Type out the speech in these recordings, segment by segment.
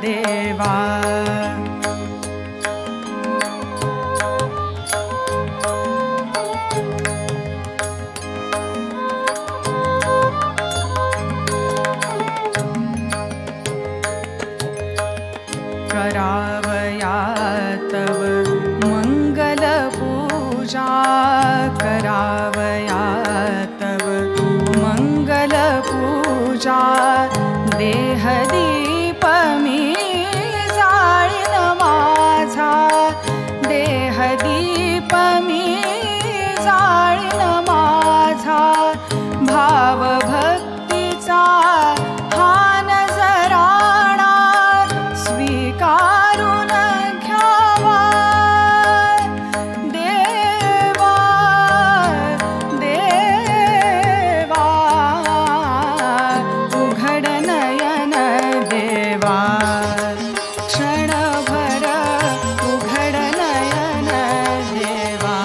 देवा करावया तव मंगल पूजा करावया तव मंगल पूजा देहदीप मी जाळीन माझा देहदीप मी जाळीन माझा भाव भक्तीचा हा नजराणा स्वीकारून घ्यावा देवा देवा उघड नयन देवा क्षणभर उघड नयन देवा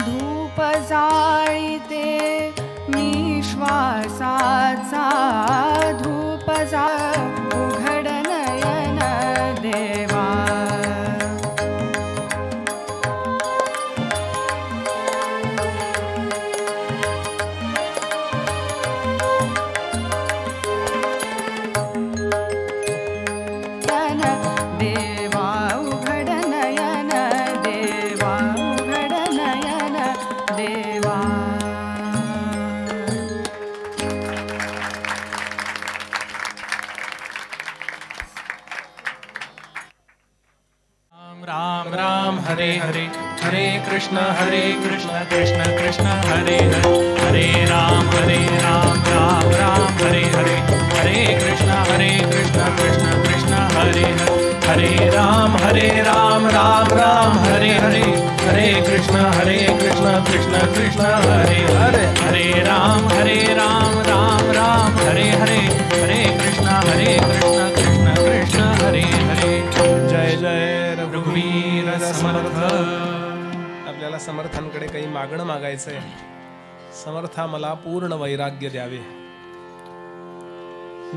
धूप जाळीते मी श्वासाचा धूप उघड नयन देवा नयन देवा उघड नयन देवा उघड नयन देवा राम राम हरे हरे हरे कृष्ण कृष्ण कृष्ण हरे हरे हरे राम राम राम हरे हरे हरे कृष्ण कृष्ण कृष्ण हरे हरे हरे राम राम राम हरे हरे हरे कृष्ण कृष्ण कृष्ण हरे हरे हरे राम राम राम हरे हरे हरे कृष्ण कृष्ण कृष्ण हरे हरे जय जय रघुवीर समर्थ. आपल्याला समर्थांकडे काही मागणं मागायचंय. समर्था मला पूर्ण वैराग्य द्यावे.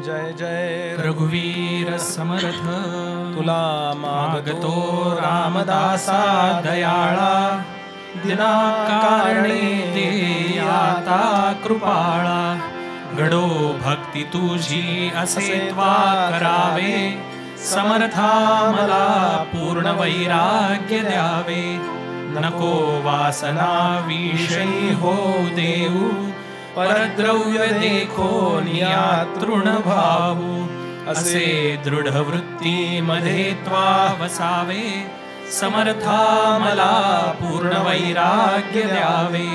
जय जय रघुवीर समर्थ. तुला मागतो रामदासा दयाळा दिनाकारणे ते आता कृपाळा घडो भक्ती तुझी असे त्वा करावे समर्था मला पूर्ण वैराग्य द्यावे नको वासना विषयी हो देऊ परद्रव्य देखो नियातृण भावू असे दृढ वृत्ती मध्ये त्वा वसावे समर्था मला पूर्ण वैराग्य द्यावे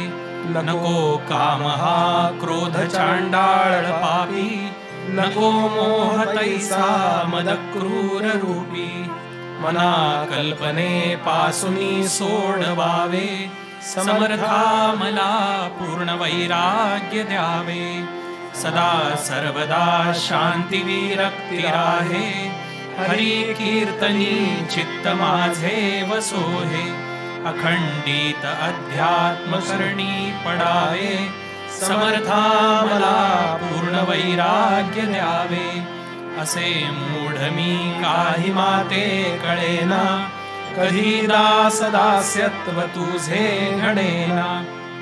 नको काम हा क्रोध चांडाळ पापी नको मोह तैसा मद क्रूर रूपी मना कल्पने पासुनी सोडवावे समर्था मला पूर्ण वैराग्य द्यावे सदा सर्वदा शांती विरक्ती राहे हरी कीर्तनी चित्त माझे वसोहे अखंडित अध्यात्म करणी पडावे समर्था मला पूर्ण वैराग्य द्यावे असे मूढ मी काही माते कळेना कधी दास दास्यत्व तुझे घडेना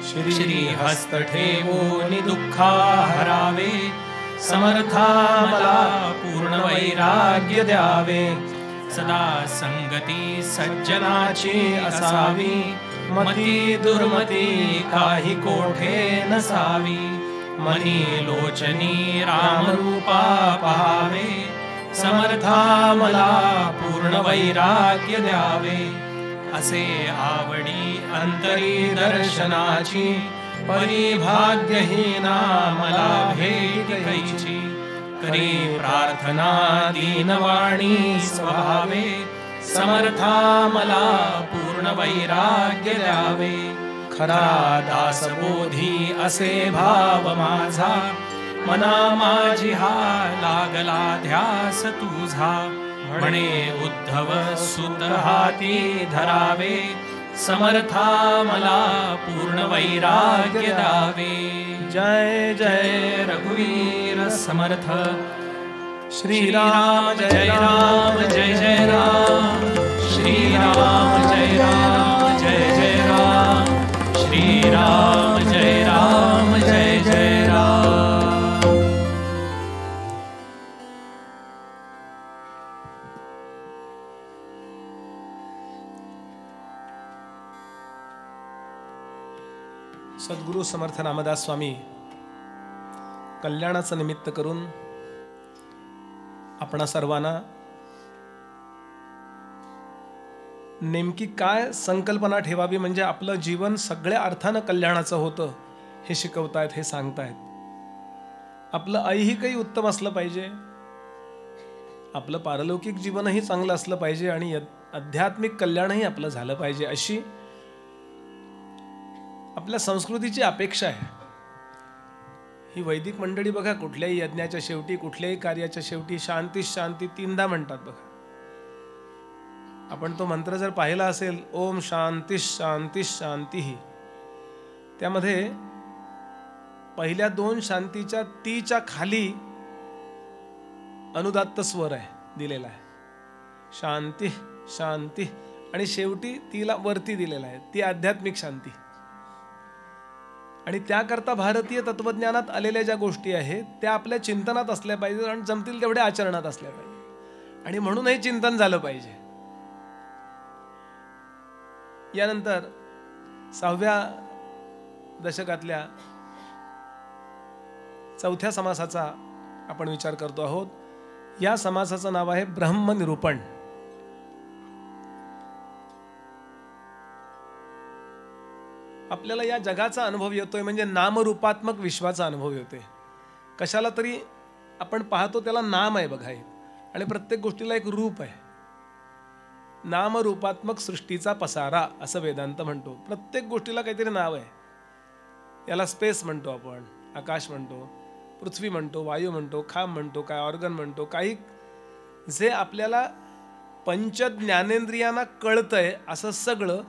श्री हस्त ठेवून दुःखा हरावे समर्था मला पूर्ण वैराग्य द्यावे सदा संगती सज्जनाची असावी मती दुर्मती काही कोठे नसावी मनी लोचनी रामरूपा पहावे समर्था मला पूर्ण वैराग्य द्यावे असे आवडी अंतरी दर्शनाची परिभाग्यहीना मला भेट कैची करी प्रार्थना दीनवाणी स्वभावे समर्था मला पूर्ण वैराग्य द्यावे खरा दासबोधी असे भाव माझा मना माझी हा लागला ध्यास तुझा म्हणे उद्धव सुत हाती धरावे, समर्था मला पूर्ण वैराग्य द्यावे. जय जय रघुवीर समर्थ. श्रीराम जय राम जय जय राम. श्रीराम जय राम जय जय राम. श्रीराम जय राम जय जय राम. सद्गुरु समर्थ रामदास स्वामी कल्याणाचं निमित्त करून आपणा सर्वांना नेमकी काय संकल्पना ठेवावी म्हणजे आपलं जीवन सगळ्या अर्थानं कल्याणाचं होतं हे शिकवतायत, हे सांगतायत. आपलं ऐहिकही उत्तम असलं पाहिजे, आपलं पारलौकिक जीवनही चांगलं असलं पाहिजे आणि आध्यात्मिक कल्याणही आपलं झालं पाहिजे, अशी आपल्या संस्कृतीची अपेक्षा आहे. ही वैदिक मंडळी बघा, कुठल्याही यज्ञाच्या शेवटी, कुठल्याही कार्याच्या शेवटी शांती शांती 3दा म्हणतात बघा. आपण तो मंत्र जर पाहिला असेल, ओम शांती शांती शांती, त्यामध्ये पहिल्या 2 शांतीच्या तीच्या खाली अनुदात्त स्वर आहे दिलेला आहे, शांती शांती, आणि शेवटी तिला वरती दिलेला आहे, ती आध्यात्मिक शांती. आणि त्याकरता भारतीय तत्वज्ञानात आलेल्या ज्या गोष्टी आहेत त्या आपल्या चिंतनात असल्या पाहिजेत आणि जमतील तेवढ्या आचरणात असल्या पाहिजे, आणि म्हणून हे चिंतन झालं पाहिजे. यानंतर 6व्या दशकातल्या 4थ्या समासाचा आपण विचार करतो आहोत. या समासाचं नाव आहे ब्रह्मनिरूपण. आपल्याला या जगाचा अनुभव येतोय म्हणजे नामरूपात्मक विश्वाचा अनुभव येतोय. कशाला तरी आपण पाहतो त्याला नाम आहे बघा, आणि प्रत्येक गोष्टीला एक रूप आहे. नामरूपात्मक सृष्टीचा पसारा असं वेदांत म्हणतो. प्रत्येक गोष्टीला काहीतरी नाव आहे. याला स्पेस म्हणतो आपण, आकाश म्हणतो, पृथ्वी म्हणतो, वायू म्हणतो, खांब म्हणतो, काय ऑर्गन म्हणतो. काही जे आपल्याला पंच ज्ञानेंद्रियांना कळतंय असं सगळं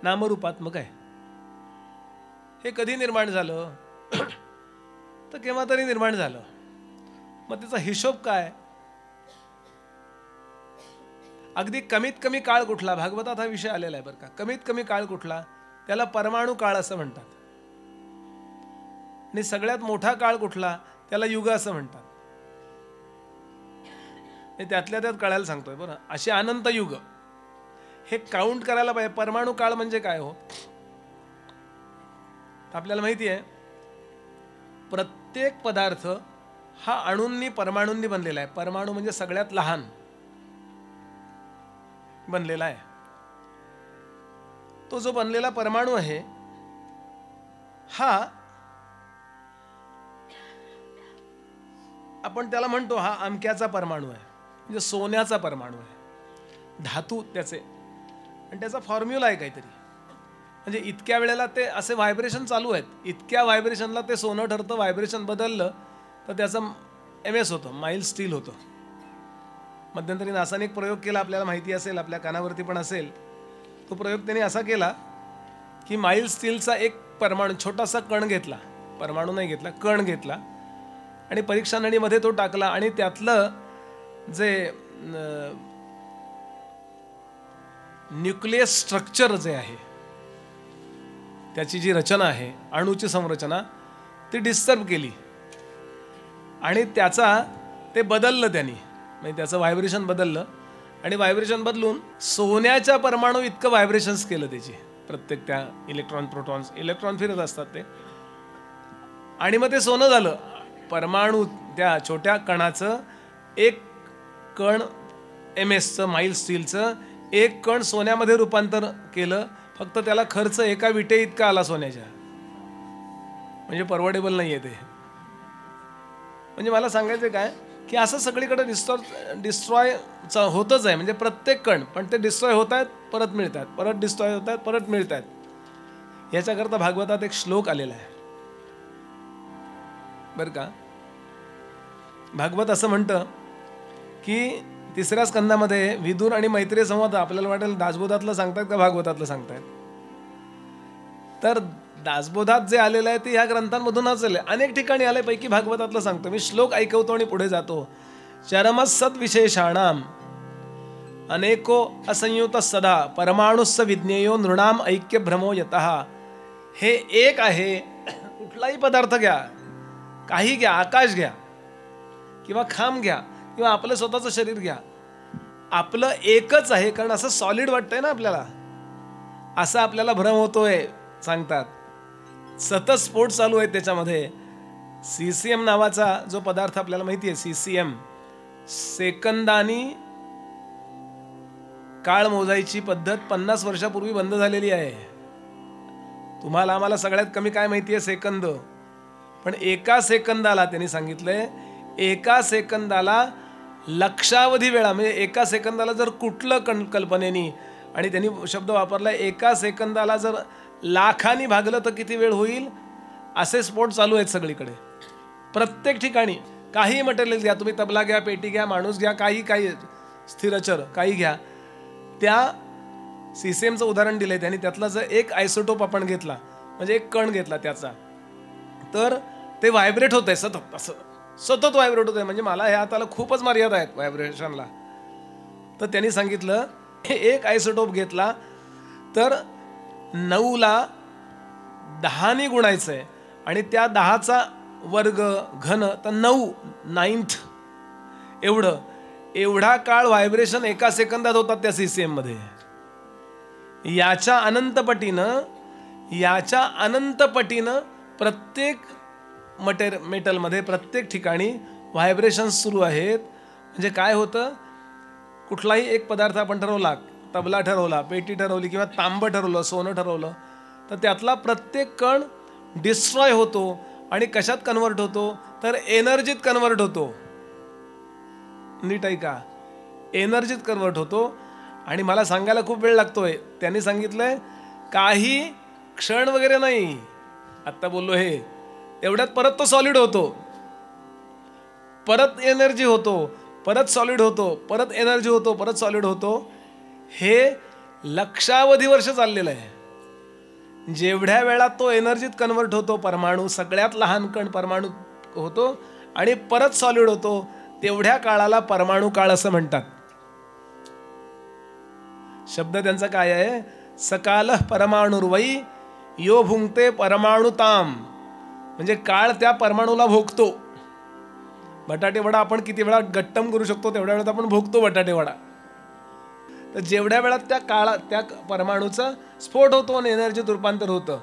नामरूपात्मक आहे. हे कधी निर्माण झालं तर केव्हा तरी निर्माण झालं. मग त्याचा हिशोब काय? अगदी कमीत कमी काळ कुठला, भागवतात हा विषय आलेला आहे बरं का. कमीत कमी काळ कुठला, त्याला परमाणु काळ असं म्हणतात. आणि सगळ्यात मोठा काळ कुठला, त्याला युग असं म्हणतात. त्यातल्या त्यात कळायला सांगतोय बरं. असे अनंत युग हे काउंट करायला पाहिजे. परमाणु काळ म्हणजे काय हो, आपल्याला माहिती आहे प्रत्येक पदार्थ हा अणूंनी परमाणूंनी बनलेला आहे. परमाणु म्हणजे सगळ्यात लहान बनलेला आहे. तो जो बनलेला परमाणु आहे हा आपण त्याला म्हणतो हा अमक्याचा परमाणु आहे, म्हणजे सोन्याचा परमाणु आहे, धातू त्याचे, आणि त्याचा फॉर्म्युला आहे काहीतरी. म्हणजे इतक्या वेळेला ते असे व्हायब्रेशन चालू आहेत, इतक्या व्हायब्रेशनला ते सोनं ठरतं. व्हायब्रेशन बदललं तर त्याचं MS होतं, माईल स्टील होतं. मध्यंतरी नासाने एक प्रयोग केला, आपल्याला माहिती असेल, आपल्या कानावरती पण असेल. तो प्रयोग त्याने असा केला की माईल स्टीलचा एक परमाणु, छोटासा कण घेतला, परमाणु नाही घेतला, कण घेतला, आणि परीक्षा नळीमध्ये तो टाकला, आणि त्यातलं जे न्यूक्लियस स्ट्रक्चर जे आहे, त्याची जी रचना आहे, अणूची संरचना, ती डिस्टर्ब केली, आणि त्याचा ते बदललं त्यांनी. म्हणजे त्याचं व्हायब्रेशन बदललं, आणि व्हायब्रेशन बदलून सोन्याच्या परमाणु इतकं व्हायब्रेशन्स केलं त्याची. प्रत्येक त्या इलेक्ट्रॉन प्रोटॉन्स, इलेक्ट्रॉन फिरत असतात ते, आणि मग ते सोनं झालं. परमाणु त्या छोट्या कणाचं एक कण MS माईल स्टीलचं एक कण सोन्यामध्ये रूपांतर केलं. फक्त त्याला खर्च एका विटे इतका आला सोन्याच्या, म्हणजे परवडेबल नाही आहे ते. म्हणजे मला सांगायचं काय की असं सगळीकडे डिस्ट्रॉय होतच आहे. म्हणजे प्रत्येक कण, पण ते डिस्ट्रॉय होत आहेत, परत मिळत आहेत, परत डिस्ट्रॉय होत आहेत, परत मिळत आहेत. याच्याकरता भागवतात एक श्लोक आलेला आहे बरं का. भागवत असं म्हणतं की तिसऱ्या स्कंदामध्ये विदुर आणि मैत्रेय संवाद आपल्याला वाटेल दासबोधातलं सांगतायत का भागवतातलं सांगतायत. तर दासबोधात जे आलेलं आहे ते ह्या ग्रंथांमधूनच आले. अनेक ठिकाणी आले, पैकी भागवतातलं सांगतो मी. श्लोक ऐकवतो आणि पुढे जातो. चरमसत् विशेषाणाम अनेको असंयुत सदा परमाणुस्स विज्ञेयो नृणाम ऐक्य भ्रमो यतः. हे एक आहे. कुठलाही पदार्थ घ्या, काही घ्या, आकाश घ्या किंवा खांब घ्या किंवा आपलं स्वतःचं शरीर घ्या, आपलं एकच आहे. कारण असं सॉलिड वाटतंय ना आपल्याला, असा आपल्याला भ्रम होतोय सांगतात. सतत स्फोट चालू आहे त्याच्यामध्ये. CCM नावाचा जो पदार्थ आपल्याला माहिती आहे, CCM सेकंदानी काळ मोजायची पद्धत 50 वर्षापूर्वी बंद झालेली आहे. तुम्हाला आम्हाला सगळ्यात कमी काय माहिती आहे? सेकंद. पण एका सेकंदाला त्यांनी सांगितलंय, एका सेकंदाला लक्षावधी वेळा, म्हणजे एका सेकंदाला जर कुठलं कल्पनेनी, आणि त्यांनी शब्द वापरलाय एका सेकंदाला जर लाखांनी भागलं तर किती वेळ होईल, असे स्फोट चालू आहेत सगळीकडे प्रत्येक ठिकाणी. काही मटेरियल घ्या तुम्ही, तबला घ्या, पेटी घ्या, माणूस घ्या, काही स्थिरचर काही घ्या. त्या CCMचं उदाहरण दिलंय त्यांनी. त्यातला जर एक आयसोटोप आपण घेतला, म्हणजे एक कण घेतला त्याचा, तर ते व्हायब्रेट होत आहे सतत, असं सतत व्हायब्रेट होत आहे. म्हणजे मला ह्या हाताला खूपच मर्यादा आहेत व्हायब्रेशनला. तर त्यांनी सांगितलं एक आयसोटोप घेतला तर 9ला 10ने गुणायचं आहे आणि त्या 10चा वर्ग घन तर 9 एवढा काळ व्हायब्रेशन एका सेकंदात होतात त्या CCM मध्ये. याच्या अनंत पटीनं प्रत्येक मेटलमध्ये प्रत्येक ठिकाणी व्हायब्रेशन सुरू आहेत. म्हणजे काय होतं, कुठलाही एक पदार्थ आपण ठरवला, तबला ठरवला, पेटी ठरवली किंवा तांबं ठरवलं, सोनं ठरवलं, तर त्यातला प्रत्येक कण डिस्ट्रॉय होतो. आणि कशात कन्वर्ट होतो, तर एनर्जीत कन्वर्ट होतो. नीट आहे का? एनर्जीत कन्वर्ट होतो. आणि मला सांगायला खूप वेळ लागतोय. त्यांनी सांगितलंय काही क्षण वगैरे नाही, आत्ता बोललो हे, एवढ्यात परत तो सॉलिड होतो, परत एनर्जी होतो, परत सॉलिड होतो, परत एनर्जी होतो, परत सॉलिड होतो. हे लक्षावधी वर्ष चाललेलं आहे. जेवढ्या वेळात तो एनर्जीत कन्वर्ट होतो, परमाणू सगळ्यात लहान कण परमाणू होतो आणि परत सॉलिड होतो, तेवढ्या काळाला परमाणु काळ असं म्हणतात. शब्द त्यांचा काय आहे? सकाल परमाणुर्वै यो भुंक्ते परमाणुताम. म्हणजे काळ त्या परमाणूला भोगतो. बटाटे वडा आपण किती वेळा गट्टम करू शकतो, तेवढ्या वेळात आपण भोगतो बटाटे वडा. तर जेवढ्या वेळात त्या परमाणूचा स्फोट होतो आणि एनर्जीत रूपांतर होतं.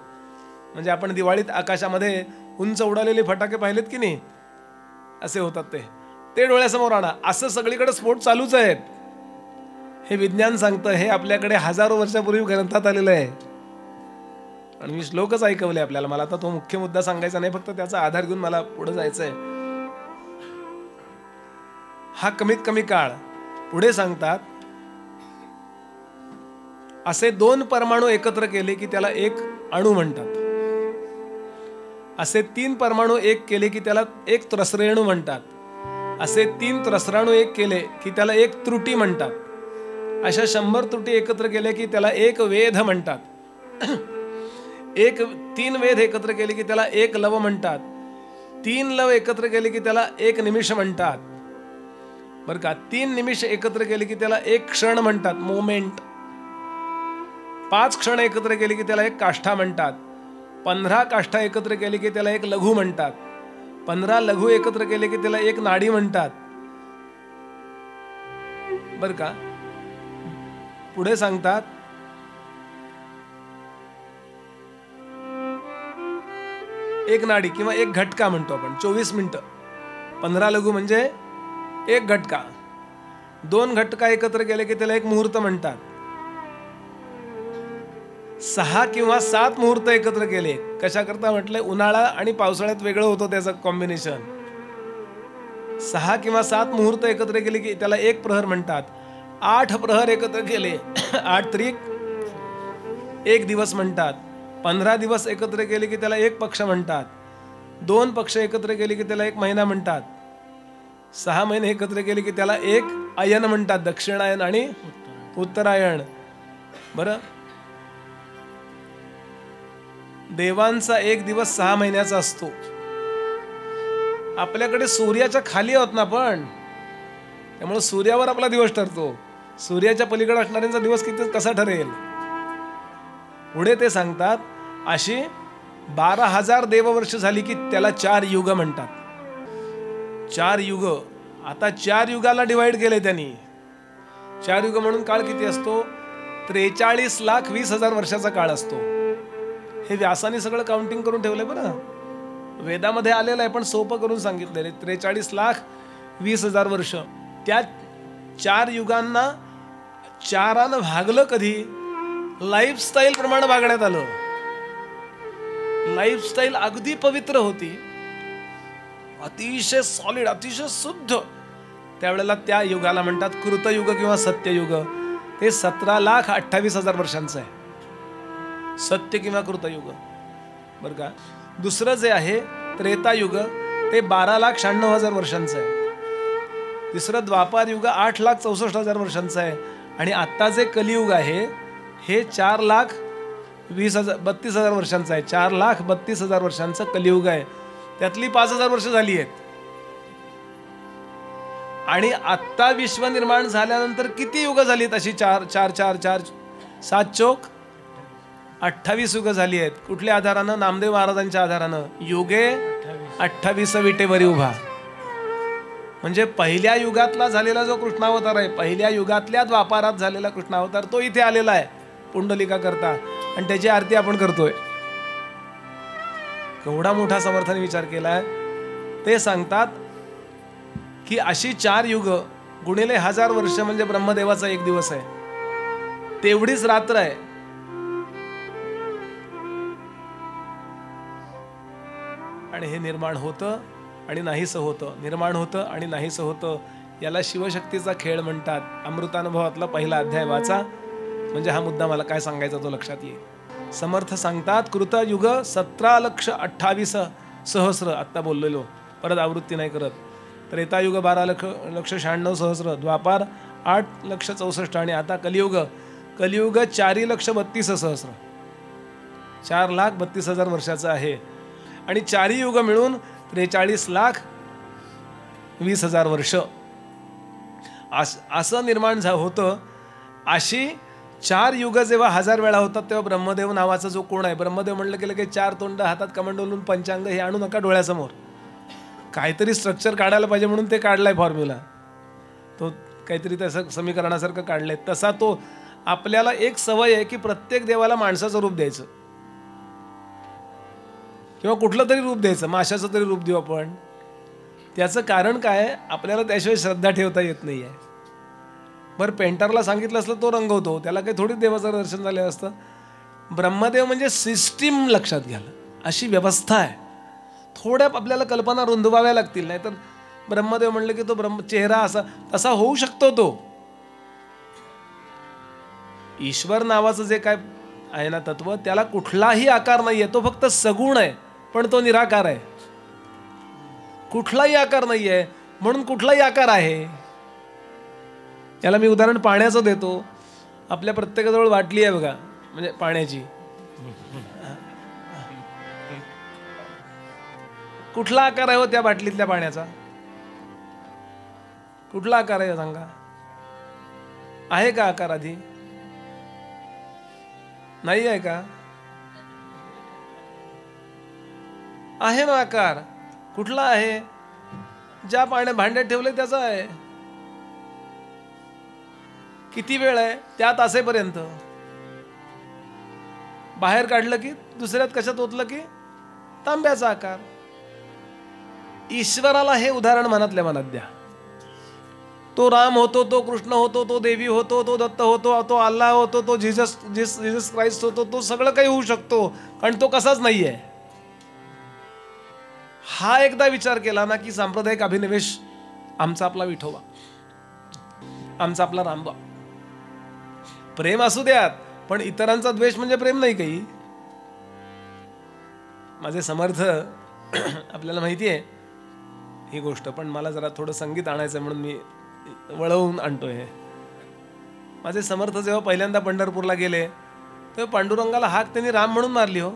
म्हणजे आपण दिवाळीत आकाशामध्ये उंच उडालेले फटाके पाहिलेत की नाही, असे होतात ते डोळ्यासमोर आणा. असं सगळीकडे स्फोट चालूच आहेत. हे विज्ञान सांगतं. हे आपल्याकडे हजारो वर्षापूर्वी ग्रंथात आलेलं आहे. आणि मी श्लोकच ऐकवले आपल्याला. मला आता तो मुख्य मुद्दा सांगायचा नाही, फक्त त्याचा आधार घेऊन मला पुढे जायचंय. हा कमीत कमी काळ. पुढे सांगतात असे 2 परमाणू एकत्र केले की त्याला एक अणू म्हणतात. असे 3 परमाणू एक केले की त्याला एक त्रसरेणू म्हणतात. असे 3 त्रसराणू एक केले की त्याला एक त्रुटी म्हणतात. अशा 100 त्रुटी एकत्र केले की त्याला एक वेध म्हणतात. 3 वेध एकत्र केले की त्याला एक लव म्हणतात. 3 लव एकत्र केले की त्याला एक निमिष म्हणतात. बरं का? 3 निमिष एकत्र केले की त्याला एक क्षण म्हणतात, मोमेंट. 5 क्षण एकत्र केले की त्याला एक काष्ठा म्हणतात. 15 काष्ठा एकत्र केले की त्याला एक लघु म्हणतात. 15 लघु एकत्र केले की त्याला एक नाडी म्हणतात. बर का? पुढे सांगतात एक नाडी किंवा एक घटका म्हणतो आपण. 24 मिनिटं. 15 लघु म्हणजे एक घटका. 2 घटका एकत्र केले की त्याला एक मुहूर्त म्हणतात. 6 किंवा 7 मुहूर्त एकत्र केले. कशा करता म्हटलंय? उन्हाळा आणि पावसाळ्यात वेगळं होतं त्याचं कॉम्बिनेशन. 6 किंवा 7 मुहूर्त एकत्र केले की त्याला एक प्रहर म्हणतात. 8 प्रहर एकत्र केले 8 त्रिक 1 दिवस म्हणतात. 15 दिवस एकत्र केले की त्याला एक पक्ष म्हणतात. 2 पक्ष एकत्र केले की त्याला एक महिना म्हणतात. 6 महिने एकत्र केले की त्याला एक अयन म्हणतात, दक्षिणायन आणि उत्तरायण. बरं, देवांचा एक दिवस 6 महिन्याचा असतो. आपल्याकडे सूर्याच्या खाली आहोत ना आपण, त्यामुळे सूर्यावर आपला दिवस ठरतो. सूर्याच्या पलीकडे असणाऱ्यांचा दिवस किती कसा ठरेल. पुढे ते सांगतात, अशी 12,000 देववर्ष झाली की त्याला 4 युग म्हणतात. 4 युग. आता 4 युगाला डिवाइड केले त्यांनी. 4 युग म्हणून काळ किती असतो? 43,20,000 वर्षाचा काळ असतो. हे व्यासाने सगळं काउंटिंग करून ठेवलंय बरं. वेदामध्ये आलेलं आहे पण सोपं करून सांगितलेलं. 43,20,000 वर्ष. त्या 4 युगांना 4 भागलं कधी? लाईफस्टाईल प्रमाणे भागण्यात आलं. लाईफस्टाईल अगदी पवित्र होती, अतिशय सॉलिड, अतिशय शुद्ध. त्यावेळेला त्या युगाला म्हणतात कृतयुग किंवा सत्ययुग. ते 17,28,000 वर्षांचं आहे, सत्य किंवा कृतयुग. बरं का. दुसरं जे आहे त्रेतायुग, ते 12,96,000 वर्षांचं आहे. तिसरं द्वापार युग 8,64,000 वर्षांचं आहे. आणि आत्ता जे कलियुग आहे हे 4,32,000 वर्षांचं आहे. 4,32,000 वर्षांचं कलियुग आहे. त्यातली 5,000 वर्ष झाली आहेत. आणि आत्ता विश्व निर्माण झाल्यानंतर किती युग झाली? तशी 4 4 4 4 7 चोक 28 युग झाली आहेत. कुठल्या आधारानं? नामदेव महाराजांच्या आधारानं. युगे 28 विटेवरी उभा. म्हणजे पहिल्या युगातला झालेला जो कृष्णावतार आहे, पहिल्या युगातल्या द्वापारात झालेला कृष्णावतार, तो इथे आलेला आहे पुंडलिका करता. आणि त्याची आरती आपण करतोय. केवढा मोठा समर्थाने विचार केलाय. ते सांगतात की अशी 4 युग गुणिले 1000 वर्ष म्हणजे ब्रह्मदेवाचा एक दिवस आहे, तेवढीच रात्र आहे. आणि हे निर्माण होतं आणि नाहीसं होतं, निर्माण होतं आणि नाहीसं होतं. याला शिवशक्तीचा खेळ म्हणतात. अमृतानुभवातला पहिला अध्याय वाचा, म्हणजे हा मुद्दा मला काय सांगायचा तो लक्षात येईल. समर्थ सांगतात कृतयुग 17,28,000. आत्ता बोललेलो, परत आवृत्ती नाही करत. त्रेतायुग 12,96,000. द्वापार 8,64,000. आणि आता कलियुग 4,32,000. 4,32,000 वर्षाचं आहे. आणि 4 युग मिळून 43,20,000 वर्ष असं निर्माण होतं. अशी 4 युग जेव्हा 1000 वेळा होतात तेव्हा ब्रह्मदेव नावाचा जो कोण आहे, ब्रह्मदेव म्हणलं गेलं की 4 तोंड, हातात कमंडलून पंचांग, हे आणू नका डोळ्यासमोर. काहीतरी स्ट्रक्चर काढायला पाहिजे म्हणून ते काढलाय फॉर्म्युला. तो काहीतरी तसं समीकरणासारखं काढलंय. तसा तो आपल्याला एक सवय आहे की प्रत्येक देवाला माणसाचं रूप द्यायचं किंवा कुठलं तरी रूप द्यायचं. माशाचं तरी रूप देऊ आपण. त्याचं कारण काय? आपल्याला त्याशिवाय श्रद्धा ठेवता येत नाही आहे. बरं, पेंटरला सांगितलं असलं तो रंगवतो, त्याला काही थोडी देवाचं दर्शन झालं असतं. ब्रह्मदेव म्हणजे सिस्टीम लक्षात घ्याल, अशी व्यवस्था आहे. थोड्या आपल्याला कल्पना रुंदवाव्या लागतील, नाही तर ब्रह्मदेव म्हणलं की तो चेहरा असा तसा होऊ शकतो. तो ईश्वर नावाचं जे काय आहे ना तत्व, त्याला कुठलाही आकार नाही आहे. तो फक्त सगुण आहे, पण तो निराकार आहे. कुठलाही आकार नाही आहे म्हणून कुठलाही आकार आहे. याला मी उदाहरण पाण्याचं देतो. आपल्या प्रत्येकाजवळ बाटली आहे बघा, म्हणजे पाण्याची. कुठला आकार आहे हो त्या बाटलीतल्या पाण्याचा? कुठला आकार आहे सांगा? आहे का आकार आधी? नाही आहे का? आहे ना आकार. कुठला आहे? ज्या भांड्यात ठेवले त्याचा आहे. किती वेळ आहे? त्यात असेपर्यंत. बाहेर काढलं की दुसऱ्यात कशात ओतलं की तांब्याचा आकार. ईश्वराला हे उदाहरण मनातल्या मनात द्या. तो राम होतो, तो कृष्ण होतो, तो देवी होतो, तो दत्त होतो, तो अल्लाह होतो, तो जीसस क्राइस्ट होतो. तो सगळं काही होऊ शकतो, कारण तो कसाच नाहीये. हा एकदा विचार केला ना की सांप्रदायिक अभिनिवेश, आमचा आपला विठोबा, आमचा आपला रामबा. प्रेम असू द्यात, पण इतरांचा द्वेष म्हणजे प्रेम नाही काही. माझे समर्थ आपल्याला माहिती आहे ही गोष्ट, पण मला जरा थोडं संगीत आणायचं म्हणून मी वळवून आणतोय. माझे समर्थ जेव्हा पहिल्यांदा पंढरपूरला गेले तेव्हा पांडुरंगाला हाक त्यांनी राम म्हणून मारली हो.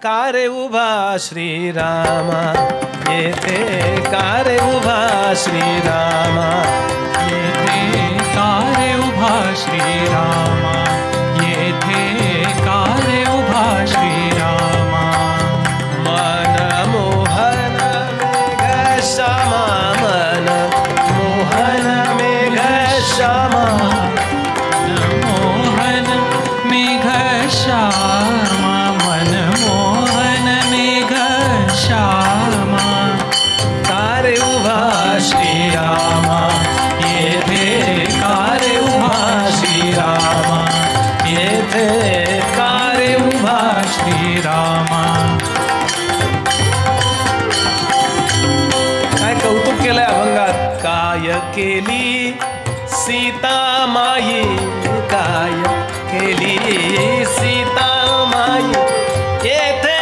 का रे उभा श्रीरामा येथे, का रे उभा श्रीरामा येथे, का रे उभा श्रीरामा येथे, का रे उभा श्रीरामा. मन मोहन मेघ श्यामा, मन मोहन मेघ श्यामा, मोहन मेघ श्यामा, मन मोहन मेघ श्यामा. का रे उभा श्रीरामा येथे, का रे उभा श्रीरामा येथे, का रे उभा श्रीरामा. काय कौतुक केलंय अभंगात. काय केली सीता माई, काय केली सीता माई येथे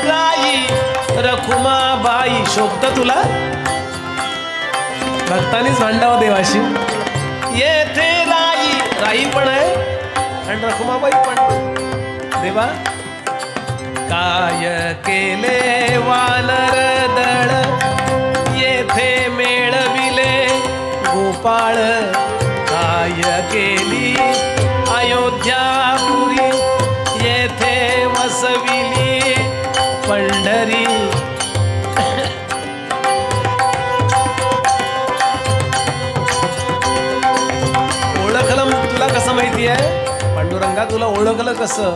राई रखुमाबाई. शोभत तुला भक्तांनीच भांडावं देवाशी. येथे राई, राई पण आहे आणि रखुमाबाई पण. देवा काय केले वानर दळ येथे मेळविले गोपाळ. काय केली अयोध्यापुरी येथे वसविली पंढरी. ओळखलं तुला कसं माहिती आहे पांडुरंगा, तुला ओळखलं कसं.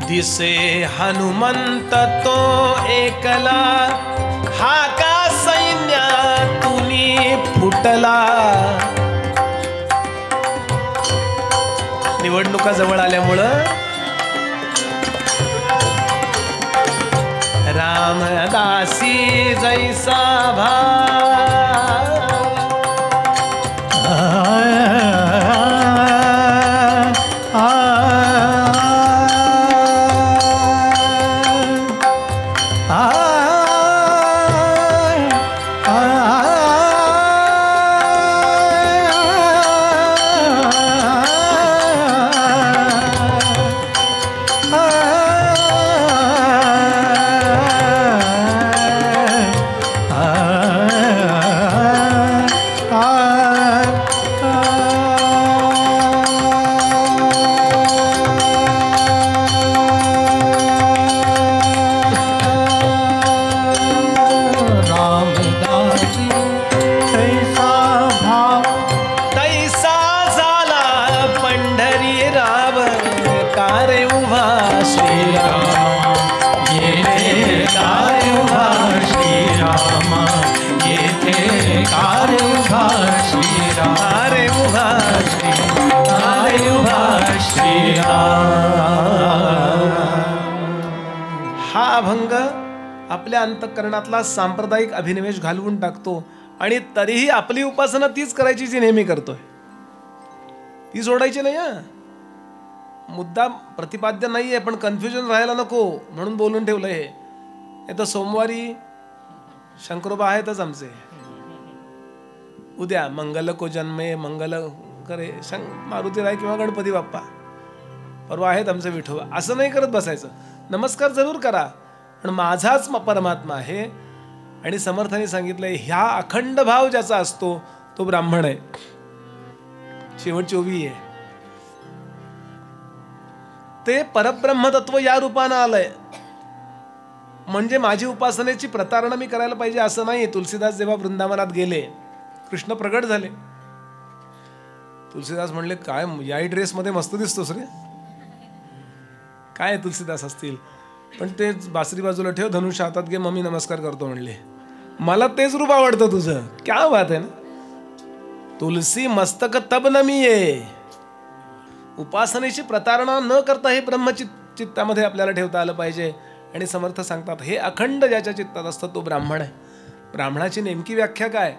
दिसे हनुमंत तो एकला, हा का सैन्यातुनी फुटला. निवडणुका जवळ आल्यामुळं रामदासी जैसा भाव. हा अभंग आपल्या अंतःकरणातला सांप्रदायिक अभिनिवेश घालवून टाकतो आणि तरीही आपली उपासना तीच करायची जी नेहमी करतोय, ती सोडायची नाही. मुद्दा प्रतिपाद्य नाहीये पण कन्फ्युजन राहायला नको म्हणून बोलून ठेवलंय हे. तर सोमवारी शंकरोबा आहेतच आमचे. उद्या मंगल को जन्मे मंगल करे मारुती राय किंवा गणपती बाप्पा. परवा आहेत आमचे विठोबा. असं नाही करत बसायचं. नमस्कार जरूर करा पण माझाच परमात्मा आहे. आणि समर्थांनी सांगितलंय ह्या अखंड भाव ज्याचा असतो तो ब्राह्मण आहे. शेवटची ओवी आहे. ते परब्रह्म तत्व या रूपानं आलंय म्हणजे माझी उपासनेची प्रतारणा मी करायला पाहिजे असं नाही. तुलसीदास जेव्हा वृंदावनात गेले कृष्ण प्रगट झाले. तुलसीदास म्हणले काय याही ड्रेसमध्ये मस्त दिसतोस रे. काय तुलसीदास असतील पण ते बासरी बाजूला ठेव, धनुष्य हातात घे, मम्मी नमस्कार करतो म्हणले. मला तेच रूप आवडतं तुझं. क्या बात आहे ना. तुलसी मस्तक तब नमिये. उपासनेची प्रतारणा न करता हे ब्रह्मचित्तामध्ये आपल्याला ठेवता आलं पाहिजे. आणि समर्थ सांगतात हे अखंड ज्याच्या चित्तात असतं तो ब्राह्मण आहे. ब्राह्मणाची नेमकी व्याख्या काय,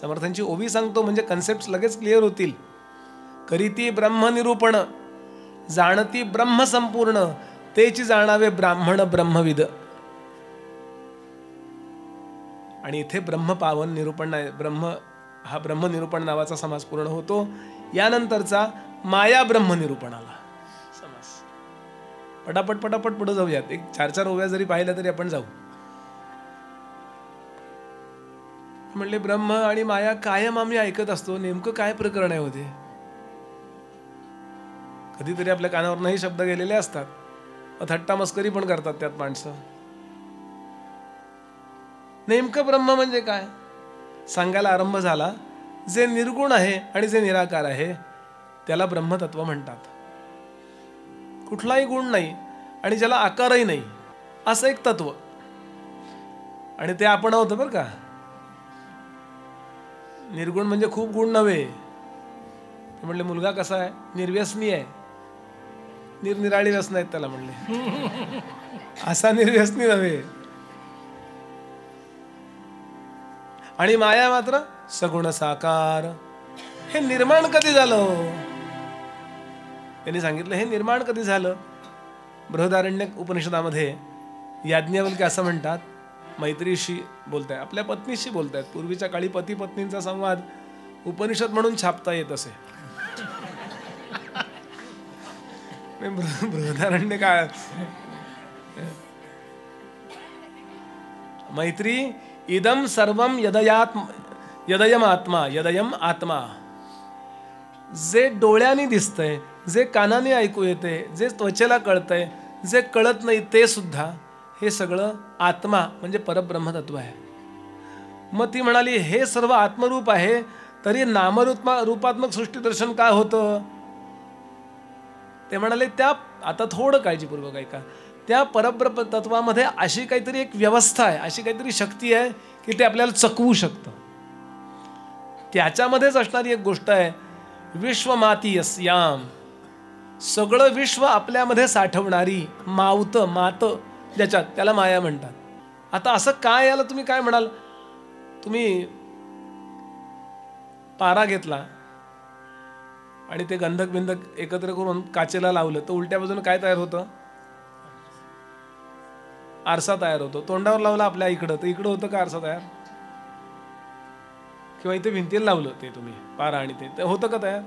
समर्थांची ओवी सांगतो म्हणजे कन्सेप्ट लगेच क्लिअर होतील. करीती ब्रह्मनिरूपण, जाणती ब्रह्म संपूर्ण, तेची जाणावे ब्राह्मण ब्रह्मविद. आणि इथे ब्रह्मपावन निरूपण आहे. हा ब्रह्मनिरूपण नावाचा समास पूर्ण होतो. यानंतरचा माया ब्रह्मनिरूपणाला समास. पटापट पटापट पुढे जाऊयात. एक 4-4 ओव्या जरी पाहिल्या तरी आपण जाऊ. म्हणले ब्रह्म आणि माया कायम आम्ही ऐकत असतो, नेमकं काय प्रकरण आहे होते. कधीतरी आपल्या कानावर नाही शब्द गेलेले असतात, थट्टा मस्करी पण करतात त्यात माणसं. नेमकं ब्रह्म म्हणजे काय सांगायला आरंभ झाला. जे निर्गुण आहे आणि जे निराकार आहे त्याला ब्रह्मतत्व म्हणतात. कुठलाही गुण नाही आणि ज्याला आकारही नाही असं एक तत्व. आणि ते आपण होतं बरं का. निर्गुण म्हणजे खूप गुण नव्हे. म्हणले मुलगा कसा आहे, निर्व्यसनी आहे, निरनिराळी व्यसन आहेत त्याला म्हणले. असा निर्व्यसनी नव्हे. आणि माया मात्र सगुण साकार. हे निर्माण कधी झालं त्यांनी सांगितलं. हे निर्माण कधी झालं. बृहदारण्यक उपनिषदामध्ये याज्ञवल्क्य असं म्हणतात, मैत्रीशी बोलताय, आपल्या पत्नीशी बोलतायत. पूर्वीच्या काळी पती पत्नींचा संवाद उपनिषद म्हणून छापता येत असे. बृहदारण्य काय मैत्री इदम सर्वम यदयम आत्मा. जे डोळ्याने दिसतंय, जे कानाने ऐकू येते, जे त्वचेला कळतंय, जे कळत नाही ते सुद्धा, हे सगळं आत्मा म्हणजे परब्रह्मतत्व आहे. मग ती म्हणाली हे सर्व आत्मरूप आहे, तरी नामरूपात्मक सृष्टीदर्शन काय होतं. ते म्हणाले त्या आता थोडं काळजीपूर्वक ऐका. त्या परब्रह्म तत्वामध्ये अशी काहीतरी एक व्यवस्था आहे, अशी काहीतरी शक्ती आहे की ते आपल्याला चकवू शकतं. त्याच्यामध्येच असणारी एक गोष्ट आहे विश्वमाती यस्याम. सगळं विश्व आपल्यामध्ये साठवणारी मात ज्याच्यात, त्याला माया म्हणतात. आता असं काय, याला तुम्ही काय म्हणाल. तुम्ही पारा घेतला आणि ते गंधक बिंधक एकत्र करून काचेला लावलं तर उलट्या बाजूने काय तयार होतं, आरसा तयार होतो. तोंडावर लावला आपल्या इकडं तर इकडं होतं का आरसा तयार. किंवा इथे भिंतीला लावलं ते तुम्ही पारा आणि ते होतं का तयार.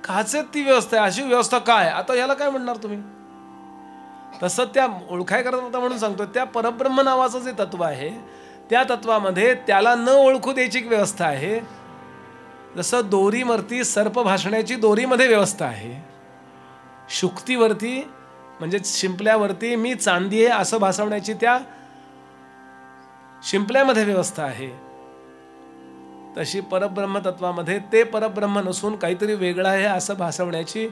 काचेत ती व्यवस्था आहे. अशी व्यवस्था काय, आता याला काय म्हणणार तुम्ही. तसं त्या ओळखाय करत होता म्हणून सांगतो. त्या परब्रह्म नावाचं जे तत्व आहे त्या तत्वामध्ये त्याला न ओळखू द्यायची एक व्यवस्था आहे. जसं दोरीवरती सर्प भासण्याची दोरीमध्ये व्यवस्था आहे, शुक्तीवरती म्हणजे शिंपल्यावरती मी चांदी आहे असं भासवण्याची त्या शिंपल्यामध्ये व्यवस्था आहे. तशी परब्रह्म तत्वामध्ये ते परब्रह्म नसून काहीतरी वेगळं आहे असं भासवण्याची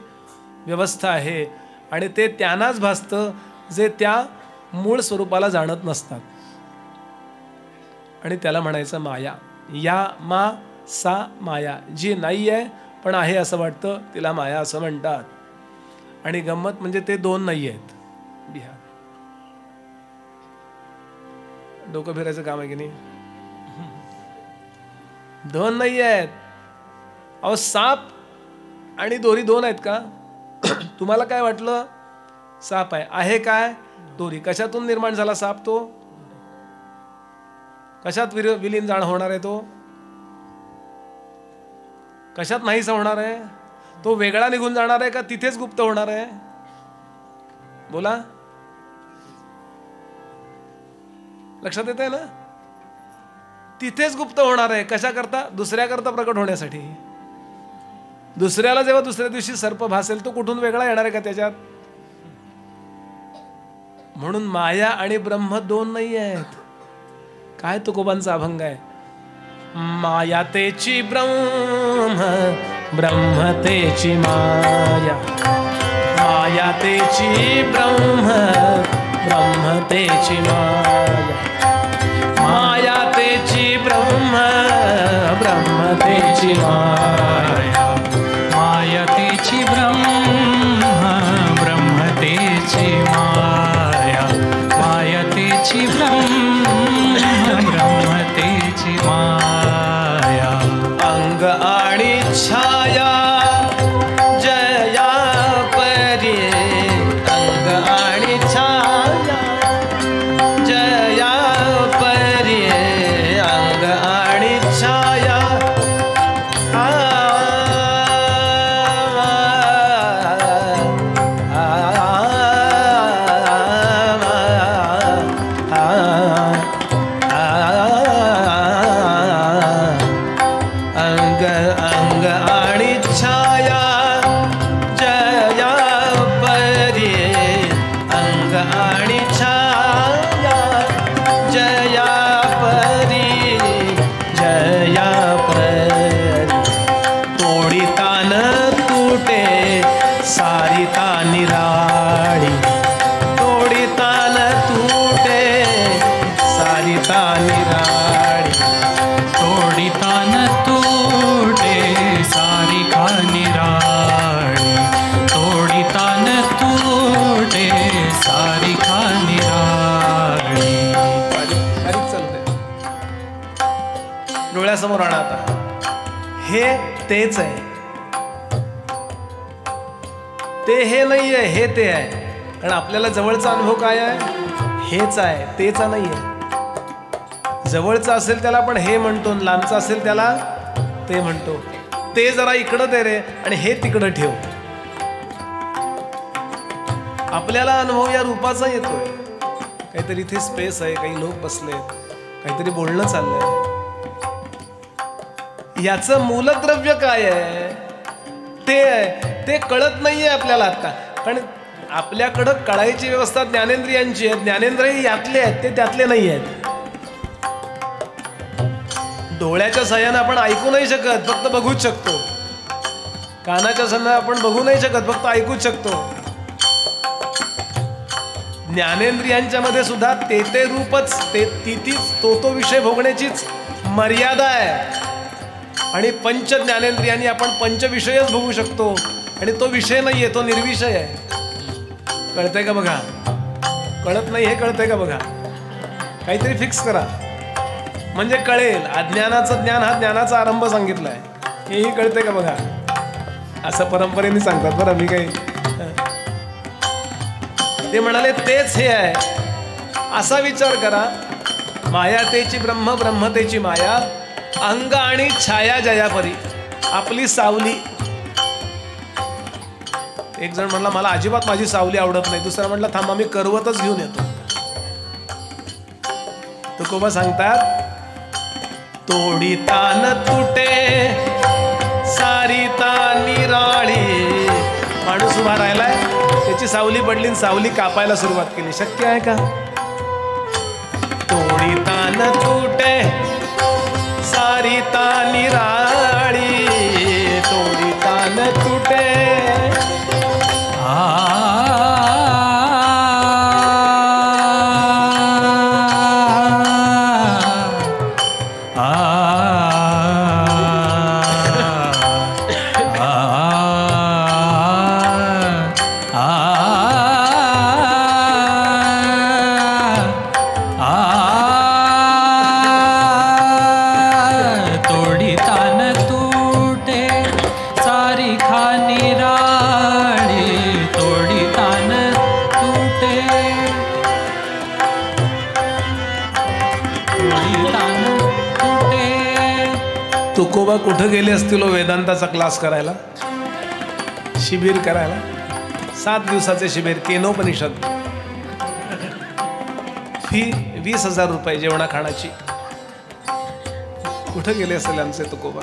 व्यवस्था आहे. आणि ते त्यांनाच भासतं जे त्या मूळ स्वरूपाला जाणत नसतात. आणि त्याला म्हणायचं माया. या मा सा माया. जी नाही आहे पण आहे असं वाटतं तिला माया असं म्हणतात. आणि गंमत म्हणजे ते दोन नाही आहेत. बिहार डोकं फिरायचं काम आहे की नाही. दोन नाही आहेत. अहो साप आणि दोरी दोन आहेत का. तुम्हाला काय वाटलं साप आहे काय दोरी. कशातून निर्माण झाला साप. तो कशात विलीन जाण होणार आहे. तो कशात नाहीसा होणार आहे. तो वेगळा निघून जाणार आहे का तिथेच गुप्त होणार आहे. बोला लक्षात येत आहे ना. तिथेच गुप्त होणार आहे. कशा करता. दुसऱ्याकरता प्रकट होण्यासाठी. दुसऱ्याला जेव्हा दुसऱ्या दिवशी सर्प भासेल तो कुठून वेगळा येणार आहे का त्याच्यात. म्हणून माया आणि ब्रह्म दोन नाही आहेत. काय तुकोबांचा अभंग आहे. माया तेची ब्रह्म ब्रह्म तेची माया. माया तेची ब्रह्म ब्रह्म तेची माया. माया तेची ब्रह्म ब्रह्म तेची माया. माया तेची ब्रह्म ब्रह्म तेची माया. माया तेची ब्रह्म ब्रह्म तेची माया. अंग आणि छाया जया परी. अंग आणि छाया जया परी. अंग आणि छाया जया परी अंग आणि छाया जया परी जया परी तोडिता न तुटे सारिता निराळी तोडिता न तुटे सारिता निराळी तोडिता न तुटे सारिका निराळी तोडिता न तुटे सारिका निराळी. बारीक चालतंय. डोळ्यासमोर आणा आता. हे तेच आहे. ते हे नाहीये, हे ते आहे. कारण आपल्याला जवळचा अनुभव काय आहे? हेच आहे, तेच नाहीये. जवळचा असेल त्याला आपण हे म्हणतो, लांबचा असेल त्याला ते म्हणतो. ते जरा इकडं दे रे आणि हे तिकडं ठेव. आपल्याला अनुभव या रूपाचा येतोय. काहीतरी इथे स्पेस आहे, काही लोक बसलेत, काहीतरी बोलणं चाललंय. याचं मूलद्रव्य काय आहे? ते आहे. ते कळत नाहीये आपल्याला आता. कारण आपल्याकडं कळायची व्यवस्था ज्ञानेंद्रियांची आहे. ज्ञानेंद्रिय यातले आहेत, ते त्यातले नाही आहेत. डोळ्याच्या सहाय्यानं आपण ऐकू नाही शकत, फक्त बघूच शकतो. कानाच्या सहाय्यानं आपण बघू नाही शकत, फक्त ऐकूच शकतो. ज्ञानेंद्रियांच्या मध्ये सुद्धा ते रूपच, तीच तो विषय भोगण्याचीच मर्यादा आहे. आणि पंच ज्ञानेंद्रियांनी आपण पंच विषयच भोगू शकतो. आणि तो विषय नाहीये, तो निर्विषय आहे. कळतंय का बघा? कळत नाही हे कळतंय का बघा? काहीतरी फिक्स करा म्हणजे कळेल. अज्ञानाचं ज्ञान हा ज्ञानाचा आरंभ सांगितलाय, हेही कळतंय का बघा? असं परंपरेने सांगतात बरं. मी काही ते म्हणाले तेच हे आहे असा विचार करा. माया तेची ब्रह्म, ब्रह्म तेची माया, अंग आणि छाया जयापरी आपली सावली. एक जण म्हणला मला अजिबात माझी सावली आवडत नाही. दुसरा म्हणला थांबा मी करवतच घेऊन येतो. तुकोबा सांगतात तोडिता न तुटे सारिता निराळी. माणूस उभा राहिलाय, त्याची सावली पडली, सावली कापायला सुरुवात केली. शक्य आहे का? तोडिता न तुटे सारिता निराळी तोडिता न तुटे. तुकोबा कुठं गेले असतील वेदांताचा क्लास करायला, शिबिर करायला. 7 दिवसाचे शिबिर, केनोपनिषद. फी 20,000 रुपये जेवणा खाण्याची. कुठं गेले असेल आमचे तुकोबा?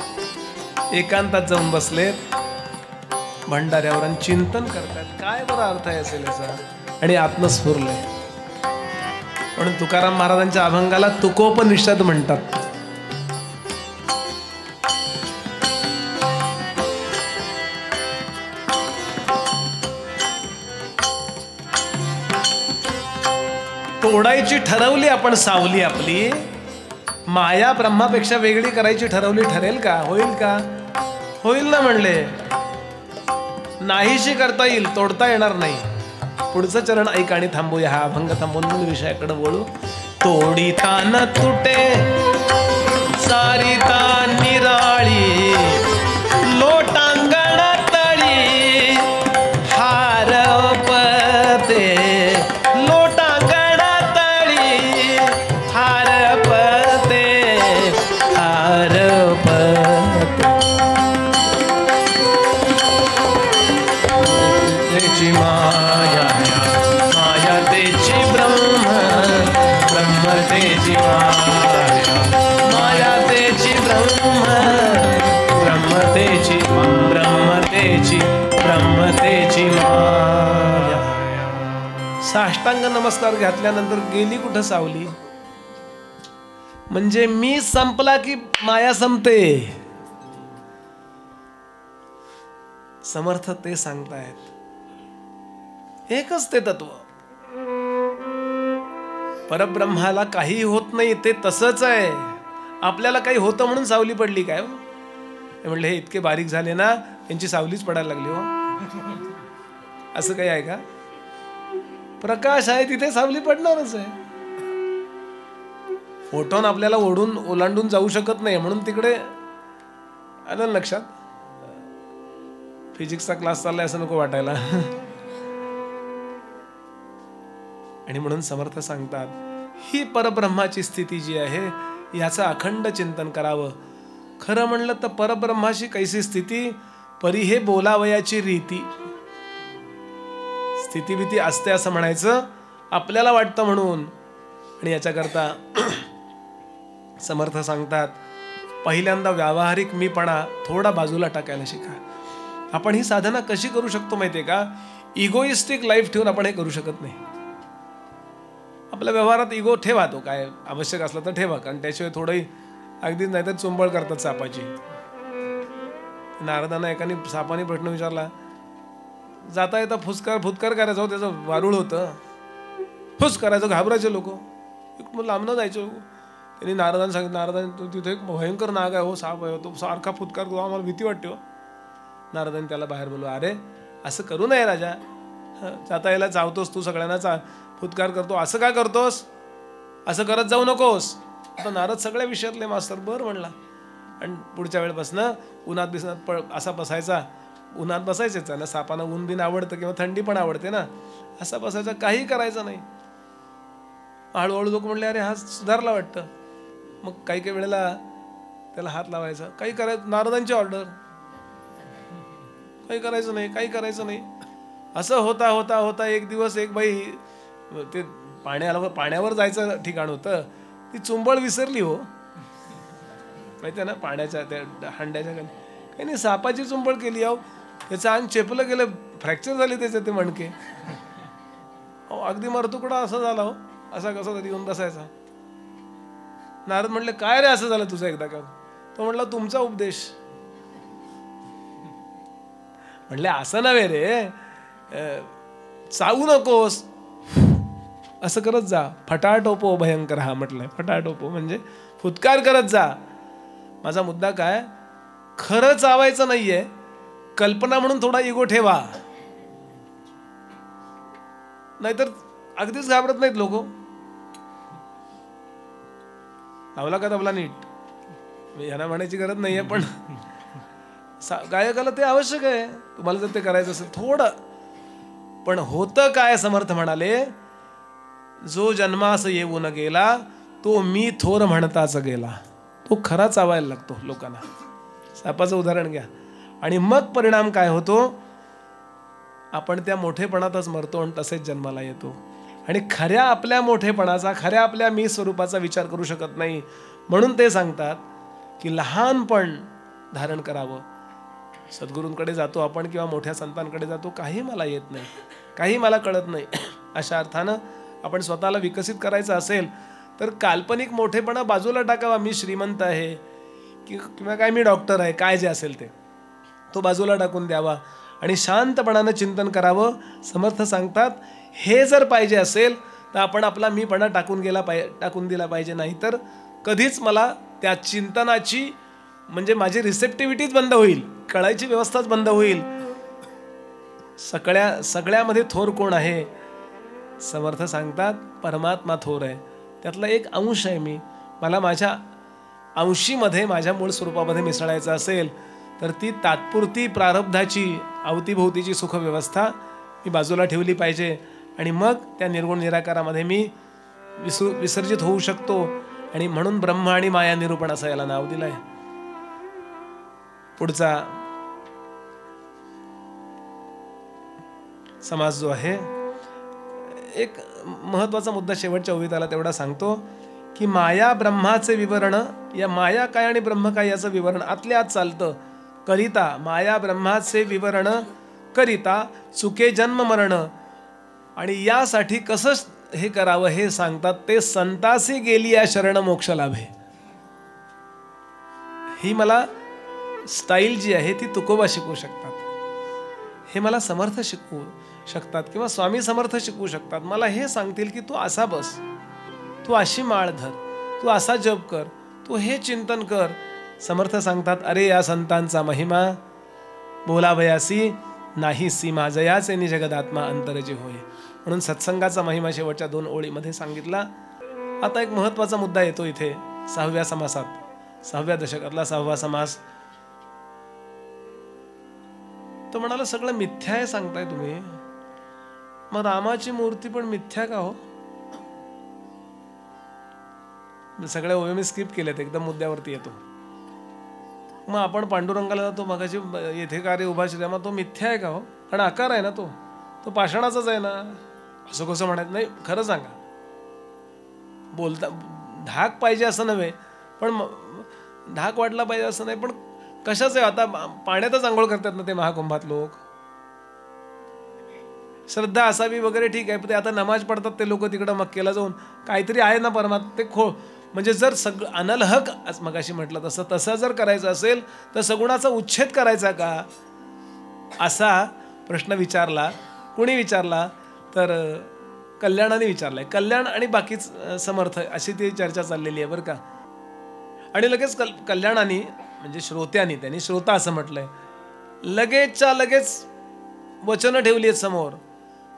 एकांतात जाऊन बसलेत भंडाऱ्यावर आणि चिंतन करतात. काय बरं अर्थ आहे असेल याचा? आणि आत्म स्फुरलंय. म्हणून तुकाराम महाराजांच्या अभंगाला तुकोपनिषद म्हणतात. तोडायची ठरवली आपण सावली आपली, माया ब्रह्मापेक्षा वेगळी करायची ठरवली, ठरेल का? होईल का? होईल ना म्हणले. नाहीशी करता येईल, तोडता येणार नाही. पुढचं चरण ऐक आणि थांबूया. हा अभंग थांबून मूळ विषयाकडे वळू. तोडिता न तुटे सारिता निराळी लोटांगण तळी हारपते माया माया तेची ब्रह्म ब्रह्म तेची माया माया तेची ब्रह्म साष्टांग नमस्कार घातल्यानंतर गेली कुठं सावली? म्हणजे मी संपला की माया संपते. समर्थ ते सांगतायत. एकच ते तत्व. परब्रह्माला काही होत नाही, ते तसंच आहे. आपल्याला काही होतं म्हणून सावली पडली काय? म्हणले हे इतके बारीक झाले ना, यांची सावलीच पडायला लागली हो. असं काही आहे का? प्रकाश आहे तिथे सावली पडणारच आहे. फोटोन आपल्याला ओलांडून जाऊ शकत नाही, म्हणून तिकडे आलं लक्षात. फिजिक्सचा क्लास चाललाय असं नको वाटायला. आणि म्हणून समर्थ सांगतात, ही परब्रह्माची स्थिती जी आहे याचं अखंड चिंतन करावं. खरं म्हणलं तर परब्रह्माशी कैसी स्थिती, परी हे बोलावयाची रीती. स्थिती भीती असते असं म्हणायचं आपल्याला वाटतं म्हणून. आणि याच्याकरता समर्थ सांगतात, पहिल्यांदा व्यावहारिक मीपणा थोडा बाजूला टाकायला शिका. आपण ही साधना कशी करू शकतो माहितीये का? इगोइस्टिक लाईफ ठेवून आपण हे करू शकत नाही. आपल्या व्यवहारात इगो ठेवा, तो काय आवश्यक असला तर ठेवा, कारण त्याशिवाय थोडंही अगदीच नाही तर चुंबळ करतात सापाची. नारदांना एकाने सापाने प्रश्न विचारला, जाता येता फुतकार करायचा हो, त्याचं वारुळ होतं, फुस करायचं, घाबरायचे लोक, लांब न जायचे लोक. त्यांनी नारदांना सांगितलं, नारदांनी तिथे एक भयंकर नाग आहे हो, साप आहे, तो सारखा फुतकार करतो, आम्हाला भीती वाटते हो. नारदांनी त्याला बाहेर बोललो, अरे असं करू नये राजा, जाता यायला चावतोस तू, सगळ्यांना फुतकार करतो, असं का करतोस, असं करत जाऊ नकोस. आता नारद सगळ्या विषयातले मास्तर. बरं म्हणला. आणि पुढच्या वेळेपासनं उन्हात बिसनात असा बसायचा, उन्हात बसायचेच ना, सापांना ऊन बिन आवडतं किंवा थंडी पण आवडते ना, असा बसायचा, काही करायचं नाही. हळूहळू लोक म्हणले, अरे हा सुधारला वाटतं. मग काही काही वेळेला त्याला हात लावायचा, काही करायचं, नारदांची ऑर्डर, काही करायचं नाही, काही करायचं नाही. असं होता होता होता एक दिवस एक बाई, ते पाण्यावर जायचं ठिकाण होतं, ती चुंबळ विसरली हो, माहिती आहे ना, पाण्याच्या त्या हंड्याच्या खाली. काही नाही, सापाची चुंबळ केली अहो, त्याचं अंग चेपलं गेलं, फ्रॅक्चर झाले त्याचे ते मणके. अहो अगदी मरतुकडा असा झाला हो, असा कसा तरी येऊन बसायचा. नारद म्हटले, काय रे असं झालं तुझं एकदा का? तो म्हटला, तुमचा उपदेश. म्हटले, असं नव्हे रे, चावू नकोस, असं करत जा. फटाटोपो भयंकर हा म्हटलंय. फटाटोपो म्हणजे फुतकार करत जा. माझा मुद्दा काय, खरं चावायचं नाहीये, कल्पना म्हणून थोडा इगो ठेवा, नाहीतर अगदीच घाबरत नाहीत लोक. लावला का तबला नीट, यांना म्हणायची गरज नाहीये, पण गायकाला ते आवश्यक आहे. तुम्हाला जर ते करायचं असेल थोडं. पण होतं काय, समर्थ म्हणाले, जो जन्मास येऊन गेला तो मी थोर म्हणताच गेला. तो खरा चावायला लागतो लोकांना. सापाचं उदाहरण घ्या. आणि मग परिणाम काय होतो, आपण त्या मोठेपणातच मरतो आणि तसेच जन्माला येतो. आणि खऱ्या आपल्या मोठेपणाचा, खऱ्या आपल्या मी स्वरूपाचा विचार करू शकत नाही. म्हणून ते सांगतात की लहानपण धारण करावं. सद्गुरूंकडे जातो आपण किंवा मोठ्या संतांकडे जातो, काही मला येत नाही, काही मला कळत नाही, अशा अर्थानं आपण स्वतःला विकसित करायचं असेल तर काल्पनिक मोठेपणा बाजूला टाकावा. मी श्रीमंत आहे किंवा काय मी डॉक्टर आहे, काय जे असेल ते तो बाजूला टाकून द्यावा आणि शांतपणानं चिंतन करावं. समर्थ सांगतात, हे जर पाहिजे असेल तर आपण आपला मीपणा टाकून दिला पाहिजे. नाहीतर कधीच मला त्या चिंतनाची, म्हणजे माझी रिसेप्टिव्हिटीच बंद होईल, कळायची व्यवस्थाच बंद होईल. सगळ्यामध्ये थोर कोण आहे? समर्थ सांगतात, परमात्मा थोर आहे. त्यातला एक अंश आहे मी. मला माझ्या अंशीमध्ये, माझ्या मूळ स्वरूपामध्ये मिसळायचं असेल तर ती तात्पुरती प्रारब्धाची अवतीभोवतीची सुखव्यवस्था मी बाजूला ठेवली पाहिजे. आणि मग त्या निर्गुण निराकारामध्ये मी विसर्जित होऊ शकतो. आणि म्हणून ब्रह्म आणि माया निरूपण असं याला नाव दिलंय. पुढचा समाज जो आहे, एक महत्वाचा मुद्दा शेवटच्या ओवीताला तेवढा सांगतो की माया ब्रह्माचे विवरण, या माया काय आणि ब्रह्म काय याचं विवरण आतल्या आत चालतं. करिता माया ब्रह्माचे विवरण करिता चुके जन्म मरण, आणि यासाठी कसं हे करावं हे सांगतात. ते संतासी गेली या शरण मोक्ष लाभे. ही मला स्टाईल जी आहे ती तुकोबा शिकवू शकतात, हे मला समर्थ शिकवू शकतात किंवा स्वामी समर्थ शिकवू शकतात. मला हे सांगतील की तू असा बस, तू अशी माळ धर, तू असा जप कर, तू हे चिंतन कर. समर्थ सांगतात, अरे या संतांचा महिमा बोलावयासी नाही सीमा, जयाचे निजगदात्मा अंतरजे होय. म्हणून सत्संगाचा महिमा शेवटच्या 2 ओळीमध्ये सांगितला. आता एक महत्वाचा मुद्दा येतो इथे 6व्या समासात, 6व्या दशकातला 6वा समास. तो म्हणाला सगळं मिथ्या आहे सांगताय तुम्ही, मग रामाची मूर्ती पण मिथ्या का हो? सगळ्या ओव्या मी स्किप केल्यात, एकदम मुद्द्यावरती येतो. मग आपण पांडुरंगाला जातो, मगाशी येथे कार्य उभा श्रीरामा, तो मिथ्या आहे का हो? कारण आकार आहे ना, तो पाषाणाचाच आहे ना. असं कसं म्हणायचं नाही, खरं सांगा. बोलता धाक पाहिजे असं नव्हे, पण धाक वाटला पाहिजे असं नाही, पण कशाच आहे? आता पाण्यातच आंघोळ करतात ना ते महाकुंभात लोक. श्रद्धा असावी वगैरे ठीक आहे, पण ते आता नमाज पडतात ते लोक तिकडं मक्केला जाऊन, काहीतरी आहे ना परमात्मा ते म्हणजे जर सगळं अनलहक मगाशी म्हटलं तसं जर करायचं असेल तर सगुणाचा उच्छेद करायचा का, असा प्रश्न विचारला. कोणी विचारला तर कल्याणाने विचारलाय. कल्याण आणि बाकीच समर्थ अशी ती चर्चा चाललेली आहे बरं का. आणि लगेच कल्याणाने म्हणजे श्रोत्यांनी, त्यांनी श्रोता असं म्हटलंय, लगेचच्या लगेच वचनं ठेवली आहेत समोर.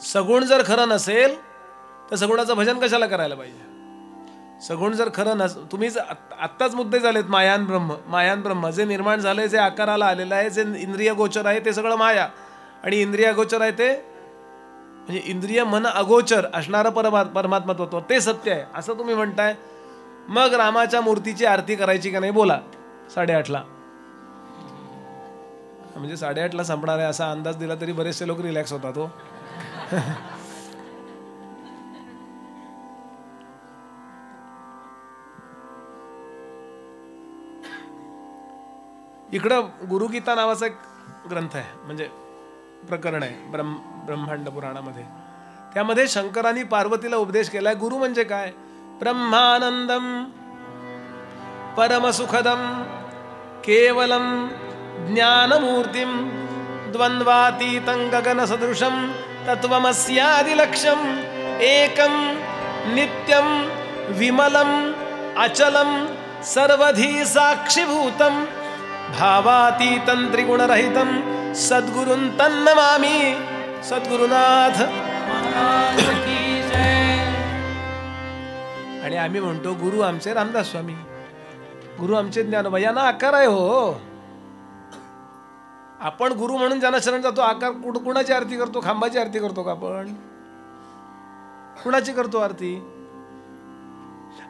सगुण जर खरं नसेल तर सगुणाचं भजन कशाला करायला पाहिजे? सगुण जर खरं तुम्ही आत्ताच मुद्दे झालेत. मायान ब्रह्म जे निर्माण झालंय, जे आकाराला आलेलं आहे, जे इंद्रिय गोचर आहे ते सगळं माया. आणि इंद्रिय गोचर आहे ते म्हणजे इंद्रिय मन अगोचर असणारं परमात्मा तत्व ते सत्य आहे असं तुम्ही म्हणताय. मग रामाच्या मूर्तीची आरती करायची का नाही बोला 8:30ला. म्हणजे 8:30ला संपणार आहे असा अंदाज दिला तरी बरेचसे लोक रिलॅक्स होतात हो. इकडं गुरुगीता नावाचा एक ग्रंथ आहे, म्हणजे प्रकरण आहे ब्रह्मांड पुराणामध्ये. त्यामध्ये शंकरांनी पार्वतीला उपदेश केलाय. गुरु म्हणजे काय? ब्रह्मानंदम परमसुखदम केवलम ज्ञानमूर्तिम द्वंद्वातीतं गगनसदृशं तत्त्वमस्यादिलक्ष्यं एकं नित्यं विमलं अचलं सर्वधी साक्षीभूतं भावातीतं त्रिगुणरहितं सद्गुरुं तन्नमामि. सद्गुरुनाथ आणि आम्ही म्हणतो गुरु आमचे रामदास स्वामी, गुरु आमचे ज्ञानोबा. यांना आकार आहे हो. आपण गुरु म्हणून ज्यांना शरण जातो आकार कुणाची आरती करतो? खांबाची आरती करतो का आपण? कुणाची करतो आरती?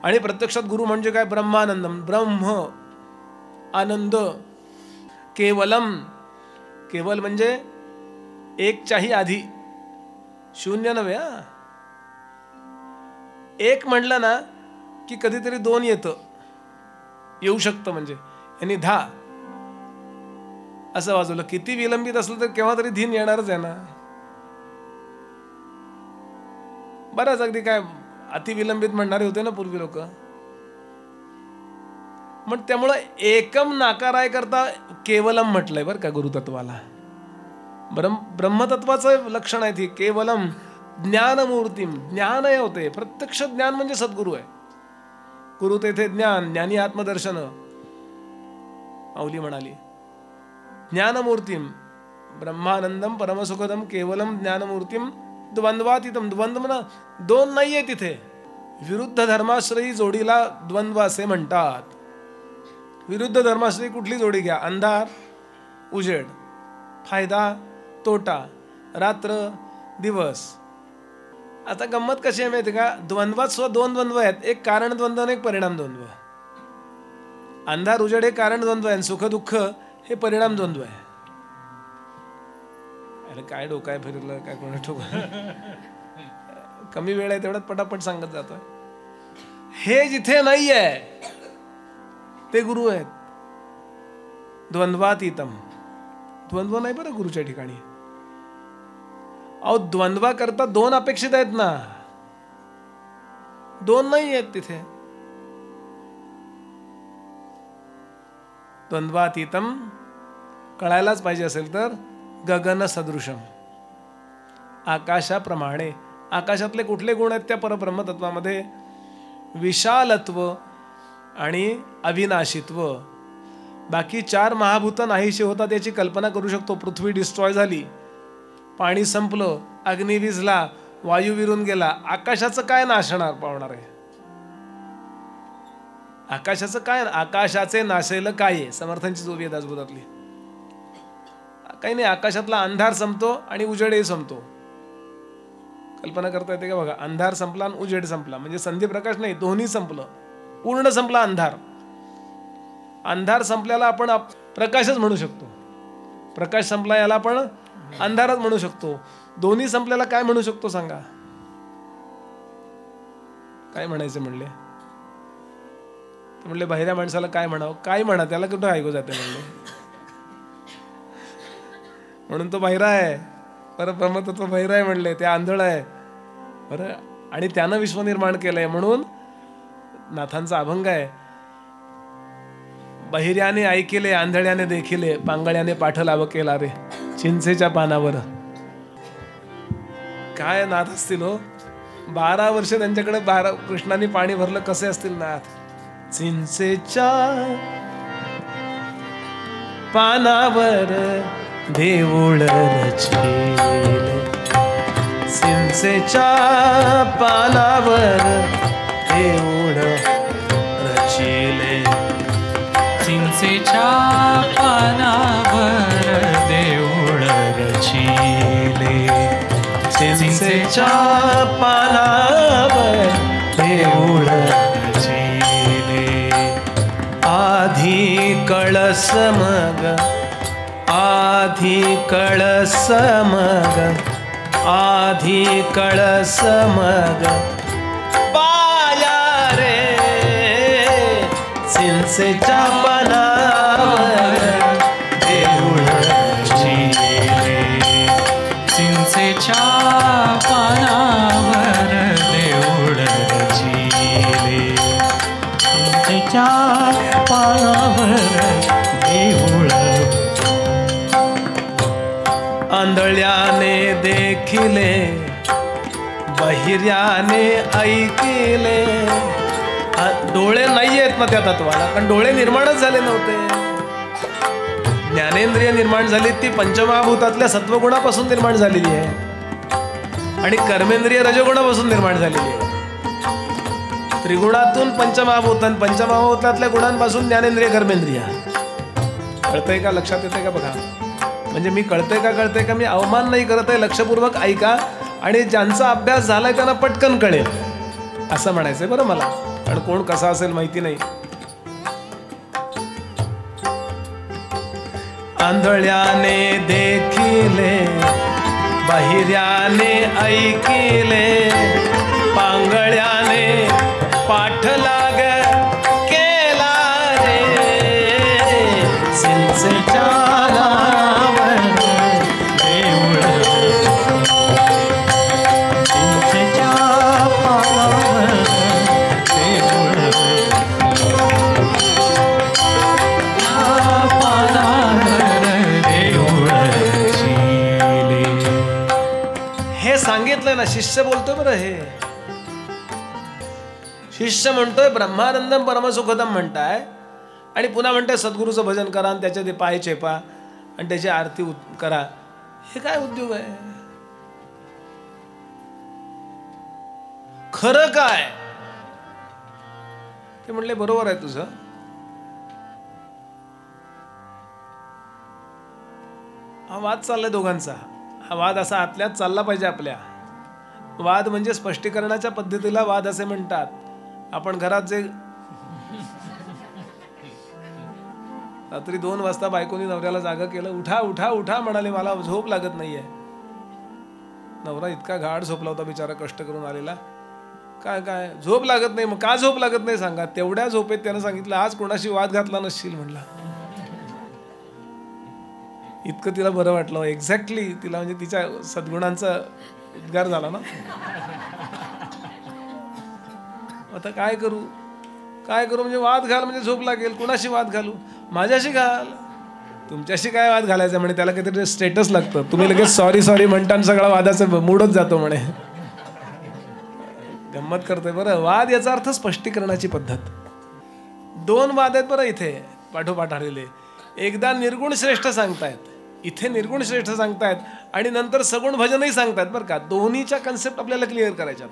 आणि प्रत्यक्षात गुरु म्हणजे काय? ब्रह्मानंदम, ब्रह्म आनंद, केवलम, केवल म्हणजे एकच्याही आधी, शून्य नव्हे. एक म्हणलं ना की कधीतरी 2 येऊ शकतं. म्हणजे यांनी 10 असं वाजवलं, किती विलंबित असलं तर केव्हा तरी धीन येणारच आहे ना. बराच अगदी काय अतिविलंबित म्हणणारे होते ना पूर्वी लोक. मग त्यामुळं एकम नाकाराय करता केवलम म्हटलंय बरं का गुरुतत्वाला. ब्रह्मतत्वाचं लक्षण आहे ती. केवलम ज्ञानमूर्तीम, ज्ञान हे होते. प्रत्यक्ष ज्ञान म्हणजे सद्गुरू आहे. गुरु तेथे ज्ञान, ज्ञानी आत्मदर्शन, माऊली म्हणाली. ज्ञानमूर्तीम ब्रह्मानंदम परमसुखदम केवलम ज्ञानमूर्तीम द्वंद्वातीतम. द्वंद्व म्हणा 2 नाहीये तिथे. विरुद्ध धर्माश्रयी जोडीला द्वंद्व असे म्हणतात. विरुद्ध धर्माश्रयी कुठली जोडी घ्या, अंधार उजेड, फायदा तोटा, रात्र दिवस. आता गंमत कशी आहे माहिती का? द्वंद्वात सुद्धा 2 द्वंद्व आहेत. एक कारण द्वंद्व आणि एक परिणाम द्वंद्व. अंधार उजेड हे कारण द्वंद्व आहे, सुख दुःख हे परिणाम द्वंद्व आहे. अरे काय डोकं आहे फिरलं काय कोणी ठोक. कमी वेळ आहे तेवढ्यात पटापट सांगत जातोय. हे जिथे नाही आहे ते गुरु आहेत. द्वंद्वातीतम, द्वंद्व नाही बरं गुरुच्या ठिकाणी. अहो द्वंद्वा करता दोन अपेक्षित आहेत ना, दोन नाही आहेत तिथे. द्वंद्वातीतम कळायलाच पाहिजे असेल तर गगन सदृशम, आकाशाप्रमाणे. आकाशातले कुठले गुण आहेत त्या परब्रह्मतत्वामध्ये? विशालत्व आणि अविनाशित्व. बाकी 4 महाभूत नाहीशी होतात याची कल्पना करू शकतो. पृथ्वी डिस्ट्रॉय झाली, पाणी संपलं, अग्नी विझला, वायू विरून गेला. आकाशाचं काय नाशणार पावणार आहे? आकाशाचं काय? आकाशाचे नाशेल काय आहे? समर्थांची जोडी आहे दासबोधातली. काही नाही, आकाशातला अंधार संपतो आणि उजेडही संपतो. कल्पना करता येते का बघा? अंधार संपला आणि उजेड संपला, म्हणजे संधी प्रकाश नाही, दोन्ही संपलं, पूर्ण संपला अंधार. अंधार संपल्याला आपण प्रकाशच म्हणू शकतो, प्रकाश संपला याला आपण अंधारच म्हणू शकतो. दोन्ही संपल्याला काय म्हणू शकतो सांगा? काय म्हणायचं म्हणले? म्हणले बहिऱ्या माणसाला काय म्हणावं? काय म्हणा, त्याला कुठं ऐकू जाते म्हणले. म्हणून तो बहिरा आहे, परब्रह्मतत्व बहिरा आहे म्हणले, ते आंधळ आहे बरं, आणि त्यानं विश्व निर्माण केलंय. म्हणून नाथांचा अभंग आहे, बहिऱ्याने ऐकिले, आंधळ्याने देखिले, पांगळ्याने पाठ लाव केला रे चिंचेच्या पानावर. काय नाथ असतील हो. 12 वर्ष त्यांच्याकडे कृष्णाने पाणी भरलं, कसे असतील नाथ. चिंचेच्या पानावर देऊळ रचिले, चिंचेच्या पानावर देऊळ रचिले, चिंचेच्या पानावर देऊळ रचिले, चिंचेच्या पानावर देऊळ रचिले. आधी कळस मग, आधी कळस मग, आधी कळस मग पाया रे चिंचेच्या पानावर देऊळ रचिले, चिंचेच्या पानावर देऊळ रचिले, चिंचेच्या पानावर देऊळ. आंधळ्याने देखिले, बहिऱ्याने ऐकिले. डोळे नाही आहेत ना त्या तत्वाला, कारण डोळे निर्माणच झाले नव्हते. ज्ञानेंद्रिय निर्माण झाली ती पंचमहाभूतातल्या सत्वगुणापासून निर्माण झालेली आहे, आणि कर्मेंद्रिय रजगुणापासून निर्माण झालेली आहे. त्रिगुणातून पंचमहाभूत, पंचमहाभूतातल्या गुणांपासून ज्ञानेंद्रिय कर्मेंद्रिय. कळतंय का? लक्षात येते का? बघा, म्हणजे मी कळतंय का मी अवमान नाही करत आहे. लक्षपूर्वक ऐका, आणि ज्यांचा अभ्यास झालाय त्यांना पटकन कळेल असं म्हणायचंय बरं मला, कारण कोण कसा असेल माहिती नाही. आंधळ्याने देखिले, बहिऱ्याने ऐकिले, पांगळ्याने पाठ लाग केला रे चिंचेच्या सांगितलंय ना. शिष्य बोलतोय बरं, हे शिष्य म्हणतोय ब्रह्मानंदम परमसुखदम म्हणताय, आणि पुन्हा म्हणताय सद्गुरूचं भजन करा आणि त्याचे ते पाय चेपा आणि त्याची आरती करा. हे काय उद्योग आहे? खरं काय? ते म्हणले बरोबर आहे तुझं. हा वाद चाललाय दोघांचा. हा वाद असा आतल्यात चालला पाहिजे आपल्या. वाद म्हणजे स्पष्टीकरणाच्या पद्धतीला वाद असे म्हणतात. आपण घरात जे रात्री 2 वाजता बायकोनी नवऱ्याला जागा केलं, उठा उठा उठा म्हणाले, मला झोप लागत नाहीये. नवरा इतका गाढ झोपला होता बिचारा, कष्ट करून आलेला. काय काय झोप लागत नाही? मग का झोप लागत नाही सांगा? तेवढ्या झोपेत त्यानं सांगितलं, आज कोणाशी वाद घातला नसशील म्हणला. इतकं तिला बरं वाटलं. एक्झॅक्टली तिला म्हणजे तिच्या सद्गुणांचा उद्गार झाला ना. आता काय करू म्हणजे वाद घाल म्हणजे झोप लागेल. कुणाशी वाद घालू? माझ्याशी घाल. तुमच्याशी काय वाद घालायचा म्हणे, त्याला काहीतरी स्टेटस लागतं. तुम्ही लगेच सॉरी म्हणता आणि सगळा वादाचा मूडच जातो म्हणे. गंमत करतोय बरं. वाद याचा अर्थ स्पष्टीकरणाची पद्धत. 2 वाद आहेत बरं इथे पाठोपाठ आलेले. एकदा निर्गुण श्रेष्ठ सांगतायत, इथे निर्गुण श्रेष्ठ सांगतायत आणि नंतर सगुण भजनही सांगतायत बरं का. दोन्हीच्या कन्सेप्ट आपल्याला क्लिअर करायच्यात.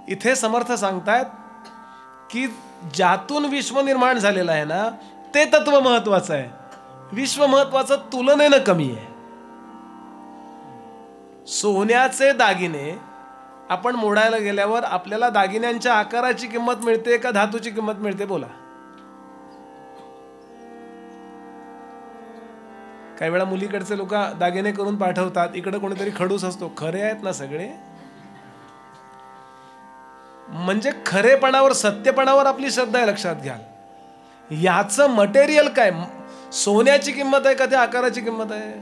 इथे समर्थ सांगतायत की ज्यातून विश्व निर्माण झालेलं आहे ना, ते तत्व महत्वाचं आहे. विश्व महत्वाचं तुलनेनं कमी आहे. सोन्याचे दागिने आपण मोडायला गेल्यावर आपल्याला दागिन्यांच्या आकाराची किंमत मिळते का धातूची किंमत मिळते? बोला. काही वेळा मुलीकडचे लोक दागिने करून पाठवतात, इकडे कोणीतरी खडूस असतो. खरे आहेत ना सगळे? म्हणजे खरेपणावर, सत्यपणावर आपली श्रद्धा आहे, लक्षात घ्या. याचं मटेरियल काय? सोन्याची किंमत आहे का त्या आकाराची किंमत आहे?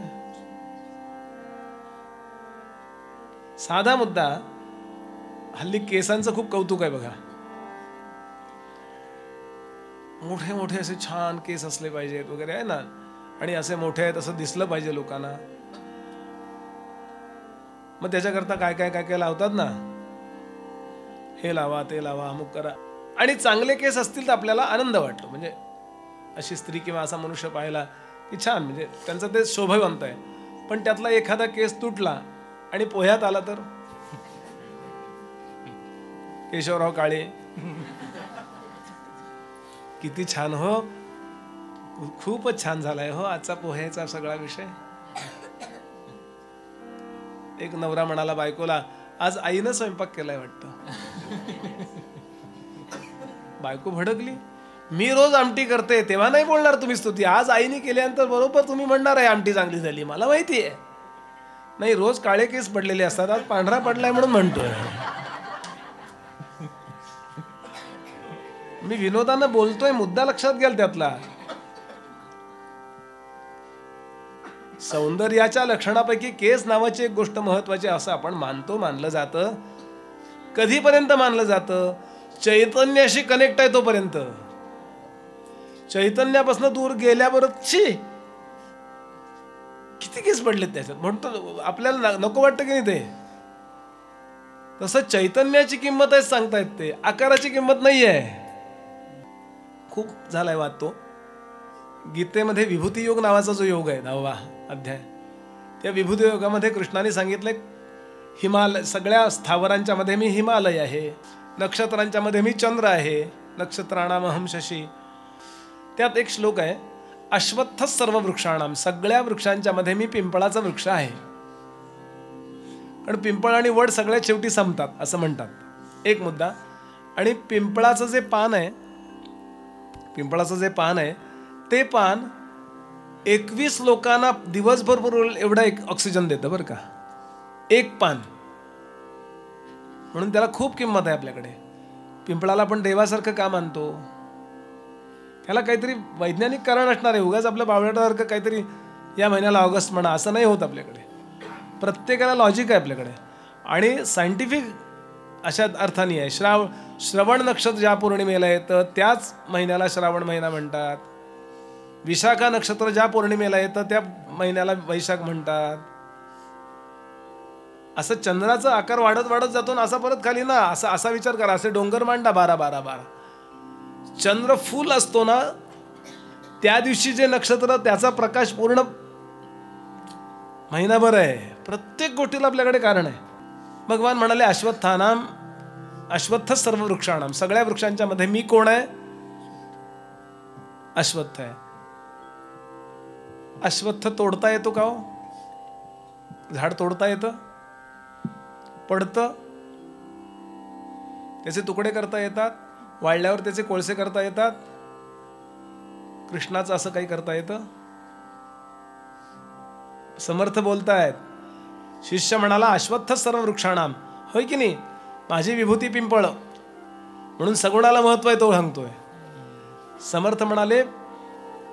साधा मुद्दा. हल्ली केसांचं खूप कौतुक आहे बघा. मोठे मोठे असे छान केस असले पाहिजेत वगैरे आहे ना, आणि असे मोठे आहेत असं दिसलं पाहिजे लोकांना. मग त्याच्याकरता काय काय काय काय लावतात ना, हे लावा ते लावा अमुक करा. आणि चांगले केस असतील तर आपल्याला आनंद वाटतो. म्हणजे अशी स्त्री किंवा असा मनुष्य पाहिला की छान, म्हणजे त्यांचं ते शोभावंत आहे. पण त्यातला एखादा केस तुटला आणि पोह्यात आला तर केशवराव काळे किती छान हो, खूपच छान झालाय हो आजचा पोह्याचा सगळा विषय. एक नवरा म्हणाला बायकोला, आज आईनं स्वयंपाक केलाय वाटतं. बायको भडकली. मी रोज आमटी करते तेव्हा नाही बोलणार तुम्ही स्तुती, आज आईने केल्यानंतर बरोबर तुम्ही म्हणणार आहे आमटी चांगली झाली. मला माहिती आहे. नाही, रोज काळे केस पडलेले असतात, आज पांढरा पडलाय म्हणून म्हणतोय. मी विनोदानं बोलतोय, मुद्दा लक्षात घ्याल त्यातला. सौंदर्याच्या लक्षणापैकी केस नावाची एक गोष्ट महत्वाची असं आपण मानतो, मानलं जातं. कधीपर्यंत मानलं जातं? चैतन्याशी कनेक्ट आहे तोपर्यंत. चैतन्यापासून दूर गेल्याबरोबर किती केस पडलेत त्याच्यात म्हणतो आपल्याला नको वाटतं की नाही ते. तसं चैतन्याची किंमत आहे सांगतायत ते, आकाराची किंमत नाही आहे. खूप झालाय वाद तो. गीतेमध्ये विभूती योग नावाचा जो योग आहे 10वा अध्याय, त्या विभूती योगामध्ये कृष्णाने सांगितलंय हिमालय, सगळ्या स्थावरांच्या मध्ये मी हिमालय आहे, नक्षत्रांच्या मध्ये मी चंद्र आहे, नक्षत्राणामहम शशी. त्यात एक श्लोक आहे, अश्वत्थ सर्व वृक्षाणाम, सगळ्या वृक्षांच्या मध्ये मी पिंपळाचा वृक्ष आहे. कारण पिंपळ आणि वड सगळ्यात शेवटी संपतात असं म्हणतात. एक मुद्दा. आणि पिंपळाचं जे पान आहे, पिंपळाचं जे पान आहे ते पान 21 लोकांना दिवसभर एवढा एक ऑक्सिजन देतं बरं का, एक पान. म्हणून त्याला खूप किंमत आहे आपल्याकडे. पिंपळाला आपण देवासारखं का मानतो? त्याला काहीतरी वैज्ञानिक कारण असणार आहे. उगाच आपल्या बावळटासारखं काहीतरी या महिन्याला ऑगस्ट म्हणा असं नाही होत आपल्याकडे. प्रत्येकाला लॉजिक आहे आपल्याकडे आणि सायंटिफिक अशा अर्थाने आहे. श्रवण नक्षत्र ज्या पौर्णिमेला येतं त्याच महिन्याला श्रावण महिना म्हणतात. विशाखा नक्षत्र ज्या पौर्णिमेला येतं त्या महिन्याला वैशाख म्हणतात. असं चंद्राचा आकार वाढत वाढत जातो ना, असा परत खाली ना, असा विचार करा. असे डोंगर मांडा 12-12-12. चंद्र फुल असतो ना त्या दिवशी जे नक्षत्र त्याचा प्रकाश पूर्ण महिनाभर आहे. प्रत्येक गोष्टीला आपल्याकडे कारण आहे. भगवान म्हणाले अश्वत्थानाम, अश्वत्थ सर्व वृक्षाणाम, सगळ्या वृक्षांच्या मध्ये मी कोण आहे? अश्वत्थ आहे. अश्वत्थ तोडता येतो का हो? झाड तोडता येतं? पडतं? त्याचे तुकडे करता येतात? वाळल्यावर त्याचे कोळसे करता येतात? कृष्णाचं असं काही करता येतं? समर्थ बोलतायत. शिष्य म्हणाला अश्वत्थ सर्व वृक्षाणाम, होय की नाही? माझी विभूती पिंपळ म्हणून सगुणाला महत्व आहे तो सांगतोय. समर्थ म्हणाले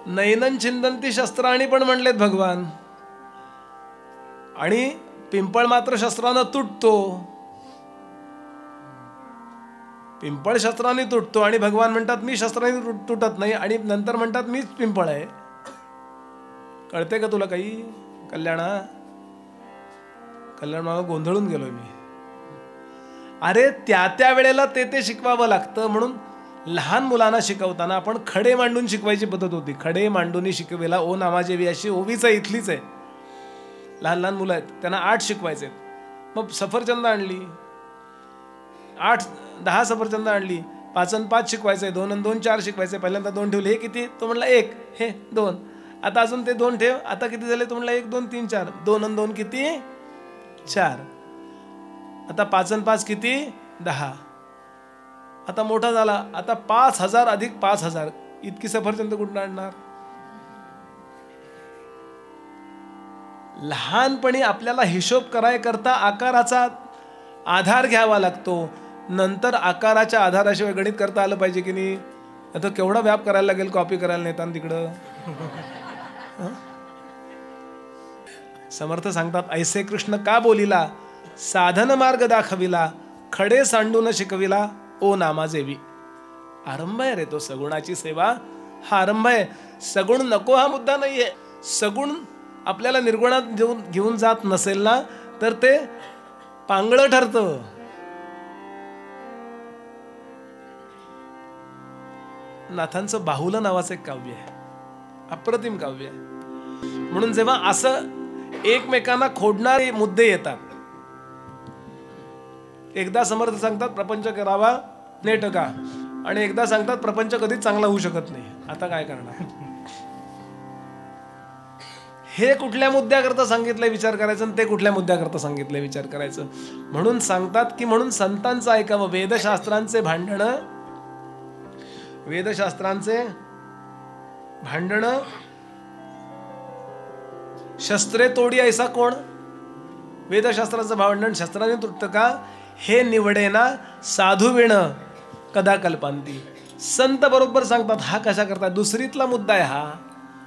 नैनन छिंदंती शस्त्राणी पण म्हणलेत भगवान. आणि पिंपळ मात्र शस्त्रानं तुटतो. पिंपळ शस्त्राने तुटतो आणि भगवान म्हणतात मी शस्त्राने तुटत नाही, आणि नंतर म्हणतात मीच पिंपळ आहे. कळते का तुला काही कल्याण मला गोंधळून गेलोय मी. अरे त्या वेळेला ते शिकवावं लागतं. म्हणून लहान मुलांना शिकवताना आपण खडे मांडून शिकवायची पद्धत होती. खडे मांडून शिकवेला ओ नामाजेवी अशी ओवीच आहे, इथलीच आहे. लहान लहान मुलं आहेत त्यांना 8 शिकवायचे. मग सफरचंद आणली, 8-10 सफरचंद आणली, 5 आणि 5 शिकवायचे, 2 आणि 2 4 शिकवायचे. पहिल्यांदा 2 ठेवले, हे किती? तो म्हणला 1, हे 2. आता अजून ते 2 ठेव, आता किती झाले? तो म्हणला 1 2 3 4. 2 आणि 2 किती? 4. आता 5 आणि 5 किती? 10. आता मोठा झाला, आता 5000 अधिक 5000. इतकी सफरचंद कुठून आणणार? लहानपणी आपल्याला हिशोब करता आकाराचा आधार घ्यावा लागतो. नंतर आकाराच्या आधाराशिवाय गणित करता आलं पाहिजे की नाही? आता केवढा व्याप करायला लागेल कॉपी करायला नेताना तिकडं. समर्थ सांगतात, ऐसे कृष्ण का बोलिला, साधन मार्ग दाखविला, खडे सांडून शिकविला, ओ नामाजेवी. आरंभ आहे रे तो सगुणाची सेवा. हा आरंभ आहे. सगुण नको हा मुद्दा नाहीये. सगुण आपल्याला निर्गुणात घेऊन जात नसेल ना तर ते पांगळं ठरतं. नाथांचं बाहुलं नावाचं एक काव्य आहे, अप्रतिम काव्य आहे. म्हणून जेव्हा असं एकमेकांना खोडणारे मुद्दे येतात, एकदा समर्थ सांगतात प्रपंच करावा नेटका, आणि एकदा सांगतात प्रपंच कधीच चांगला होऊ शकत नाही. आता काय करणार? हे कुठल्या मुद्द्याकरता सांगितलंय विचार करायचं, आणि ते कुठल्या मुद्द्याकरता सांगितलंय विचार करायचं. म्हणून सांगतात की म्हणून संतांचं ऐकावं. वेदशास्त्रांचे भांडण शस्त्रे तोडी ऐसा कोण. वेदशास्त्राचं भांडण शस्त्राने तुटतं का? हे निवडेना साधू विण कदा कल्पांती. संत बरोबर सांगतात हा कशा करता. दुसरीतला मुद्दा आहे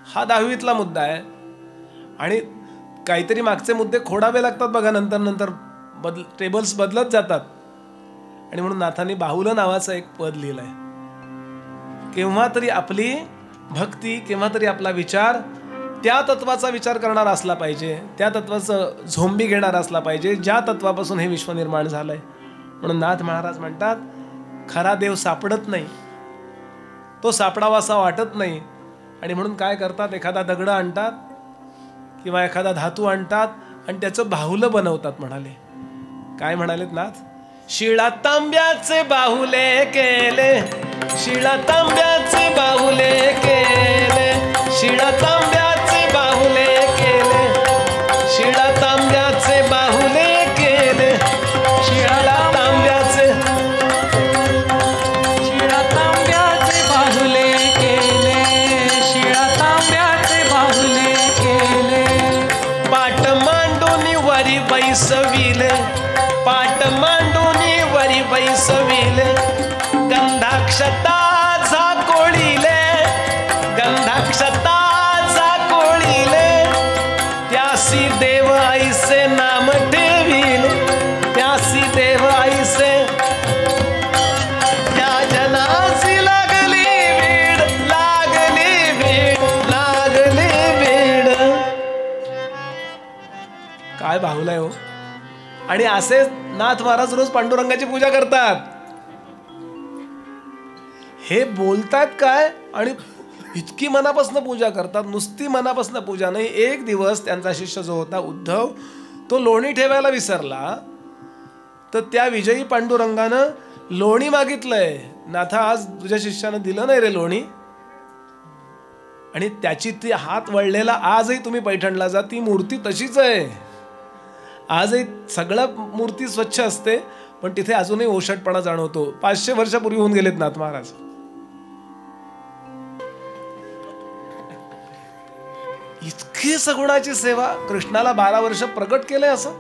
हा 10वीतला मुद्दा आहे. आणि काहीतरी मागचे मुद्दे खोडावे लागतात बघा. नंतर टेबल्स बदलत जातात. आणि म्हणून नाथांनी बाहुलं नावाचं एक पद लिहिलंय. केव्हा तरी आपली भक्ती, केव्हा तरी आपला विचार त्या तत्वाचा विचार करणारा असला पाहिजे, त्या तत्वाचं झोंबी घेणारा असला पाहिजे ज्या तत्वापासून हे विश्व निर्माण झालंय. म्हणून नाथ महाराज म्हणतात खरा देव सापडत नाही, तो सापडावा असा वाटत नाही. आणि म्हणून काय करतात, एखादा दगड आणतात किंवा एखादा धातू आणतात आणि त्याचं बाहुलं बनवतात. म्हणाले काय म्हणालेत नाथ? शिळा तांब्याचे बाहुले केले, शिळा तांब्याचे बाहुले केले, शिळा तांब्याचे बाहुले केले, शिळा तांब्याचे बाहुले केले, शिळा तांब्याचे बाहुले केले, शिळा तांब्याचे बाहुले केले. पाट मांडून वरी बैसविले, पाट मांडून वरी बैसविले, गंधाक्षता झाकोळीले, गंधाक्षता झाकोळीले, त्यासी देव ऐसे नाम ठेविले, त्यासी देव ऐसे, त्या जनासी लागली भीड, लागली भीड, लागली भीड. काय बाहुलाय हो. आणि असे नाथ महाराज रोज पांडुरंगाची पूजा करतात. हे बोलतात काय आणि इतकी मनापासून पूजा करतात. नुसती मनापासून पूजा नाही. एक दिवस त्यांचा शिष्य जो होता उद्धव, तो लोणी ठेवायला विसरला. तर त्या विजयी पांडुरंगानं लोणी मागितलंय. नाथा आज तुझ्या शिष्यानं दिलं नाही रे लोणी. आणि त्याची ती हात वळलेला आजही तुम्ही पैठणला जा, ती मूर्ती तशीच आहे. आजही सगळं मूर्ती स्वच्छ असते, पण तिथे अजूनही ओशटपणा जाणवतो. 500 वर्षापूर्वी होऊन गेलेत नाथ महाराज. इतकी सगुणाची सेवा. कृष्णाला 12 वर्ष प्रकट केलंय. असं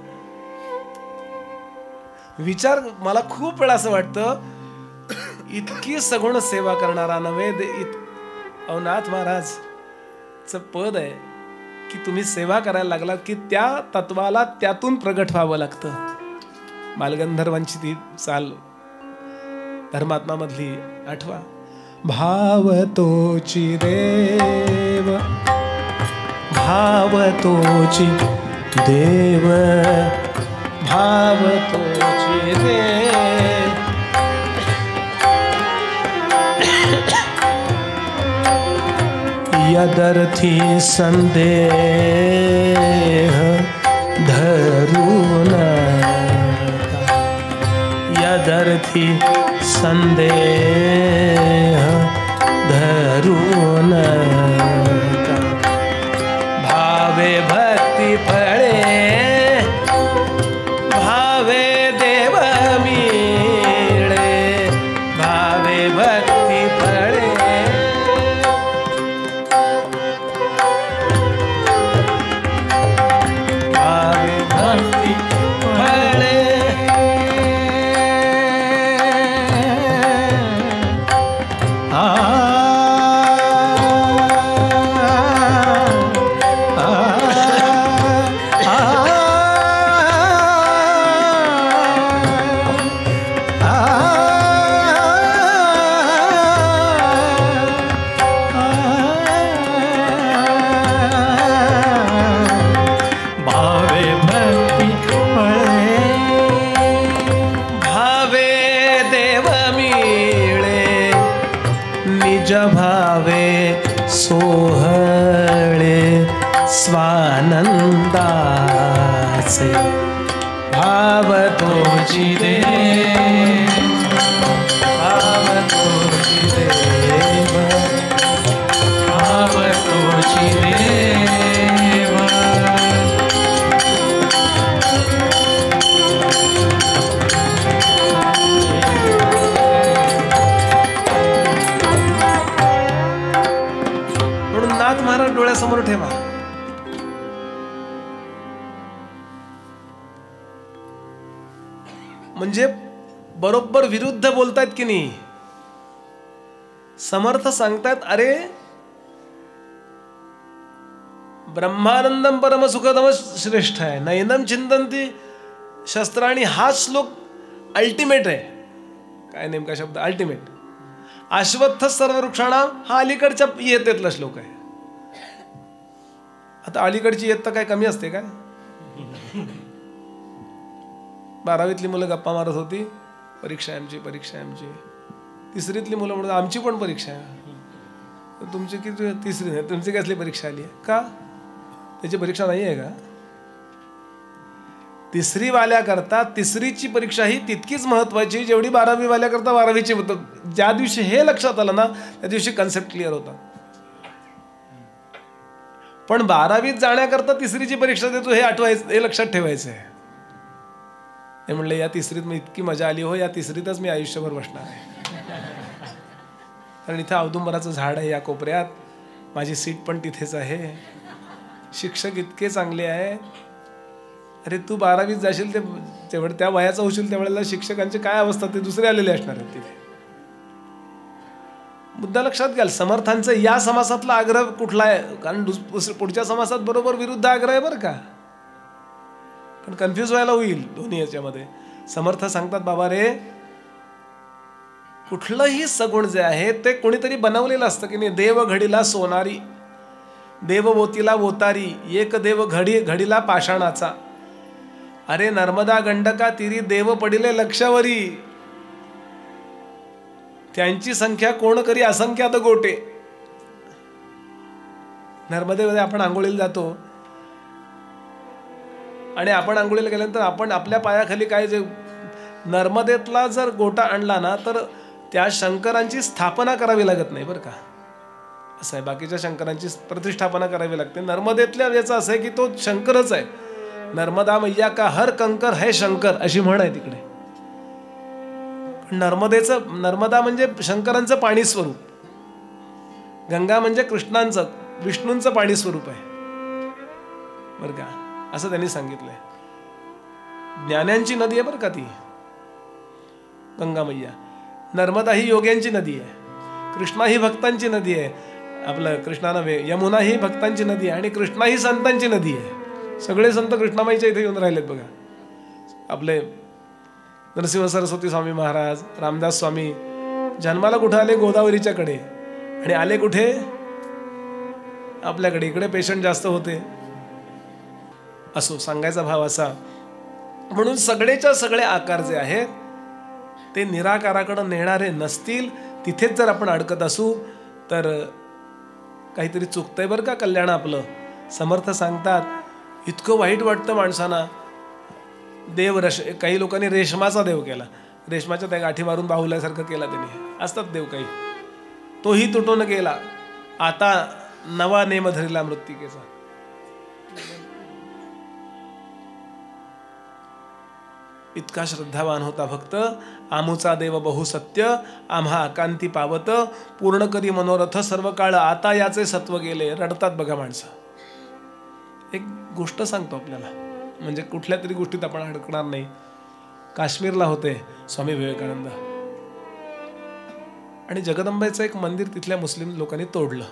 विचार मला खूप वेळा असं वाटतं, इतकी सगुण सेवा करणारा नव्हे नाथ महाराज पद आहे की तुम्ही सेवा करायला लागलात की त्या तत्वाला त्यातून प्रगट व्हावं लागतं. बालगंधर्वांची ती चाल धर्मात्मा मधली आठवा. भाव तोची देव, भाव तोची देव, भाव तोची देव. यदर्थी संदेह धरून, यदर्थी संदेह धरून, भावे भक्ती फळे, भावे देव मिळे, भावे भक्ती फळे. भावे सोहळे स्वानंदाचे, भाव तोची देव, भाव तोची देव, भाव तोची देव. नाथ महाराज डोळ्यासमोर ठेवा. म्हणजे बरोबर विरुद्ध बोलतायत की नाही. समर्थ सांगतायत अरे ब्रह्मानंदम परम सुखदम श्रेष्ठ आहे, नैनम चिंतंती शस्त्राणी. हा श्लोक अल्टिमेट आहे. काय नेमका शब्द अल्टिमेट. अश्वत्थ सर्व वृक्षाणा हा अलीकडच्या येतेतला श्लोक आहे. आता अलीकडची येत तर काय कमी असते काय. 12वीतली मुलं गप्पा मारत होती, परीक्षा आमची, परीक्षा आमची. 3रीतली मुलं म्हणतात आमची पण परीक्षा आहे. तुमची किती 3री नाही, तुमची कसली परीक्षा आली आहे का. त्याची परीक्षा नाही आहे का. 3री वाल्याकरता 3रीची परीक्षा ही तितकीच महत्वाची जेवढी 12वी वाल्याकरता 12वीची. ज्या दिवशी हे लक्षात आलं ना त्या दिवशी कन्सेप्ट क्लिअर होता. पण 12वीत जाण्याकरता 3रीची परीक्षा देतो हे आठवायचं, हे लक्षात ठेवायचं आहे. हे म्हणलं या 3रीत मी इतकी मजा आली हो, या 3रीतच मी आयुष्यभर बसणार आहे. कारण इथं औदुंबराचं झाड आहे या कोपऱ्यात, माझी सीट पण तिथेच आहे, शिक्षक इतके चांगले आहेत. अरे तू 12वीत जाशील तेवढं त्या वयाचा होशील त्यावेळेला शिक्षकांची काय अवस्था ते दुसरे आलेले असणार आहेत तिथे. मुद्दा लक्षात घ्याल. समर्थांचा या समासातला आग्रह कुठला आहे, कारण पुढच्या समासात बरोबर विरुद्ध आग्रह आहे बरं का. पण कन्फ्यूज व्हायला होईल दोन्ही याच्यामध्ये. समर्थ सांगतात बाबा रे कुठलंही सगुण जे आहे ते कोणीतरी बनवलेलं असतं की नाही. देव घडीला सोनारी, देव वोतीला वोतारी, एक देव घडीला पाषाणाचा. अरे नर्मदा गंडका तीरी देव पडिले लक्षावरी, त्यांची संख्या कोण करी असंख्यात गोटे. नर्मदेमध्ये आपण आंघोळीला जातो आणि आपण आंघोळीला गेल्यानंतर आपण आपल्या पायाखाली काय जे नर्मदेतला जर गोटा आणला ना तर त्या शंकरांची स्थापना करावी लागत नाही बरं का. असं आहे, बाकीच्या शंकरांची प्रतिष्ठापना करावी लागते. नर्मदेतल्या याचं असं आहे की तो शंकरच आहे. नर्मदा मैया का हर कंकर है शंकर अशी म्हण आहे तिकडे. नर्मदा म्हणजे शंकरांचं पाणी स्वरूप, गंगा म्हणजे कृष्णांचं विष्णूंचं पाणी स्वरूप आहे बरं का. असं त्यांनी सांगितलंय. ज्ञानांची नदी आहे बरं का ती गंगा मैया. नर्मदा ही योग्यांची नदी आहे, कृष्णा ही भक्तांची नदी आहे. आपलं कृष्णा नव्हे, यमुना ही भक्तांची नदी आहे आणि कृष्णा ही संतांची नदी आहे. सगळे संत कृष्णामाईच्या इथे येऊन राहिलेत बघा. आपले नरसिंह सरस्वती स्वामी महाराज, रामदास स्वामी जन्माला कुठे आले? गोदावरीच्या कडे. आणि आले कुठे? आपल्याकडे. इकडे पेशंट जास्त होते. असो, सांगायचा भाव असा, म्हणून सगळेच्या सगळे आकार जे आहेत ते निराकाराकडे नेणारे नसतील. तिथेच जर आपण अडकत असू तर काहीतरी चुकतंय बरं का कल्याण आपलं. समर्थ सांगतात, इतकं वाईट वाटतं माणसांना. देव काही लोकांनी रेशमाचा देव केला, रेशमाच्या त्या गाठी मारून बाहुल्यासारखं केला त्यांनी. असतात देव काही, तोही तुटून गेला. आता नवा नेम धरला मृत्तिकेचा. इतका श्रद्धावान होता भक्त. आमुचा देव बहुसत्य, आम्हा आकांती पावत, पूर्ण करी मनोरथ सर्व काळ, आता याचे सत्व गेले. रडतात बघा माणसं. एक गोष्ट सांगतो आपल्याला, म्हणजे कुठल्या तरी गोष्टीत आपण अडकणार नाही. काश्मीरला होते स्वामी विवेकानंद आणि जगदंबेचं एक मंदिर तिथल्या मुस्लिम लोकांनी तोडलं.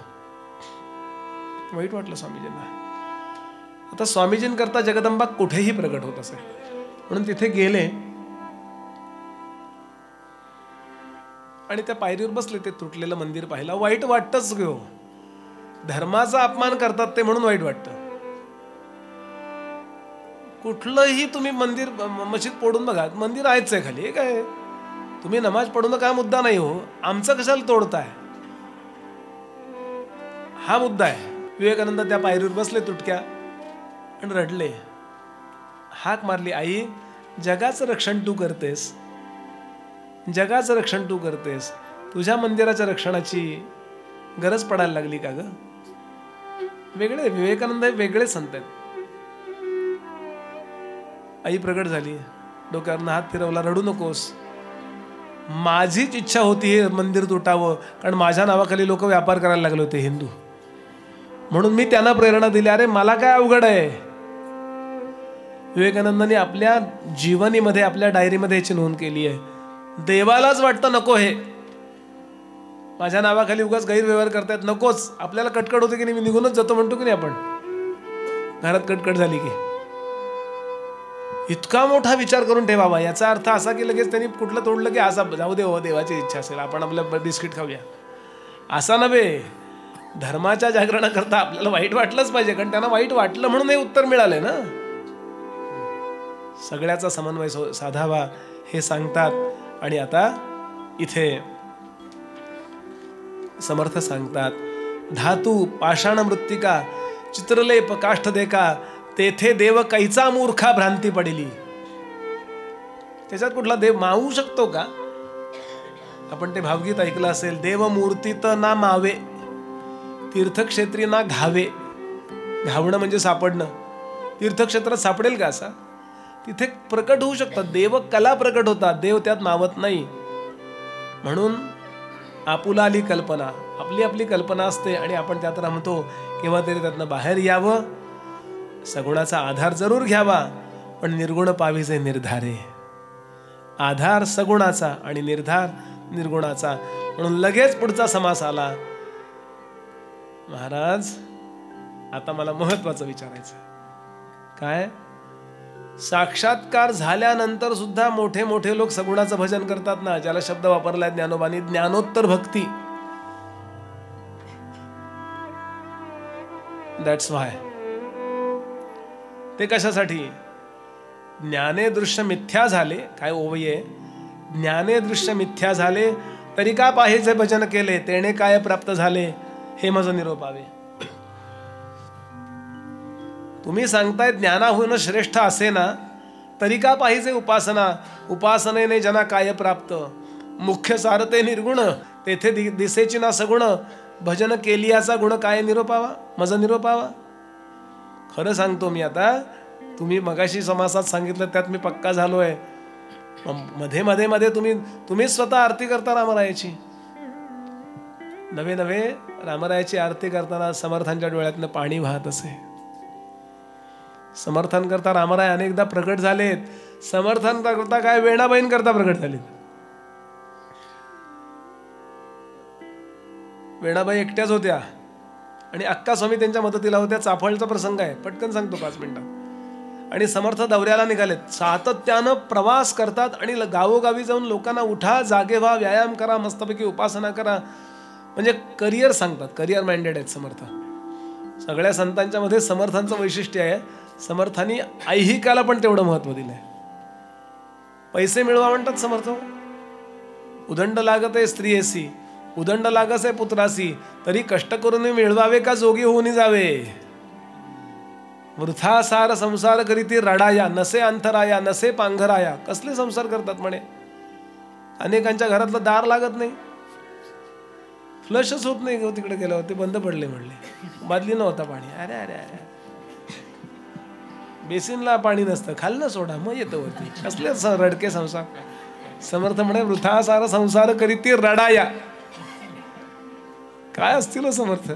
वाईट वाटलं स्वामीजींना. आता स्वामीजींकरता जगदंबा कुठेही प्रगट होत असेल म्हणून तिथे गेले आणि त्या पायरीवर बसले. ते तुटलेलं मंदिर पाहिलं. वाईट वाटतच घेऊ. धर्माचा अपमान करतात ते म्हणून वाईट वाटतं. कुठलंही तुम्ही मंदिर मशीद पडून बघा, मंदिर आहेच आहे खाली. हे काय तुम्ही नमाज पडून काय मुद्दा नाही हो, आमचं कशाला तोडताय हा मुद्दा आहे. विवेकानंद त्या पायरीवर बसले तुटक्या आणि रडले. हाक मारली, आई जगाचं रक्षण तू करतेस, जगाचं रक्षण तू करतेस, तुझ्या मंदिराच्या रक्षणाची गरज पडायला लागली का ग? वेगळे विवेकानंद वेगळे संत आहेत. आई प्रगट झाली, डोक्यावरनं हात फिरवला. रडू नकोस, माझीच इच्छा होती हे मंदिर तुटावं, कारण माझ्या नावाखाली लोक व्यापार करायला लागले होते हिंदू, म्हणून मी त्यांना प्रेरणा दिली. अरे मला काय अवघड आहे. विवेकानंदांनी आपल्या जीवनीमध्ये, आपल्या डायरीमध्ये याची नोंद केली आहे. देवालाच वाटतं नको हे माझ्या नावाखाली उगाच गैरव्यवहार करतायत, नकोच. आपल्याला कटकट होते की नाही, मी निघूनच जातो म्हणतो की नाही आपण, घरात कटकट झाली की. इतका मोठा विचार करून ठेवावा. याचा अर्थ असा की लगेच त्यांनी कुठलं तोडलं की असा जाऊ दे हो, देवाची इच्छा असेल आपण आपलं बिस्किट खाऊया, असा नव्हे. धर्माच्या जागरणाकरता आपल्याला वाईट वाटलंच पाहिजे, कारण त्यांना वाईट वाटलं म्हणून हे उत्तर मिळालंय ना. सगळ्याचा समन्वय साधावा हे सांगतात. आणि आता इथे समर्थ सांगतात, धातू पाषाण मृत्तिका चित्रलेप काष्ठ देका, तेथे देव कैचा मूर्खा भ्रांती पडली. त्याच्यात कुठला देव मावू शकतो का? आपण ते भावगीत ऐकलं असेल, देव मूर्तीत ना मावे, तीर्थक्षेत्री ना घावे. घावणं म्हणजे सापडणं. तीर्थक्षेत्रात सापडेल का असा? तिथे प्रकट होऊ शकतात देव, कला प्रकट होतात, देव त्यात मावत नाही. म्हणून आपुला आली कल्पना, आपली आपली कल्पना असते आणि आपण त्यात रमतो. केव्हा तरी त्यातनं बाहेर यावं, सगुणाचा आधार जरूर घ्यावा, पण निर्गुण पाविजे निर्धारे. आधार सगुणाचा आणि निर्धार निर्गुणाचा. म्हणून लगेच पुढचा समास आला. महाराज आता मला महत्वाचं विचारायचं. काय? साक्षात्कार झाल्यानंतर सुद्धा मोठे मोठे लोक सगुणाचं भजन करतात ना, ज्याला शब्द वापरलाय ज्ञानोबानी, ज्ञानोत्तर भक्ती. दॅट्स व्हाय. ते कशासाठी? ज्ञाने दृश्य मिथ्या झाले, काय ओवये, ज्ञाने दृश्य मिथ्या झाले तरी का पाहिजे भजन केले, तेने काय प्राप्त झाले, हे माझं निरोपावे. तुम्ही सांगताय ज्ञानाहून श्रेष्ठ असे ना, तरी का पाहिजे उपासना, उपासनेने जना काय प्राप्त, मुख्य सारते निर्गुण, तेथे दिसेची ना सगुण, भजन केलियाचा गुण काय निरोपावा, माझं निरोपावा. खरं सांगतो मी आता, तुम्ही मगाशी समासात सांगितलं त्यात मी पक्का झालोय. मध्ये मध्ये मध्ये तुम्ही स्वतः आरती करता रामरायाची. नवे नवे रामरायाची आरती करताना समर्थांच्या डोळ्यातनं पाणी वाहत असे. समर्थन करता रामराय अनेकदा प्रकट झालेत. समर्थन करता काय वेणाबाईन करता प्रकट झालेत. वेणाबाई एकट्याच होत्या. आणि अक्का स्वामी त्यांच्या मदतीला होत्या. चाफळचा प्रसंग आहे, पटकन सांगतो 5 मिनिटात. आणि समर्थ दौऱ्याला निघालेत, सातत्यानं प्रवास करतात आणि गावोगावी जाऊन लोकांना उठा, जागे व्हा, व्यायाम करा, मस्तपैकी उपासना करा, म्हणजे करिअर सांगतात. करिअर माइंडेड आहेत समर्थ. सगळ्या संतांच्या मध्ये समर्थांचं वैशिष्ट्य आहे, समर्थांनी ऐहिकाला पण तेवढं महत्व दिलंय. पैसे मिळवा म्हणतात समर्थ. उदंड लागत आहे स्त्रियेसी, उदंड लागस आहे पुत्रासी, तरी कष्ट करून मिळवावे का जोगी होऊन जावे. वृथा सार संसार करीती रडाया, नसे अंतराया, नसे पांघराया. कसले संसार करतात म्हणे. अनेकांच्या घरातलं दार लागत नाही, फ्लशच होत नाही, तिकडे गेल्यावर ते बंद पडले म्हणले, बादली नव्हता पाणी. अरे अरे अरे, बेसिनला पाणी नसतं, खाल्लं सोडा मग येतं वरती. कसले रडके संसार. समर्थ म्हणे वृथा सार संसार करीती रडाया. काय असतील समर्थ.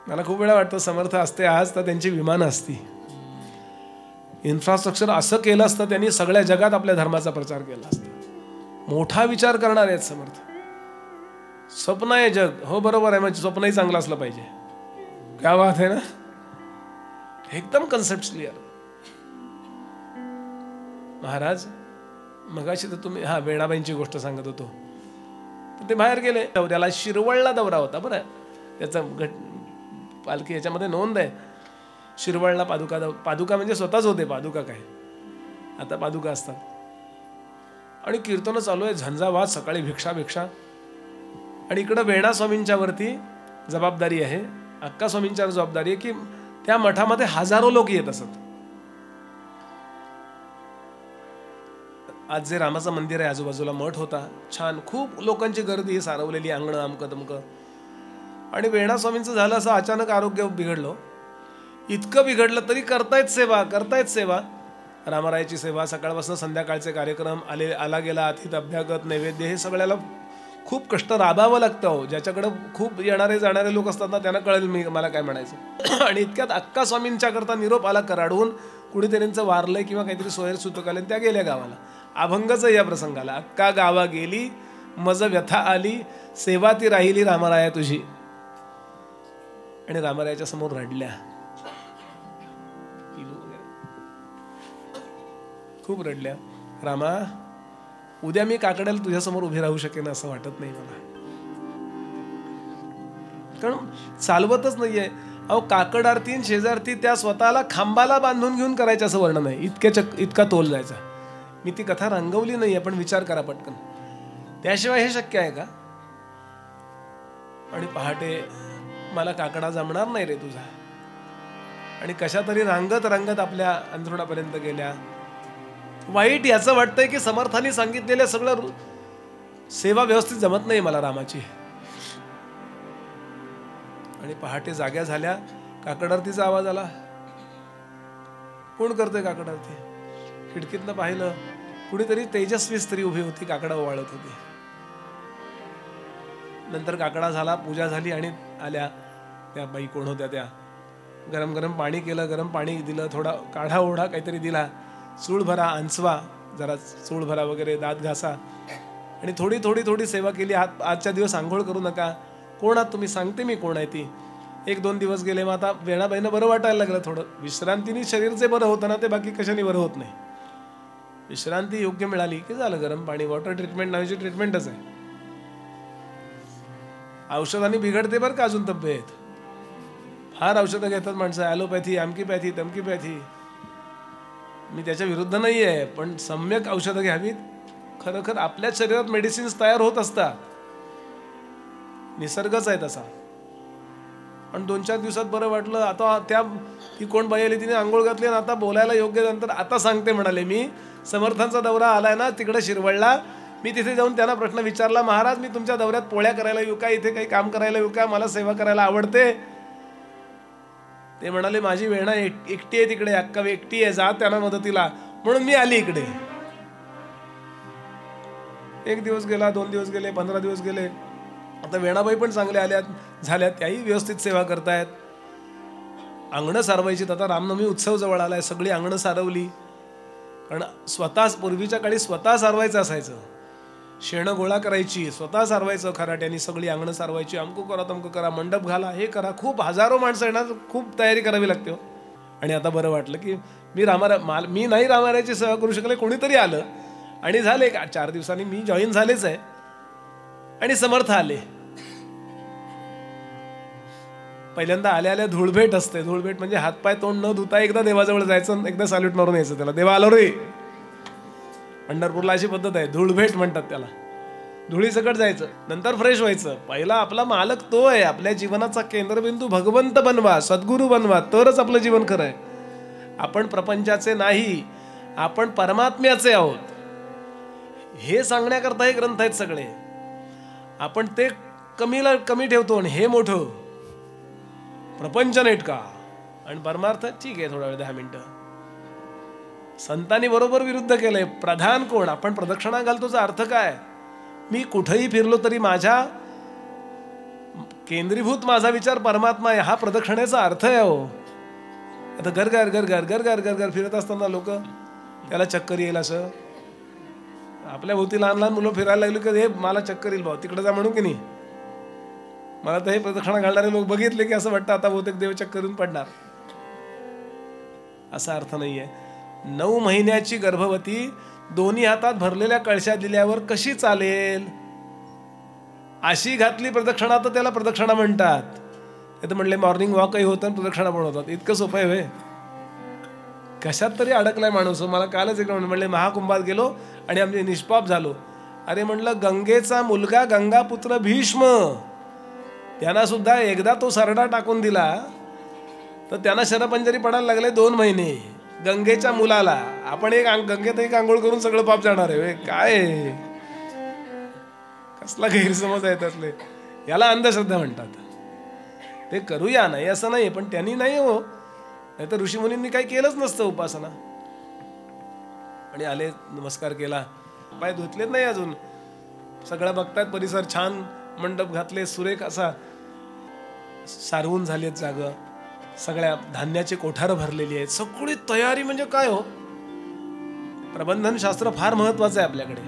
मला खूप वेळा वाटतं समर्थ असते आज तर त्यांची विमानं असती, इन्फ्रास्ट्रक्चर असं केलं असतं त्यांनी, सगळ्या जगात आपल्या धर्माचा प्रचार केला असता. मोठा विचार करणार आहेत समर्थ. स्वप्न आहे जग, हो बरोबर आहे, म्हणजे स्वप्नही चांगलं असलं पाहिजे. काय बात आहे ना, एकदम कन्सेप्ट क्लिअर. महाराज मगाशी तर तुम्ही वेणाबाईंची गोष्ट सांगत होतो, ते बाहेर गेले दौऱ्याला. शिरवळला दौरा होता बरं, त्याचा पालखी याच्यामध्ये नोंद आहे. शिरवळला पादुका म्हणजे स्वतःच होते, पादुका काय आता पादुका असतात. आणि कीर्तन चालू आहे, झंझावात, सकाळी भिक्षा भिक्षा. आणि इकडं वेणा स्वामींच्या वरती जबाबदारी आहे, अक्का स्वामींच्यावर जबाबदारी आहे की त्या मठामध्ये हजारो लोक येत असत. आज जे रामाचं मंदिर आहे आजूबाजूला मठ होता, छान, खूप लोकांची गर्दी, सारवलेली अंगणं, अमकं तमकं. आणि वेणा स्वामींचं झालं असं अचानक आरोग्य बिघडलं. इतकं बिघडलं तरी करतायत सेवा. रामरायाची सेवा, सकाळपासून संध्याकाळचे कार्यक्रम, आला गेला अतिथी अभ्यागत, नैवेद्य, हे सगळ्याला खूप कष्ट राबावं लागतं. ज्याच्याकडे खूप येणारे जाणारे लोक असतात ना, त्यांना कळेल मला काय म्हणायचं. आणि इतक्यात अक्का स्वामींच्या करता निरोप आला कराडून, कुणीतरी त्यांचं वारलंय किंवा काहीतरी सोयर सुतक आले, त्या गेल्या गावाला. अभंगच या प्रसंगाला. अक्का गावा गेली, मज व्यथा आली, सेवा ती राहिली रामराया तुझी. आणि रामरायाच्या समोर रडल्या, खूप रडल्या. रामा, उद्या मी काकड्याला तुझ्यासमोर उभी राहू शकेन असं वाटत नाही मला, कारण चालवतच नाहीये. अहो, काकड आरती शेजारती त्या स्वतःला खांबाला बांधून घेऊन करायचं असं वर्णन आहे. इतका तोल जायचा. मी ती कथा रंगवली नाहीये, पण विचार करा पटकन, त्याशिवाय हे शक्य आहे का. आणि पहाटे मला काकडा जमणार नाही रे तुझा, आणि कशा तरी रांगत रांगत आपल्या अंथरुणापर्यंत गेल्या. वाईट याचं वाटतंय की समर्थांनी सांगितलेलं सगळं सेवा व्यवस्थित जमत नाही मला रामाची. आणि पहाटे जाग्या झाल्या, काकड आरतीचा आवाज आला. कोण करतोय काकड आरती. खिडकीतनं पाहिलं, कुणीतरी तेजस्वी स्त्री उभी होती, काकडा ओवाळत होती. नंतर काकडा झाला, पूजा झाली, आणि आल्या त्या बाई कोण होत्या त्या. गरम गरम पाणी केलं, गरम पाणी दिलं, थोडा काढा ओढा काहीतरी दिला, चूळ भरा, अंचवा, जरा चूळ भरा वगैरे, दात घासा, आणि थोडी थोडी थोडी सेवा केली. आजच्या दिवस आंघोळ करू नका, कोण आहात तुम्ही, सांगते मी कोण आहे ती. 1-2 दिवस गेले. मग आता वेणाबाईनं बरं वाटायला लागलं. थोडं विश्रांतीने शरीर जे बरं होतं ना, ते बाकी कशाने बरं होत नाही. विश्रांती योग्य मिळाली की झालं. गरम पाणी, वॉटर ट्रीटमेंट नावाची ट्रीटमेंटच आहे. औषधांनी बिघडते बरं का अजून तब्येत. फार औषधं घेतात माणसं, ॲलोपॅथी, अमकी पॅथी, तमकी पॅथी. मी त्याच्या विरुद्ध नाही आहे, पण सम्यक औषधं घ्यावीत. खरोखर आपल्याच शरीरात मेडिसिन्स तयार होत असतात, निसर्गच आहे तसा. पण 2-4 दिवसात बरं वाटलं. आता ती कोण बाई आली, तिने आंघोळ घातली आणि आता बोलायला योग्य. नंतर आता सांगते म्हणाले, मी समर्थांचा दौरा आलाय ना तिकडे शिरवळला, मी तिथे जाऊन त्यांना प्रश्न विचारला, महाराज मी तुमच्या दौऱ्यात पोळ्या करायला येऊ का, इथे काही काम करायला येऊ का, मला सेवा करायला आवडते. ते म्हणाले, माझी वेणा एकटी आहे तिकडे, अक्का एकटी आहे, जा त्यांना मदतीला, म्हणून मी आली इकडे. 1 दिवस गेला, 2 दिवस गेले, 15 दिवस गेले. आता वेणाबाई पण चांगल्या झाल्या, त्याही व्यवस्थित सेवा करतायत. अंगणं सारवायची. आता रामनवमी उत्सव जवळ आलाय, सगळी अंगणं सारवली. कारण स्वतः पूर्वीच्या काळी स्वतः सारवायचं असायचं. शेणं गोळा करायची, स्वतः सारवायचं खराट्यानी, सगळी अंगणं सारवायची, अमकू करा तमकू करा, मंडप घाला, हे करा, खूप हजारो माणसं येणार, खूप तयारी करावी लागते. आणि आता बरं वाटलं की मी नाही रामारायाची सेवा करू शकले, कोणीतरी आलं आणि झाले 4 दिवसांनी मी जॉईन झालेच आहे. आणि समर्थ आले. पहिल्यांदा आल्या धूळभेट असते. धूळभेट म्हणजे हातपाय तोंड न धुता एकदा देवाजवळ जायचं, एकदा सॅल्यूट मारून यायचं त्याला, देवा आलो रे. पंढरपूरला अशी पद्धत आहे, धूळभेट म्हणतात त्याला. धुळीसकट जायचं, नंतर फ्रेश व्हायचं. पहिला आपला मालक तो आहे. आपल्या जीवनाचा केंद्रबिंदू भगवंत बनवा, सद्गुरू बनवा, तरच आपलं जीवन खरं आहे. आपण प्रपंचाचे नाही, आपण परमात्म्याचे आहोत. हे सांगण्याकरता हे ग्रंथ आहेत सगळे. आपण ते कमीला कमी ठेवतो आणि हे मोठं प्रपंच नेट का आणि परमार्थ ठीक आहे, थोडा वेळ 10 मिनिटं. संतांनी बरोबर विरुद्ध केलंय. प्रधान कोण? आपण प्रदक्षिणा घालतोचा अर्थ काय? मी कुठेही फिरलो तरी माझ्या केंद्रीभूत माझा विचार परमात्मा आहे, हा प्रदक्षिणेचा अर्थ आहे. हो, आता घर घर घर घर घर घर घर घर फिरत असताना लोक त्याला चक्कर येईल असं, आपल्या भोवती लहान लहान मुलं फिरायला लागली की हे मला चक्कर येईल भाऊ, तिकडे जा म्हणू की नाही. मला तर हे प्रदक्षिणा घालणारे लोक बघितले की असं वाटतं आता बहुतेक देव चक्कर येऊन पडणार. असा अर्थ नाहीये. 9 महिन्याची गर्भवती दोन्ही हातात भरलेल्या कळशा दिल्यावर कशी चालेल? अशी घातली प्रदक्षिणा तर त्याला प्रदक्षिणा म्हणतात. ते म्हणले मॉर्निंग वॉकही होतं, प्रदक्षिणा पण होतात. इतकं सोपं आहे होय? कशात तरी अडकलाय माणूस. मला कालच एक म्हणले महाकुंभात गेलो आणि आमचे निष्पाप झालो. अरे म्हणलं गंगेचा मुलगा गंगापुत्र भीष्म, त्यांना सुद्धा एकदा तो सरडा टाकून दिला तर त्यांना शरपंजरी पडायला लागले 2 महिने. गंगेच्या मुलाला आपण गंगेत एक आंघोळ करून सगळं पाप जाणार आहे. काय कसला गैरसमज आहे त्यातले. याला अंधश्रद्धा म्हणतात. ते करूया नाही असं नाही, पण त्यांनी नाही हो, नाही तर ऋषीमुनींनी काही केलंच नसतं उपासना. आणि आले, नमस्कार केला, पाय धुतलेत नाही अजून, सगळं बघतात परिसर, छान मंडप घातले, सुरेख असा सारवून झालेत जागा, सगळ्या धान्याचे कोठार भरलेली आहेत, सगळी तयारी. म्हणजे काय हो, प्रबंधन शास्त्र फार महत्वाचं आहे आपल्याकडे.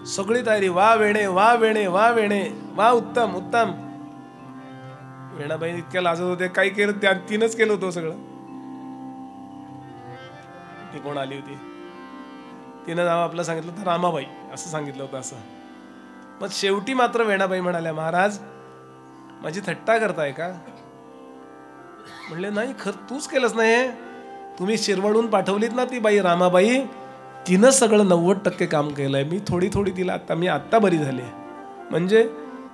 सगळी तयारी, वा वेणे वा वेणे वा वेणे वा, उत्तम उत्तम. वेणाबाई इतक्या लाजत होते, काय केलं त्या तिनंच केलं होतं सगळं. ती कोण आली होती, तिनं नाव आपलं सांगितलं तर रामाबाई असं सांगितलं होतं असं. मग शेवटी मात्र वेणाबाई म्हणाल्या, महाराज माझी थट्टा करताय का? म्हणले नाही, तूच केलंच नाही, तुम्ही शिरवळून पाठवलीत ना ती बाई रामाबाई, तिनं सगळं 90% काम केलंय. मी थोडी थोडी तिला मी आत्ता बरी झाली. म्हणजे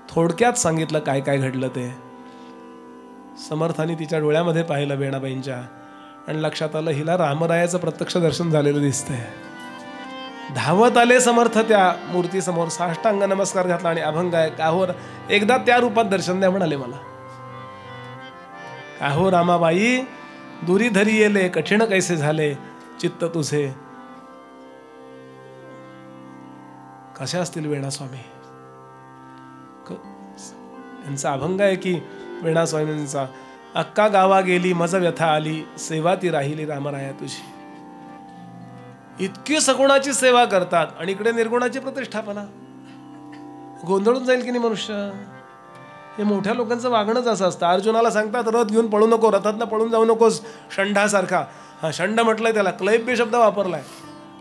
थोडक्यात सांगितलं काय काय घडलं ते. समर्थाने तिच्या डोळ्यामध्ये पाहिलं वेणाबाईंच्या, आणि लक्षात आलं हिला रामरायाचं प्रत्यक्ष दर्शन झालेलं दिसतंय. धावत आले समर्थ त्या मूर्तीसमोर, साष्टांग नमस्कार घातला आणि अभंग आहे, काहो एकदा त्या रूपात दर्शन द्या म्हणाले मला. काहो रामाबाई दुरी धरी येले, कठीण कैसे झाले चित्त तुझे. कशा असतील वेणास्वामी. यांचा अभंग आहे की वेणास्वामींचा, अक्का गावा गेली मज व्यथा आली, सेवा ती राहिली रामराया तुझी. इतकी सगुणाची सेवा करतात आणि इकडे निर्गुणाची प्रतिष्ठापना. गोंधळून जाईल की नाही मनुष्य. हे मोठ्या लोकांचं वागणंच असं असतं. अर्जुनाला सांगतात रथ घेऊन पळू नको, रथातनं पळून जाऊ नकोस, षंडासारखा. हा षंड म्हटलंय त्याला, क्लैब्य शब्द वापरलाय.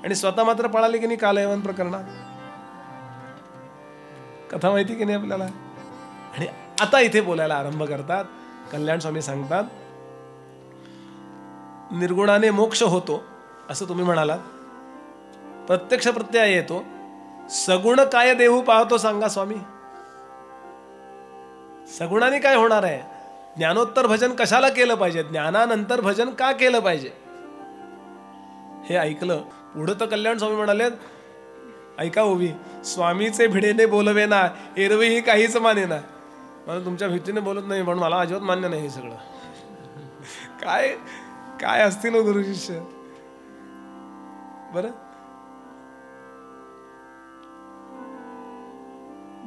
आणि स्वतः मात्र पळाले की नाही कालयवन प्रकरणात. कथा माहिती की नाही आपल्याला. आणि आता इथे बोलायला आरंभ करतात. कल्याण स्वामी सांगतात, निर्गुणाने मोक्ष होतो असं तुम्ही म्हणालात, प्रत्यक्ष प्रत्यय येतो. सगुण काय देऊ पाहतो सांगा स्वामी. सगुणाने काय होणार आहे? ज्ञानोत्तर भजन कशाला केलं पाहिजे, ज्ञानानंतर भजन का केलं पाहिजे हे ऐकलं. पुढं तर कल्याण स्वामी म्हणाले, ऐका ओवी, स्वामीचे भिडेने बोलवे ना, एरवी ही काहीच माने ना. मला तुमच्या भीतीने बोलत नाही, पण मला अजिबात मान्य नाही हे सगळं. काय काय असतील हो गुरु शिष्य. बरं,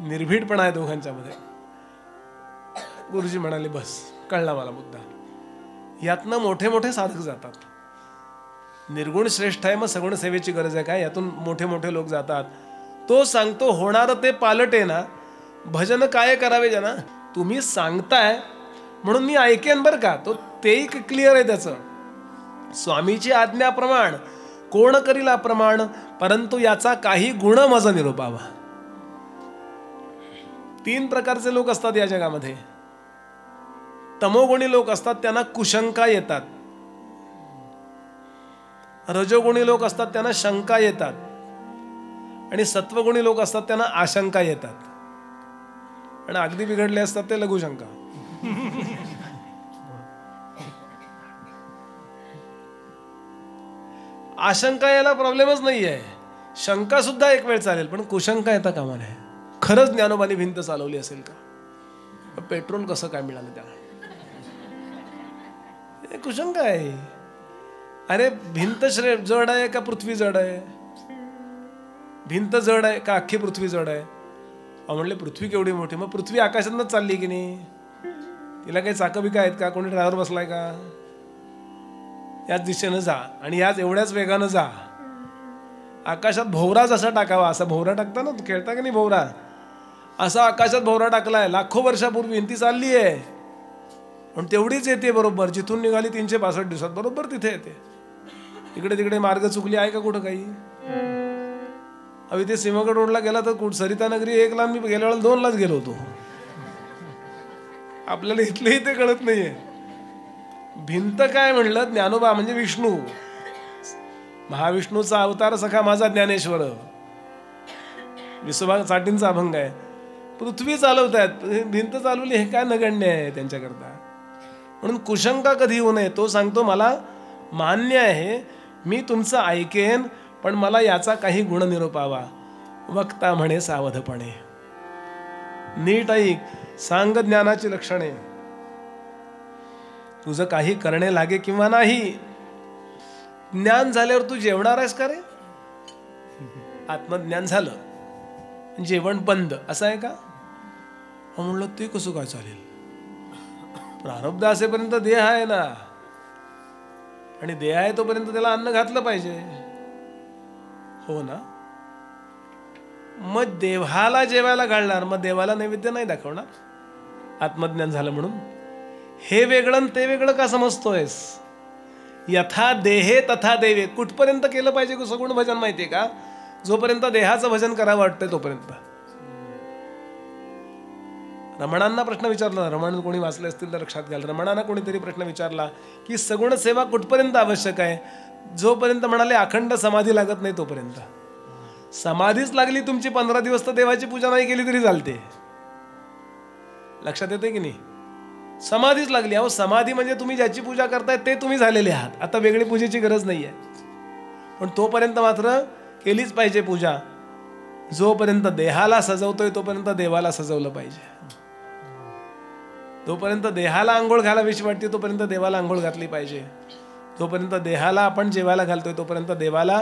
निर्भीडपणा आहे दोघांच्या मध्ये. गुरुजी म्हणाले बस, कळला मला मुद्दा. यातनं मोठे मोठे साधक जातात. निर्गुण श्रेष्ठ आहे, मग सगुण सेवेची गरज आहे काय? यातून मोठे मोठे लोक जातात. तो सांगतो होणारं ते पालट आहे ना. भजन काय करावे जना, तुम्ही सांगताय म्हणून मी ऐकेन बरं का, तो तेही क्लिअर आहे त्याचं. स्वामीची आज्ञाप्रमाण कोण करील अप्रमाण, परंतु याचा काही गुण माझा निरोपावा. 3 प्रकारचे लोक असतात या जगामध्ये. तमोगुणी लोक असतात, त्यांना कुशंका येतात. रजोगुणी लोक असतात, त्यांना शंका येतात. आणि सत्वगुणी लोक असतात, त्यांना आशंका येतात. आणि अगदी बिघडले असतात ते लघुशंका. आशंका यायला प्रॉब्लेमच नाहीये, शंका सुद्धा एक वेळ चालेल, पण कुशंका येता कामा नये. खरंच ज्ञानोबानी भिंत चालवली असेल का, पेट्रोल कसं काय मिळालं त्याला, कुशंका आहे. अरे भिंत जड आहे का पृथ्वी जड आहे, भिंत जड आहे का अख्खी पृथ्वी जड आहे. म्हणले पृथ्वी केवढी मोठी, मग पृथ्वी आकाशातच चालली की नाही, तिला काही चाकं बिका आहेत का, कोणी ड्रायव्हर बसलाय का. याच दिशेनं जा आणि याच एवढ्याच वेगानं जा. आकाशात भोवरा जसा टाकावा, असा भोवरा टाकता ना, खेळता की नाही भोवरा, असा आकाशात भोवरा टाकलाय लाखो वर्षापूर्वी, ती चालली आहे. पण तेवढीच येते बरोबर, जिथून निघाली 365 दिवसात बरोबर तिथे येते. इकडे तिकडे मार्ग चुकली आहे का कुठं काही. इथे सिंहगड रोडला गेला तर सरिता नगरी 1 ला, मी गेल्या वेळेला 2 लाच गेलो होतो. आपल्याला इथले ते कळत नाहीये. भिंत काय म्हणलं, ज्ञानोबा म्हणजे विष्णू, महाविष्णूचा अवतार सखा माझा ज्ञानेश्वर. विसोबा साठींचा अभंग आहे. पृथ्वी चालवतायत, भिंत चालवली हे काय नगण्य आहे त्यांच्याकरता. म्हणून कुशंका कधी होऊ नये. तो सांगतो मला मान्य आहे, मी तुमचं ऐकेन, पण मला याचा काही गुण निरोपावा. वक्ता म्हणे सावधपणे, नीट ऐक, सांग ज्ञानाची लक्षणे. तुझं काही करणे लागे किंवा नाही. ज्ञान झाल्यावर तू जेवणार आहेस का रे. आत्मज्ञान झालं, जेवण बंद असं आहे का. म्हणलं ते कसं काय चालेल, प्रारब्ध असेपर्यंत देह आहे ना, आणि देह आहे तोपर्यंत त्याला अन्न घातलं पाहिजे, हो ना. मग देवाला जेवायला घालणार, मग देवाला नैवेद्य नाही दाखवणार आत्मज्ञान झालं म्हणून. हे वेगळं ते वेगळं का समजतोयस. यथा देहे तथा देवे, कुठपर्यंत केलं पाहिजे सगुण भजन माहितीये का, जोपर्यंत देहाचं भजन करावं वाटतंय तोपर्यंत. रमणांना प्रश्न विचारला, रमण कोणी वाचले असतील तर लक्षात घ्याल. रमणांना कोणीतरी प्रश्न विचारला की सगुण सेवा कुठपर्यंत आवश्यक आहे. जोपर्यंत म्हणाले अखंड समाधी लागत नाही तोपर्यंत. समाधीच लागली तुमची 15 दिवस तर देवाची पूजा नाही केली तरी चालते. लक्षात येते की नाही. समाधीच लागली. अहो समाधी म्हणजे तुम्ही ज्याची पूजा करताय ते तुम्ही झालेले आहात, आता वेगळी पूजेची गरज नाहीये. पण तोपर्यंत मात्र केलीच पाहिजे पूजा. जोपर्यंत देहाला सजवतोय तोपर्यंत देवाला सजवलं पाहिजे. जोपर्यंत देहाला आंघोळ घालावीशी वाटते तोपर्यंत देवाला आंघोळ घातली पाहिजे. जोपर्यंत देहाला आपण जेवायला घालतोय तोपर्यंत देवाला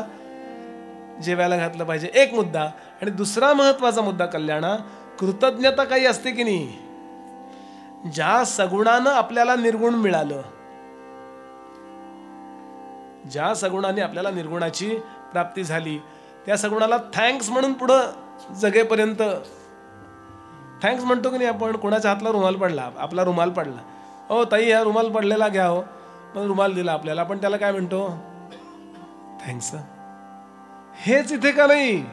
जेवायला घातलं पाहिजे. एक मुद्दा. आणि दुसरा महत्वाचा मुद्दा कल्याणा, कृतज्ञता काही असते की नाही. ज्या सगुणानं आपल्याला निर्गुण मिळालं, ज्या सगुणाने आपल्याला निर्गुणाची प्राप्ती झाली, त्या सगुणाला थँक्स म्हणून पुढं जगेपर्यंत थँक्स म्हणतो की नाही आपण. कोणाच्या हातला रुमाल पडला, आपला रुमाल पडला, हो ताई हा रुमाल पडलेला घ्या हो, मग रुमाल दिला आपल्याला, आपण त्याला काय म्हणतो, थँक्स. हेच इथे का नाही.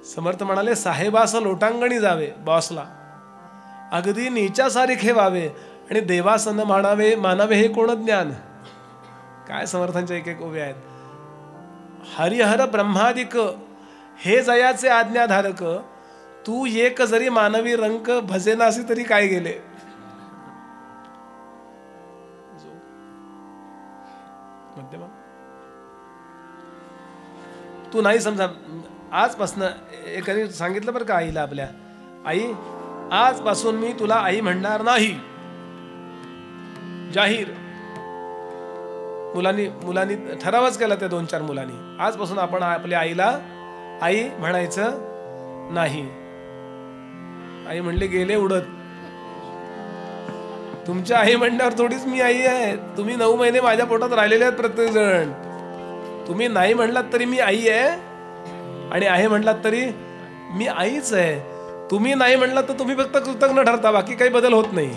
समर्थ म्हणाले साहेबास लोटांगणी जावे, बॉसला अगदी नीचासारिखे व्हावे, आणि देवासन मानावे हे कोण ज्ञान. काय समर्थांच्या एक एक ओव्या आहेत. हरिहर ब्रह्मादिक हे जयाचे आज्ञाधारक, तू एक जरी मानवी रंक भजेनासी तरी काय गेले. तू नाही समजा. आजपासून एकाने सांगितलं बरं का आईला आपल्या, आई आजपासून मी तुला आई म्हणणार नाही, जाहीर. मुलांनी ठरावच केला त्या 2-4 मुलांनी, आजपासून आपण आपल्या आईला आई म्हणायचं नाही. आई म्हणले गेले उडत. तुमच्या आई म्हणण्यावर थोडीच मी आई आहे. तुम्ही 9 महिने माझ्या पोटात राहिलेले आहेत प्रत्येक जण. तुम्ही नाही म्हणलात तरी मी आई आहे. आणि आहे म्हटलात तरी मी आईच आहे. तुम्ही नाही म्हटलात तर तुम्ही फक्त कृतज्ञ ठरता, बाकी काही बदल होत नाही.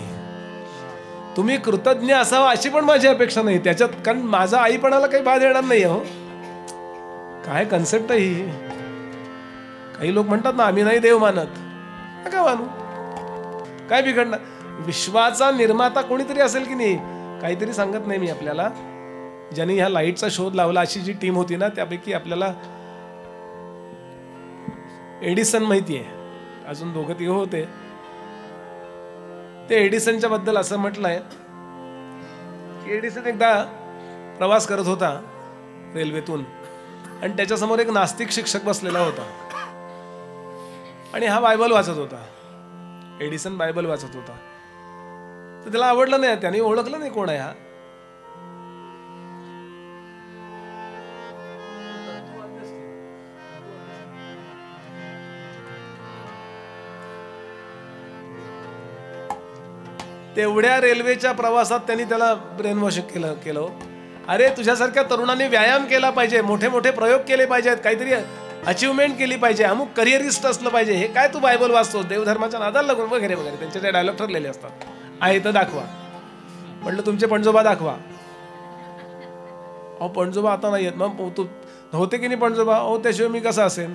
तुम्ही कृतज्ञ असावा अशी पण माझी अपेक्षा नाही त्याच्यात, कारण माझा आईपणाला काही बाध येणार नाही हो. काय कन्सेप्ट आहे ही. काही लोक म्हणतात ना आम्ही नाही देव मानत, काय मानू, काय बिघडणार. विश्वाचा निर्माता कोणीतरी असेल की नाही, काहीतरी सांगत नाही मी आपल्याला. ज्यांनी ह्या लाईटचा शोध लावला अशी जी टीम होती ना, त्यापैकी आपल्याला एडिसन माहिती आहे, अजून दोघं तिघं होते. ते एडिसनच्या बद्दल असं म्हटलंय की एडिसन एकदा प्रवास करत होता रेल्वेतून, आणि त्याच्यासमोर एक नास्तिक शिक्षक बसलेला होता, आणि हा बायबल वाचत होता. एडिसन बायबल वाचत होता. तर त्याला आवडलं नाही, त्याने ओळखलं नाही कोण आहे हा. तेवढ्या रेल्वेच्या प्रवासात त्यांनी त्याला ब्रेन वॉश केलं. अरे तुझ्यासारख्या तरुणांनी व्यायाम केला पाहिजे, मोठे मोठे प्रयोग केले पाहिजेत, काहीतरी अचिव्हमेंट केली पाहिजे, अमुक करिअरिस्ट असलं पाहिजे. हे काय तू बायबल वाचतो देवधर्माच्या नादाला लागून वगैरे वगैरे त्यांचे ते डायलॉग ठरलेले असतात. आहे तर दाखवा. म्हटलं तुमचे पणजोबा दाखवा. अहो पणजोबा आता नाही येत. मग तू होते की नाही पणजोबा? अहो त्याशिवाय मी कसा असेन.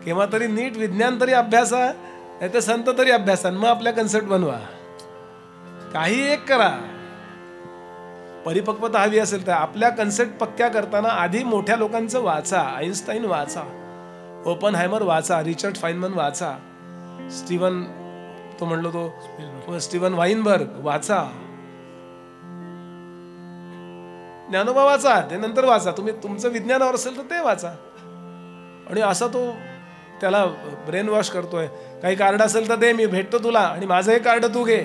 केव्हा तरी नीट विज्ञान तरी अभ्यासा, नाही तर संत तरी अभ्यासा, मग आपल्या कन्सेप्ट बनवा. काही एक करा. परिपक्वता हवी असेल तर आपल्या कन्सेप्ट पक्क्या करताना आधी मोठ्या लोकांचं वाचा. आईन्स्टाईन वाचा, ओपनहायमर वाचा, रिचर्ड फाइनमन वाचा, स्टीवन तो म्हणलो तो स्टीवन वाइनबर्ग वाचा, ज्ञानोबा वाचा, ते नंतर वाचा. तुम्ही तुमचं विज्ञानावर असेल तर ते वाचा. आणि असा तो त्याला ब्रेन वॉश करतोय. काही कार्ड असेल तर दे, मी भेटतो तुला, आणि माझं हे कार्ड तू घे.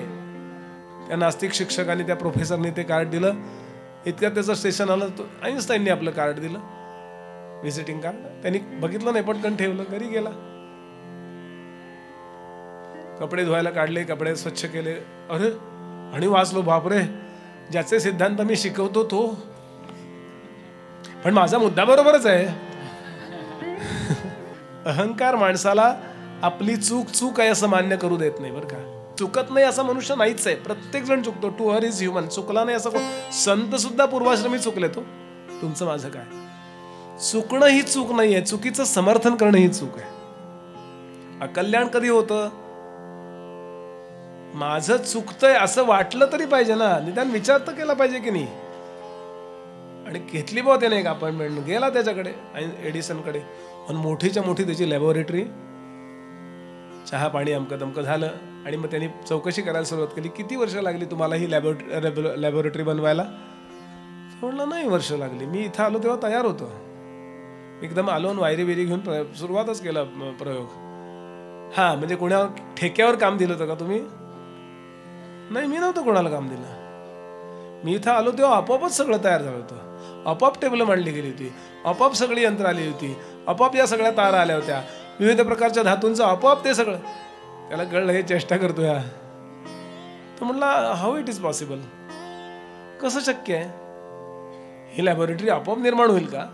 त्या नास्तिक शिक्षकाने त्या प्रोफेसरने ते कार्ड दिलं. इतक्यात त्याचं स्टेशन आलं. आईन्स्टाईनने आपलं कार्ड दिलं, व्हिजिटिंग कार्ड. त्यांनी बघितलं नाही, पटकन ठेवलं, घरी गेला. कपडे धुवायला काढले, कपडे स्वच्छ केले. अरे, आणि वाचलो, बापरे, ज्याचे सिद्धांत मी शिकवतो तो. पण माझा मुद्दा बरोबरच आहे. अहंकार माणसाला आपली चूक आहे असं मान्य करू देत नाही बरं का. चुकत नाही असा मनुष्य नाहीच आहे. प्रत्येक जण चुकतो. To err is human. चुकला नाही असं संत सुद्धा पूर्वाश्रमी चुकले. तो तुमचं माझं काय. चुकणं ही चूक नाहीये, चुकीचं समर्थन करणं ही चूक आहे. अकल्याण कधी होतं? माझं चुकतंय असं वाटलं तरी पाहिजे ना, निदान विचार तर केला पाहिजे की नाही. आणि घेतली बा त्याने एक अपॉइंटमेंट, गेला त्याच्याकडे एडिसनकडे, आणि मोठीच्या मोठी त्याची लॅबोरेटरी, चहा पाणी अमकं दमकं झालं. आणि मग त्यांनी चौकशी करायला सुरुवात केली. किती वर्ष लागली तुम्हाला ही लॅबोरेटरी बनवायला? म्हटलं नाही वर्ष लागली, मी इथं आलो तेव्हा तयार होतो. एकदम आलो, वायरी बिरी घेऊन सुरुवातच केला प्रयोग. हा म्हणजे कोणावर ठेक्यावर काम दिलं होतं का तुम्ही? नाही, मी नव्हतं कोणाला काम दिलं. मी इथं आलो तेव्हा आपोआपच सगळं तयार झालं होतं. आपोआप टेबल मांडली गेली होती, आपोआप सगळी यंत्र आली होती, आपोआप या सगळ्या तारा आल्या होत्या, विविध प्रकारच्या धातूंचं आपोआप ते सगळं. त्याला कळलं हे चेष्टा करतोय. तो म्हणला हाऊ इट इज पॉसिबल, कसं शक्य आहे? ही लॅबोरेटरी आपोआप निर्माण होईल का?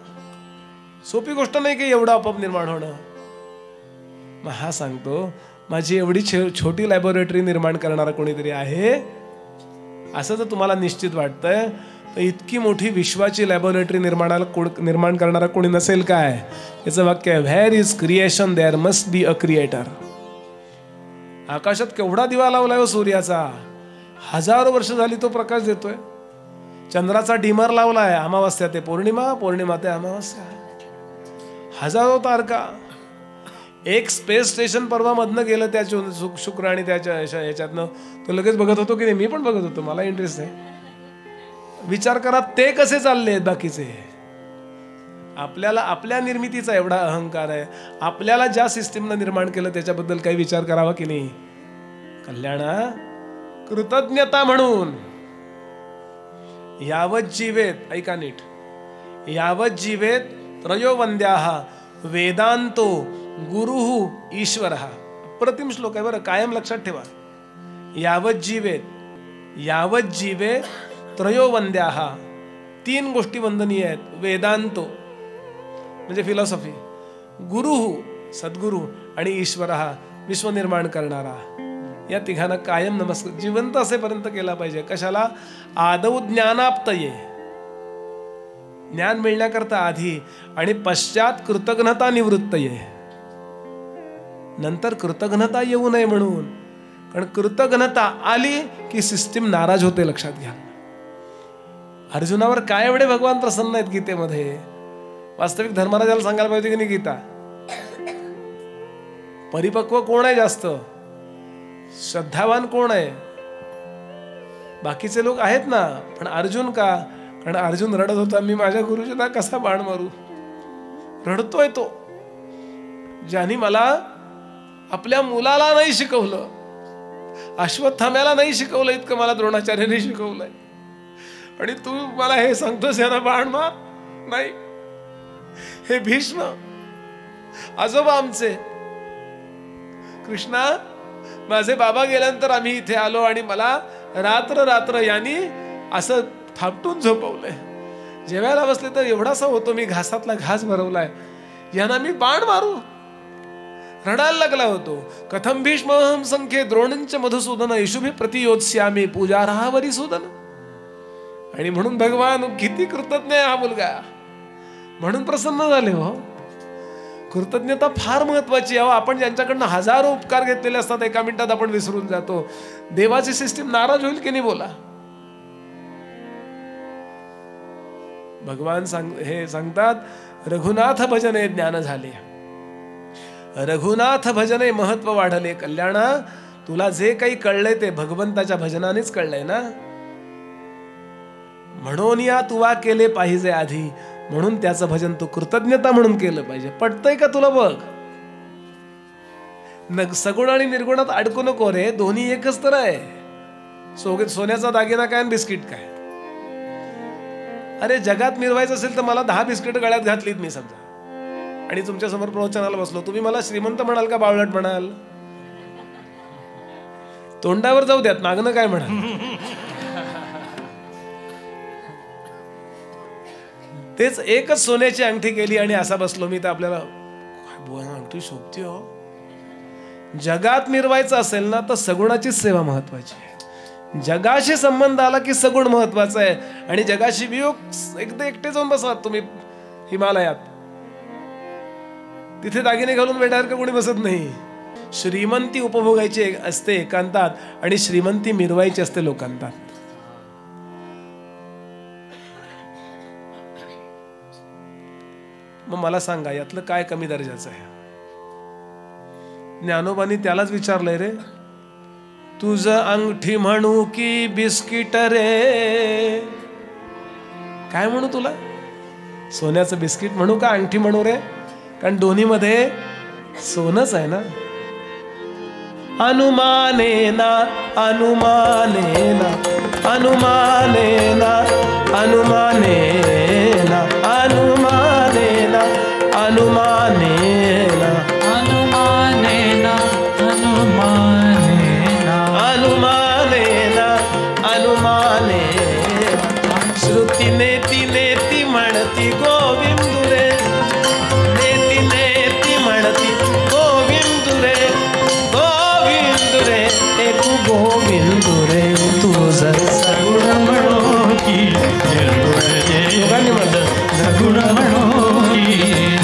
सोपी गोष्ट नाही की एवढं आपोआप निर्माण होणं. मग हा सांगतो माझी एवढी छोटी लॅबोरेटरी निर्माण करणारा कोणीतरी आहे असं जर तुम्हाला निश्चित वाटतंय, तर इतकी मोठी विश्वाची लॅबोरेटरी निर्माण करणारा कोणी नसेल काय? याचं वाक्य आहे, where is creation there must be a creator. आकाशात केवढा दिवा लावलाय हो सूर्याचा, हजारो वर्ष झाली तो प्रकाश देतोय. चंद्राचा डिमर लावलाय, अमावास्या ते पौर्णिमा, पौर्णिमा ते अमावास्या, हजारो तारका. एक स्पेस स्टेशन परवा मधनं गेलं त्या शुक्र आणि त्याच्या ह्याच्यातनं, तो लगेच बघत होतो की नाही, मी पण बघत होतो, मला इंटरेस्ट आहे. विचार करा ते कसे चालले बाकीचे. आपल्याला आपल्या निर्मितीचा एवढा अहंकार आहे. आपल्याला ज्या सिस्टीमनं निर्माण केलं त्याच्याबद्दल काही विचार करावा की नाही? कल्याणा कृतज्ञता म्हणून यावत जीवेत, ऐका नीट, यावत जीवेत त्रयोवंद्याः वेदांतो गुरुः ईश्वरः. अप्रतिम श्लोक आहे बरं, कायम लक्षात ठेवा. यावत जीवेत त्रयोवंद्याः 3 गोष्टी वंदनीय आहेत. वेदांतो म्हणजे फिलॉसॉफी, गुरु सद्गुरू आणि ईश्वर हा विश्व निर्माण करणारा. या तिघांना कायम नमस्कार जिवंत असेपर्यंत केला पाहिजे. कशाला? आदौ ज्ञानाप्तये, ज्ञान मिळण्याकरता आधी, आणि पश्चात कृतज्ञता निवृत्तये, नंतर कृतज्ञता येऊ नये म्हणून. कारण कृतज्ञता आली की सिस्टीम नाराज होते, लक्षात घ्या. अर्जुनावर काय एवढे भगवान प्रसन्न आहेत गीतेमध्ये. वास्तविक धर्मराजाला सांगायला पाहिजे की नाही गीता. परिपक्व कोण आहे जास्त, श्रद्धावान कोण आहे? बाकीचे लोक आहेत ना, पण अर्जुन का? कारण अर्जुन रडत होता, मी माझ्या गुरुजींना कसा बाण मारू. रडतोय तो, ज्यांनी मला आपल्या मुलाला नाही शिकवलं, अश्वत्थाम्याला नाही शिकवलं, इतकं मला द्रोणाचार्याने शिकवलंय, आणि तू मला हे सांगतोस यांना बाण मार. नाही, हे भीष्म आजोबा आमचे, कृष्णा माझे बाबा गेल्यानंतर आम्ही इथे आलो आणि मला रात्र रात्र यांनी असं थापटून झोपवलंय. जेवायला बसले तर एवढासा होतो मी, घासातला घास भरवलाय, यांना मी बाण मारू. रडायला लागला होतो. कथम भीष्महम संख्ये द्रोणंच मधुसूदन येशुभी प्रतियोत्स्यामी पूजा राहावरी सूदन. आणि म्हणून भगवान किती कृतज्ञ आहे हा मुलगा, म्हणून प्रसन्न झाले. हो, कृतज्ञता फार महत्वाची आहे. आपण ज्यांच्याकडनं हजारो उपकार घेतलेले असतात, एका मिनिटात आपण विसरून जातो. देवाची सिस्टीम नाराज होईल की नाही बोला. भगवान हे सांगतात, रघुनाथ भजने ज्ञान झाले, रघुनाथ भजने महत्व वाढले. कल्याणा, तुला जे काही कळलंय ते भगवंताच्या भजनानेच कळलंय ना. म्हणून या तुवा केले पाहिजे आधी, म्हणून त्याचं भजन तू कृतज्ञता म्हणून केलं पाहिजे. पटतंय का तुला? बघ, सगुण आणि निर्गुणात अडकू नको रे, दोन्ही एकच तर आहे. सोन्याचा दागिना काय आणि बिस्किट काय? अरे जगात मिरवायचं असेल तर मला 10 बिस्किट गळ्यात घातलीत मी समजा, आणि तुमच्या समोर प्रवचनाला बसलो, तुम्ही मला श्रीमंत म्हणाल का बावळट म्हणाल? तोंडावर जाऊ द्यात, मागणं काय म्हणाल? तेच एकच सोन्याची अंगठी केली आणि असा बसलो मी, तर आपल्याला अंगठी शोभती हो. जगात मिरवायचं असेल ना तर सगुणाचीच सेवा महत्वाची आहे. जगाशी संबंध आला की सगुण महत्वाचा आहे. आणि जगाशी वियोग एकदा एकटे जाऊन बसा तुम्ही हिमालयात, तिथे दागिने घालून वेटायला कोणी बसत नाही. श्रीमंती उपभोगायची असते एकांतात, आणि श्रीमंती मिरवायची असते लोकांतात. मग मला सांगा, यातलं काय कमी दर्जाचं आहे? ज्ञानोबांनी त्यालाच विचारलंय, रे तुझं अंगठी म्हणू की बिस्किट रे? काय म्हणू तुला? सोन्याचं बिस्किट म्हणू का अंगठी म्हणू रे? कारण दोन्ही मध्ये सोनच आहे ना. अनुमानेना अनुमानेना अनुमानेना अनुमानेना अनुमानेना अनुमानेना अनुमानेना अनुमानेना अनुमानेना श्रुती नेती नेती म्हणती गोविंदुरे, नेती नेती म्हणती गोविंदुरे, गोविंदुरे एकू गोविंदुरे. तुझं सगुण म्हणो की निर्गुण रे, सगुण म्हणो की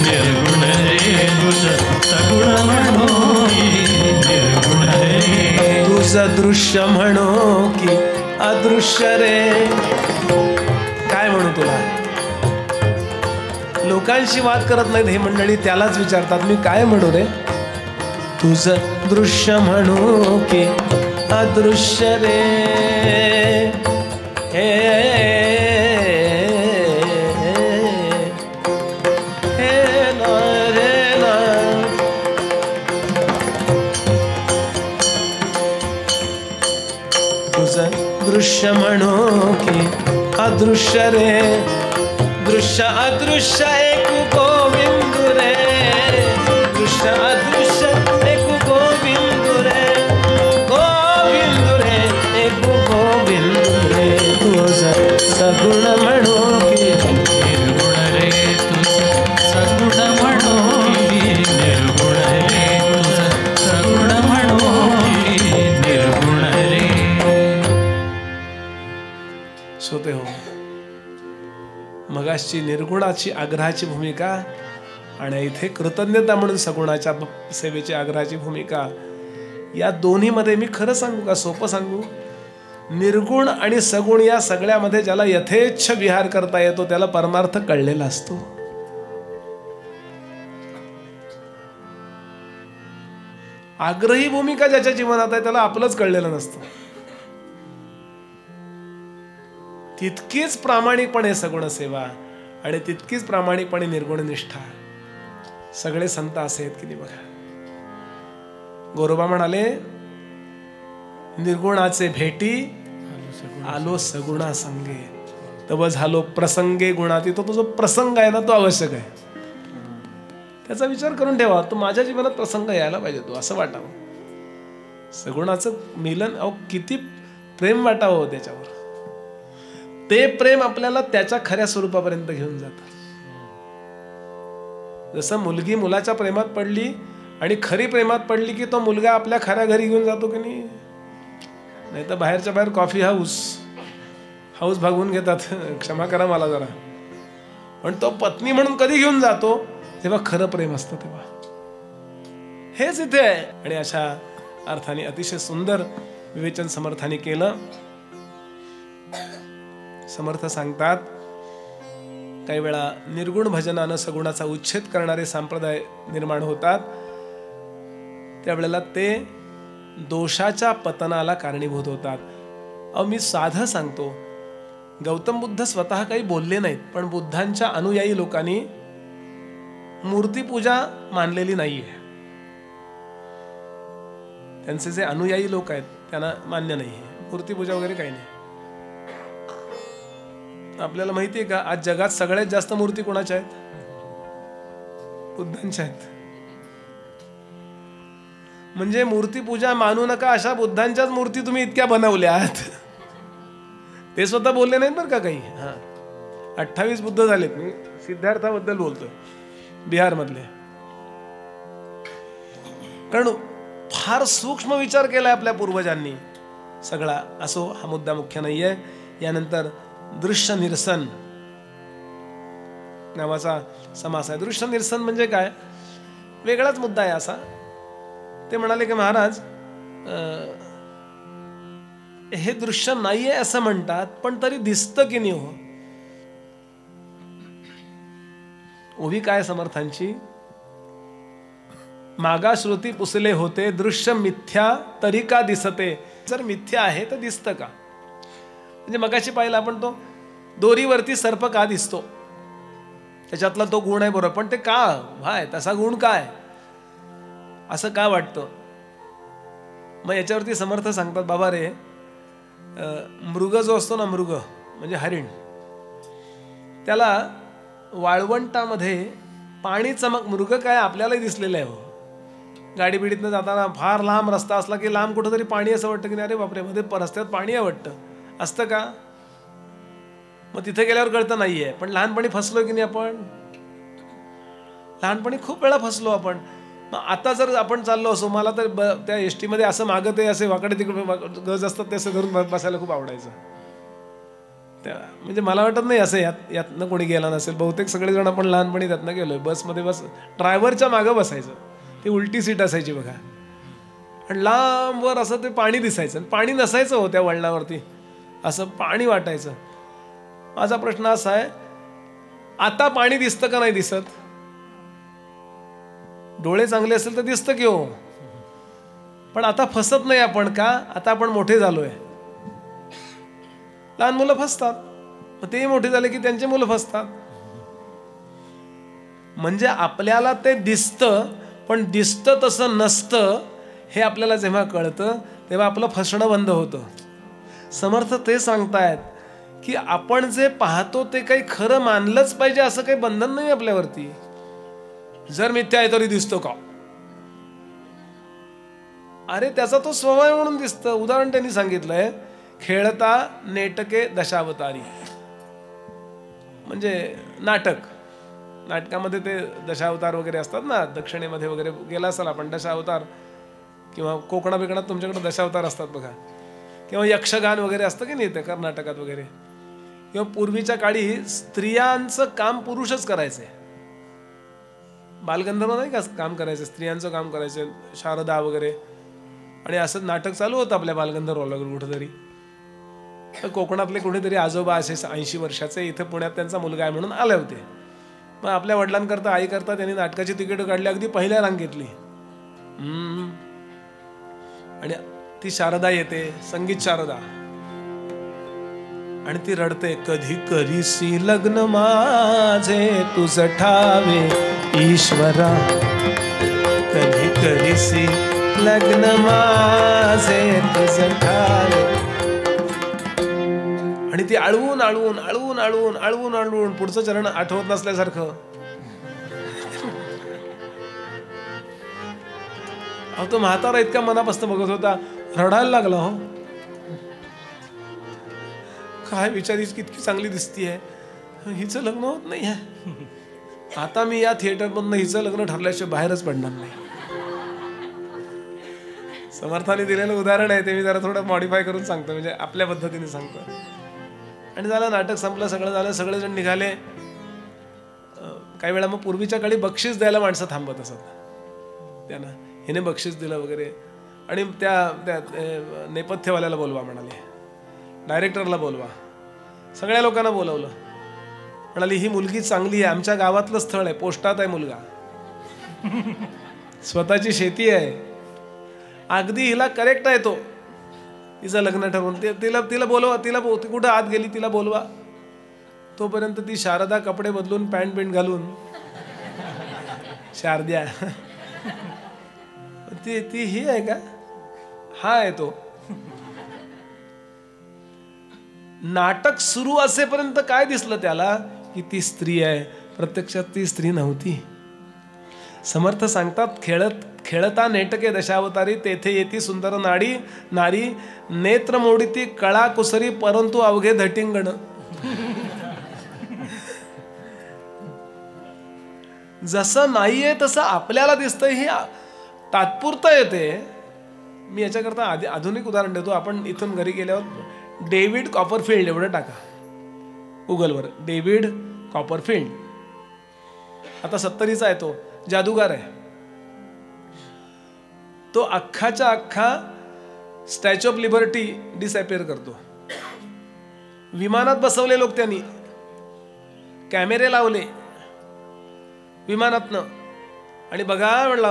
निर्गुण रे, सगुण म्हणो की निर्गुण रे. तुझं दृश्य म्हणो की अदृश्य रे. काय म्हणू तुला? लोकांशी वाद करत नाहीत हे मंडळी, त्यालाच विचारतात मी काय म्हणू रे? तुझं दृश्य म्हणू की अदृश्य रे. हे ना रे ना. तुझं दृश्य म्हणू की अदृश्य रे. दृश्य अदृश्य एक गोविंदु रे, दृश्य अदृश्य एक गोविंदु रे, गोविंदु रे एक गोविंदु रे. तुझं सगुण म्हणू की होते हो. मगाशी निर्गुणाची आग्रहाची भूमिका आणि इथे कृतज्ञता म्हणून सगुणाच्या सेवेची आग्रहाची भूमिका, या दोन्हीमध्ये मी खरं सांगू का, सोपं सांगू, निर्गुण आणि सगुण या सगळ्यामध्ये ज्याला यथेच्छ विहार करता येतो त्याला परमार्थ कळलेला असतो. आग्रही भूमिका ज्याच्या जीवनात आहे त्याला आपलंच कळलेलं नसतं. तितकीच प्रामाणिकपणे सगुण सेवा आणि तितकीच प्रामाणिकपणे निर्गुण निष्ठा. सगळे संत असे आहेत की नाही बघा. गोरोबा म्हणाले, निर्गुणाचे भेटी आलो सगुणा संगे, तव झालो प्रसंगे गुणाती. तो जो प्रसंग आहे ना तो आवश्यक आहे. त्याचा विचार करून ठेवा, तो माझ्या जीवनात प्रसंग यायला पाहिजे, तो असं वाटावं. सगुणाचं मिलन, अहो किती प्रेम वाटावं त्याच्यावर. ते प्रेम आपल्याला त्याच्या खऱ्या स्वरूपापर्यंत घेऊन जातं. जसं मुलगी मुलाच्या प्रेमात पडली आणि खरी प्रेमात पडली की तो मुलगा आपल्या खऱ्या घरी घेऊन जातो की नाही. नाही तर बाहेरच्या बाहेर कॉफी हाऊस भागवून घेतात, क्षमा करा मला जरा. पण तो पत्नी म्हणून कधी घेऊन जातो तेव्हा खरं प्रेम असतं तेव्हा. हेच इथे आहे. आणि अशा अर्थाने अतिशय सुंदर विवेचन समर्थाने केलं. समर्थ सांगतात, काही वेळा निर्गुण भजनानं सगुणाचा उच्छेद करणारे संप्रदाय निर्माण होतात, त्यावेळेला ते दोषाच्या पतनाला कारणीभूत होतात. अहो मी साधं सांगतो, गौतम बुद्ध स्वतः काही बोलले नाहीत, पण बुद्धांच्या अनुयायी लोकांनी मूर्तीपूजा मानलेली नाहीये. त्यांचे जे अनुयायी लोक आहेत त्यांना मान्य नाहीये मूर्तीपूजा वगैरे काही नाही. आपल्याला माहितीये का, आज जगात सगळ्यात जास्त मूर्ती कोणाच्या आहेत? बुद्धांच्या आहेत. म्हणजे मूर्तीपूजा मानू नका अशा बुद्धांच्याच मूर्ती तुम्ही इतक्या बनवल्यात. ते स्वतः बोलले नाहीत बरं का काही. 28 बुद्ध झालेत. मी सिद्धार्थाबद्दल बोलतोय, बिहार मधले. कारण फार सूक्ष्म विचार केलाय आपल्या पूर्वजांनी सगळा. असो, हा मुद्दा मुख्य नाहीये. यानंतर दृश्य निरसन नावाचा समास आहे. दृश्य निरसन म्हणजे काय, वेगळाच मुद्दा आहे असा. ते म्हणाले की महाराज, हे दृश्य नाहीये असं म्हणतात, पण तरी दिसतं की नाही हो. उभी काय समर्थांची, मागा श्रुती पुसले होते, दृश्य मिथ्या तरी का दिसते. जर मिथ्या आहे तर दिसतं का. म्हणजे मगाशी पाहिलं आपण, तो दोरीवरती सर्प का दिसतो, त्याच्यातला तो गुण आहे बरोबर, पण ते का भाय तसा गुण काय असं का वाटतं. मग याच्यावरती समर्थ सांगतात, बाबा रे, मृग जो असतो ना, मृग म्हणजे हरिण, त्याला वाळवंटामध्ये पाणी चमक, मृग काय आपल्यालाही दिसलेलं आहे हो. गाडी बिडीतनं जाताना फार लांब रस्ता असला की लांब कुठंतरी पाणी असं वाटतं की नाही, अरे बापरे मध्ये रस्त्यात पाणी आहे वाटतं. असतं का. मग तिथे गेल्यावर कळतं नाहीये. पण लहानपणी फसलो की नाही आपण, लहानपणी खूप वेळा फसलो आपण. मग आता जर आपण चाललो असो, मला तर त्या एसटी मध्ये असं मागं ते असे वाकडे तिकडे गज असतात ते असं धरून बसायला खूप आवडायचं. म्हणजे मला वाटत नाही असं यातनं कोणी गेला नसेल. बहुतेक सगळेजण आपण लहानपणी त्यातनं गेलोय. बसमध्ये ड्रायव्हरच्या मागं बसायचं, ती उलटी सीट असायची बघा, आणि लांबवर असं ते पाणी दिसायचं. पाणी नसायचं हो त्या वळणावरती, असं पाणी वाटायचं. माझा प्रश्न असा आहे, आता पाणी दिसतं का नाही दिसत. डोळे चांगले असेल तर दिसतं की हो, पण आता फसत नाही आपण का. आता आपण मोठे झालोय. लहान मुलं फसतात, मग तेही मोठे झाले की त्यांचे मुलं फसतात. म्हणजे आपल्याला ते दिसतं, पण दिसतं तसं नसतं हे आपल्याला जेव्हा कळतं तेव्हा आपलं फसणं बंद होतं. समर्थ ते सांगतायत की आपण जे पाहतो ते काही खरं मानलंच पाहिजे असं काही बंधन नाही आपल्यावरती. जर मिथ्या आहे तरी दिसतो का, अरे त्याचा तो स्वभाव म्हणून दिसतं. उदाहरण त्यांनी सांगितलंय, खेळता नेटके दशावतारी, म्हणजे नाटकामध्ये ते दशावतार वगैरे असतात ना. दक्षिणेमध्ये वगैरे गेला असाल आपण, दशावतार, किंवा कोकणा बिकणात तुमच्याकडे दशावतार असतात बघा, किंवा यक्षगान वगैरे असतं की नाही ते कर्नाटकात वगैरे. किंवा पूर्वीच्या काळी स्त्रियांचं काम पुरुषच करायचे. बालगंधर्व नाही का काम करायचं, स्त्रियांचं काम करायचं, शारदा वगैरे. आणि असं नाटक चालू होतं आपल्या बालगंधर्वाला कुठेतरी. कोकणातले कुठेतरी आजोबा असे 80 वर्षाचे इथं पुण्यात त्यांचा मुलगा आहे म्हणून आले होते. मग आपल्या वडिलांकरता आईकरता त्यांनी नाटकाची तिकीट काढली, अगदी पहिल्या रांगेतली. आणि ती शारदा येते, संगीत शारदा, आणि ती रडते. कधी करीसी लग्न माझे तुझ ठावे ईश्वरा, कधी करीसी लग्न माझे तुझ ठावे. आणि ती आळवून आळवून आळवून आळवून आळवून आळवून पुढचं चरण आठवत नसल्यासारखं. तो म्हातारा इतका मनापासून बघत होता, रडायला लागला. हो काय विचार, इतकी चांगली दिसतीये, हिचं लग्न होत नाही आहे. आता मी या थिएटर मधनं हिचं लग्न ठरल्याशिवाय बाहेरच पडणार नाही. समर्थाने दिलेलं उदाहरण आहे ते मी जरा थोडं मॉडिफाय करून सांगतो, म्हणजे आपल्या पद्धतीने सांगतो. आणि झालं, नाटक संपलं, सगळं झालं, सगळेजण निघाले. काही वेळा मग पूर्वीच्या काळी बक्षीस द्यायला माणसं थांबत असत. त्यांना हिने बक्षीस दिलं वगैरे. आणि त्या नेपथ्यवाल्याला बोलवा म्हणाले, डायरेक्टरला बोलवा, सगळ्या लोकांना बोलवलं. म्हणाली ही मुलगी चांगली आहे, आमच्या गावातलं स्थळ आहे, पोस्टात आहे मुलगा, स्वतःची शेती आहे, अगदी हिला करेक्ट आहे, तो तिचं लग्न ठरवून तिला बोलवा, ती कुठं आत गेली तिला बोलवा. तोपर्यंत ती शारदा कपडे बदलून पॅन्ट बिंट घालून, शारद्या ती ही आहे का, हा आहे तो. नाटक सुरू असेपर्यंत काय दिसलं त्याला की ती स्त्री आहे, प्रत्यक्षात ती स्त्री नव्हती. समर्थ सांगतात, खेळता नेटके दशावतारी, तेथे येती सुंदर नारी, नेत्र मोडिती कळा कुसरी, परंतु अवघे धटिंगण. जसं नाहीये तसं आपल्याला दिसतंय, हे तात्पुरतं येते. मी याच्याकरता आधुनिक उदाहरण देतो. आपण इथून घरी गेल्यावर डेव्हिड कॉपरफिल्ड एवढं टाका गुगलवर, डेव्हिड कॉपरफिल्ड. आता 70चा आहे, तो जादूगार आहे. तो अख्खाच्या अख्खा स्टॅच्यू ऑफ लिबर्टी डिसअपिअर करतो. विमानात बसवले लोक, त्यांनी कॅमेरे लावले विमानातनं, आणि बघा म्हणलं,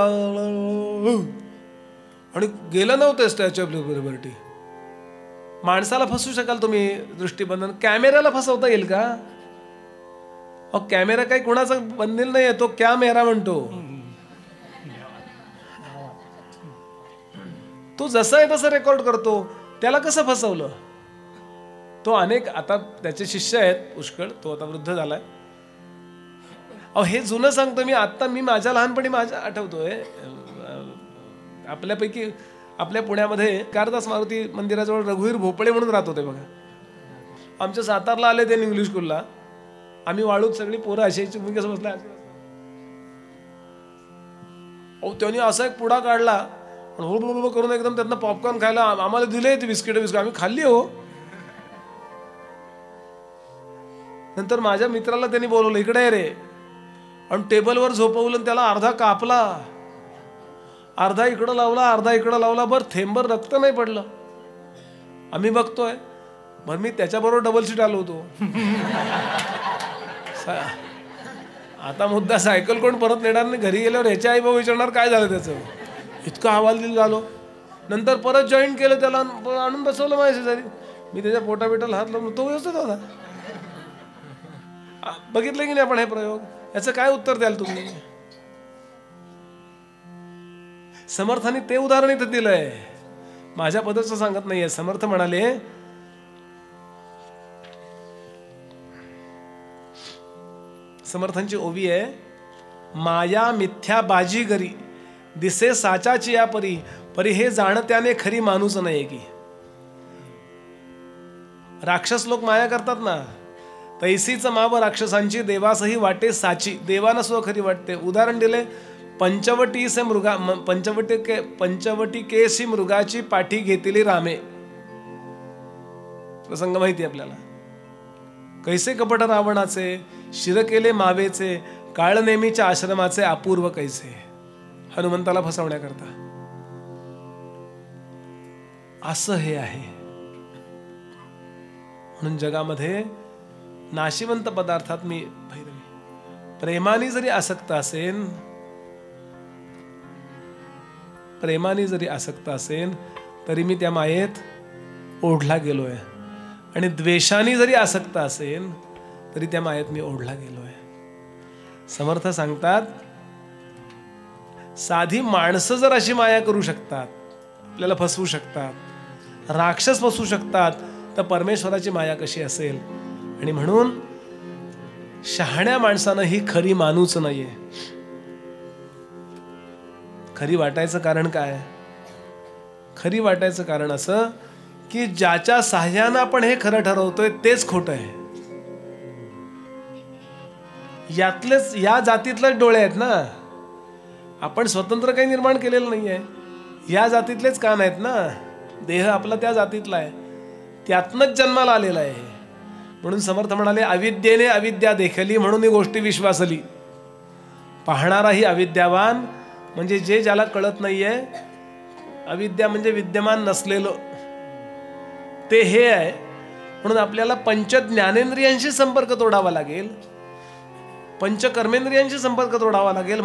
आणि गेलं नव्हतं स्टॅच्यू ऑफ लिबर्टी. माणसाला फसवू शकाल तुम्ही, दृष्टीबंधन. कॅमेऱ्याला फसवता येईल का? अहो, कॅमेरा काही कुणाचा बंधील नाही आहे, तो कॅमेरा म्हणतो. तो जसं आहे तसं रेकॉर्ड करतो. त्याला कसं फसवलं? तो अनेक, आता त्याचे शिष्य आहेत पुष्कळ, तो आता वृद्ध झालाय. अहो, हे जुनं सांगतो मी. आता मी माझ्या लहानपणी आठवतोय, आपल्यापैकी आपल्या पुण्यामध्ये कारदास मारुती मंदिराजवळ रघुवीर भोपळे म्हणून राहत होते बघा. आमच्या सातारला आले ते इंग्लिश स्कूलला. आम्ही वाळूत सगळी पोरं असायची, मी कसं बसला. अहो, त्यांनी असा एक पुडा काढला करून, एकदम त्यांना पॉपकॉर्न खायला आम्हाला दिले. ती बिस्किट आम्ही खाल्ली. हो, नंतर माझ्या मित्राला त्यांनी बोलवलं, इकडे आहे रे, आणि टेबलवर झोपवलं. त्याला अर्धा कापला, अर्धा इकडं लावला, अर्धा इकडं लावला. बरं थेंबर रक्त नाही पडलं. आम्ही बघतोय. बरं मी त्याच्याबरोबर डबल सीट आलो होतो. आता मुद्दा, सायकल कोण परत नेणार नाही. घरी गेल्यावर ह्याच्या आई बाबा विचारणार काय झालं त्याचं. इतका हवालदिल झालो. नंतर परत जॉईन केलं, त्याला आणून बसवलं माझ्या शेजारी. मी त्याच्या पोटाबिटाला हात लावून, तो व्यवस्थित होता. बघितलं की नाही आपण हे प्रयोग? याचं काय उत्तर द्याल तुम्ही? समर्थाने ते उदाहरण इथं दिलंय, माझ्या पदाचं सांगत नाहीये. समर्थ म्हणाले, समर्थांची ओवी आहे, माया मिथ्या बाजी गरी, दिसे साचाची या परी, परी हे जाणत्याने खरी माणूस नाही की. राक्षस लोक माया करतात ना, तैसीच माव राक्षसांची, देवासही वाटे साची, देवाना सुद्धा खरी वाटते. उदाहरण दिले, पंचवटी से मृगा, पंचवटी केसी मृगाची पाठी घेतली रामे. प्रसंग माहिती आपल्याला. कैसे कपट रावणाचे, शिर केले मावेचे, काळ नेमीच्या आश्रमाचे अपूर्व कैसे. हनुमंताला फसवण्याकरता असं हे आहे. म्हणून जगामध्ये नाशिवंत पदार्थात मी भैरवी प्रेमाने जरी आसक्त असेन, प्रेमाने जरी आसक्त असेन तरी मी त्या मायेत ओढला गेलोय, आणि द्वेषाने जरी आसक्त असेन तरी त्या मायेत मी ओढला गेलोय. समर्थ सांगतात, साधी माणसं जर अशी माया करू शकतात, आपल्याला फसवू शकतात, राक्षस फसवू शकतात, तर परमेश्वराची माया कशी असेल. आणि म्हणून शहाण्या माणसानं ही खरी मानूच नाहीये. खरी वाटायचं कारण काय? खरी वाटायचं कारण असं की ज्याच्या साह्यानं आपण हे खरं ठरवतोय तेच खोटं आहे. यातलेच या जातीतलेच डोळे आहेत ना. आपण स्वतंत्र काही निर्माण केलेलं नाहीये. या जातीतलेच कान आहेत ना. देह आपला त्या जातीतला आहे, त्यातनच जन्माला आलेला आहे. म्हणून समर्थ म्हणाले, अविद्येने अविद्या देखली म्हणून ही गोष्टी विश्वासली. पाहणाराही अविद्यावान, म्हणजे जे ज्याला कळत नाहीये. अविद्या म्हणजे विद्यमान नसलेलं, ते हे आहे. म्हणून आपल्याला पंच ज्ञानेंद्रियांशी संपर्क तोडावा लागेल, पंच कर्मेंद्रियांशी संपर्क तोडावा लागेल,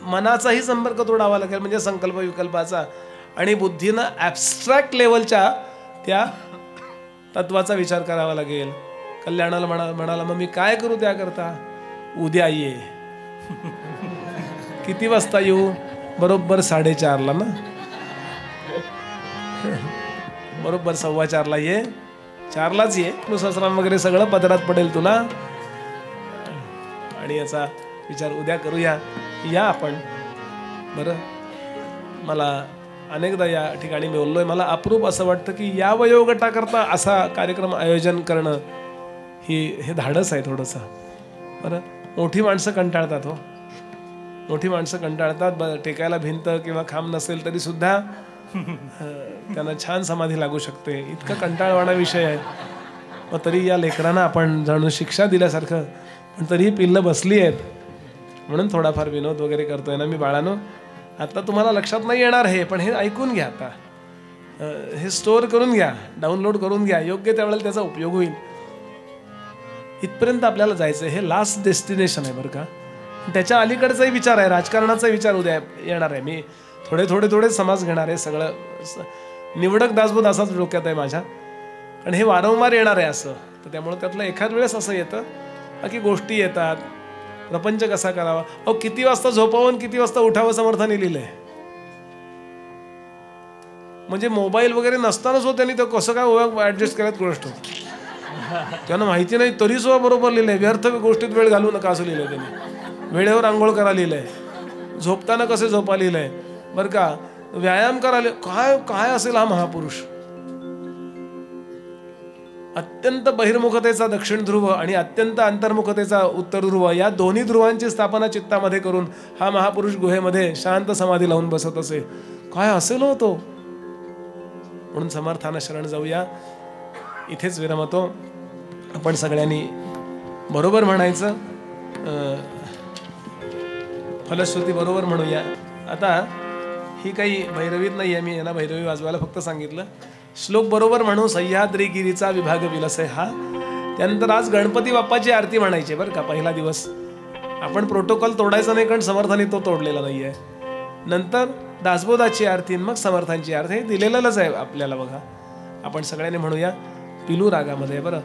मनाचाही संपर्क तोडावा लागेल, म्हणजे संकल्प विकल्पाचा. आणि बुद्धीनं ॲबस्ट्रॅक्ट लेवलच्या त्या तत्वाचा विचार करावा लागेल. कल्याणाला म्हणाला, मग मी काय करू त्याकरता? उद्या ये. किती वाजता येऊ? बरोबर 4:30 ना. बरोबर 4:15 ये. 4लाच ये. सहस्राम वगैरे सगळं पदरात पडेल तुला. आणि याचा विचार उद्या करूया. या आपण. बरं, मला अनेकदा या ठिकाणी मी बोललोय, मला अप्रूप असं वाटतं की या वयोगटाकरता असा कार्यक्रम आयोजन करणं हे धाडस आहे थोडंसं. बरं, मोठी माणसं कंटाळतात हो. मोठी माणसं कंटाळतात. टेकायला भिंत किंवा खांब नसेल तरी सुद्धा त्यांना छान समाधी लागू शकते. इतका कंटाळवाणा विषय आहे. मग तरी या लेकरांना आपण जाणून शिक्षा दिल्यासारखं, पण तरीही पिल्लं बसली आहेत म्हणून थोडाफार विनोद वगैरे करतोय ना मी. बाळांनो, आता तुम्हाला लक्षात नाही येणार हे, पण हे ऐकून घ्या. आता हे स्टोअर करून घ्या, डाउनलोड करून घ्या. योग्य त्यावेळेला त्याचा उपयोग होईल. इथपर्यंत आपल्याला जायचं आहे. हे लास्ट डेस्टिनेशन आहे बरं का. त्याच्या अलीकडचाही विचार आहे, राजकारणाचा विचार उद्या येणार आहे. मी थोडे समाज घेणार आहे. सगळं निवडक दासबोध असाच डोक्यात आहे माझ्या. आणि हे वारंवार येणार आहे असं. तर त्यामुळे त्यातलं एखाद वेळेस असं येतं, बाकी गोष्टी येतात. प्रपंच कसा करावा, अहो किती वाजता झोपावं किती वाजता उठावं समर्थाने लिहिलंय. म्हणजे मोबाईल वगैरे नसताना सुद्धा त्यांनी तर कसं काय ऍडजस्ट करत गोष्ट त्यांना माहिती नाही, तरी सुद्धा बरोबर लिहिलंय. व्यर्थ गोष्टीत वेळ घालू नका असं लिहिलंय त्यांनी. वेळेवर आंघोळ करा लिहिलंय, झोपताना कसे झोपा लिहिलंय बरं का, व्यायाम करा. काय काय असेल हा महापुरुष. अत्यंत बहिर्मुखतेचा दक्षिण ध्रुव आणि अत्यंत अंतर्मुखतेचा उत्तर ध्रुव, या दोन्ही ध्रुवांची स्थापना चित्तामध्ये करून हा महापुरुष गुहेमध्ये शांत समाधी लावून बसत असे. काय असेल होतो. म्हणून समर्थांना शरण जाऊया. इथेच विरमतो. आपण सगळ्यांनी बरोबर म्हणायचं, फलश्रुती बरोबर म्हणूया. आता ही काही भैरवीत नाही आहे, मी यांना भैरवी वाजवायला फक्त सांगितलं. श्लोक बरोबर म्हणू. सह्याद्रीगिरीचा विभाग विलसे हा. त्यानंतर आज गणपती बाप्पाची आरती म्हणायची बरं का. पहिला दिवस आपण प्रोटोकॉल तोडायचा नाही, कारण समर्थांनी तो तोडलेला नाही आहे. नंतर दासबोधाची आरती, मग समर्थांची आरती. हे दिलेलंच आहे आपल्याला बघा. आपण सगळ्यांनी म्हणूया पिलू रागामध्ये. बरं.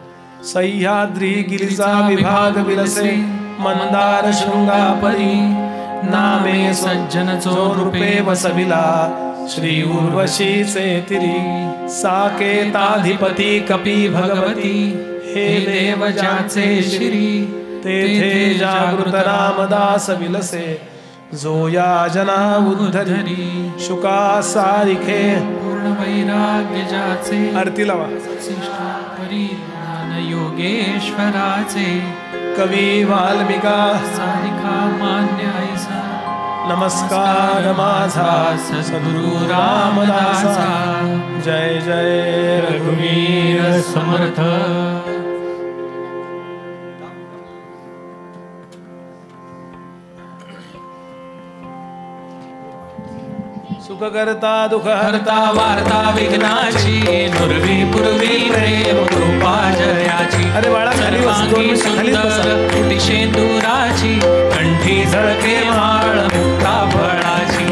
सह्याद्रीगिरीचा विभाग विलसे मंदार शृंगापरी, नामे सज्जन जो रूपे वसविला, श्री उर्वशीचे तिरी, साकेताधिपती कपी भगवती, हे देव ज्याचे श्री, तेथे जागृत रामदास विलसे, जो या जना उद्धरी, शुका सारिखे पूर्ण वैराग्य ज्याचे. आरती लावा. योगेश्वराचे कवी वाल्मिका सारिका मान्य ऐसा, नमस्कार माझा सद्गुरु रामदासा. जय जय रघुवीर समर्थ. सुख करता दुःख हरता वार्ता विघ्नाची नुरवी पूर्वी प्रेम कृपा जयाची अरे बाळा, खाली बस, दोन मिनिटं खाली बसा. सुंदर कुटी शेंदुराची कंठी झळके माळ मुक्ता फळाची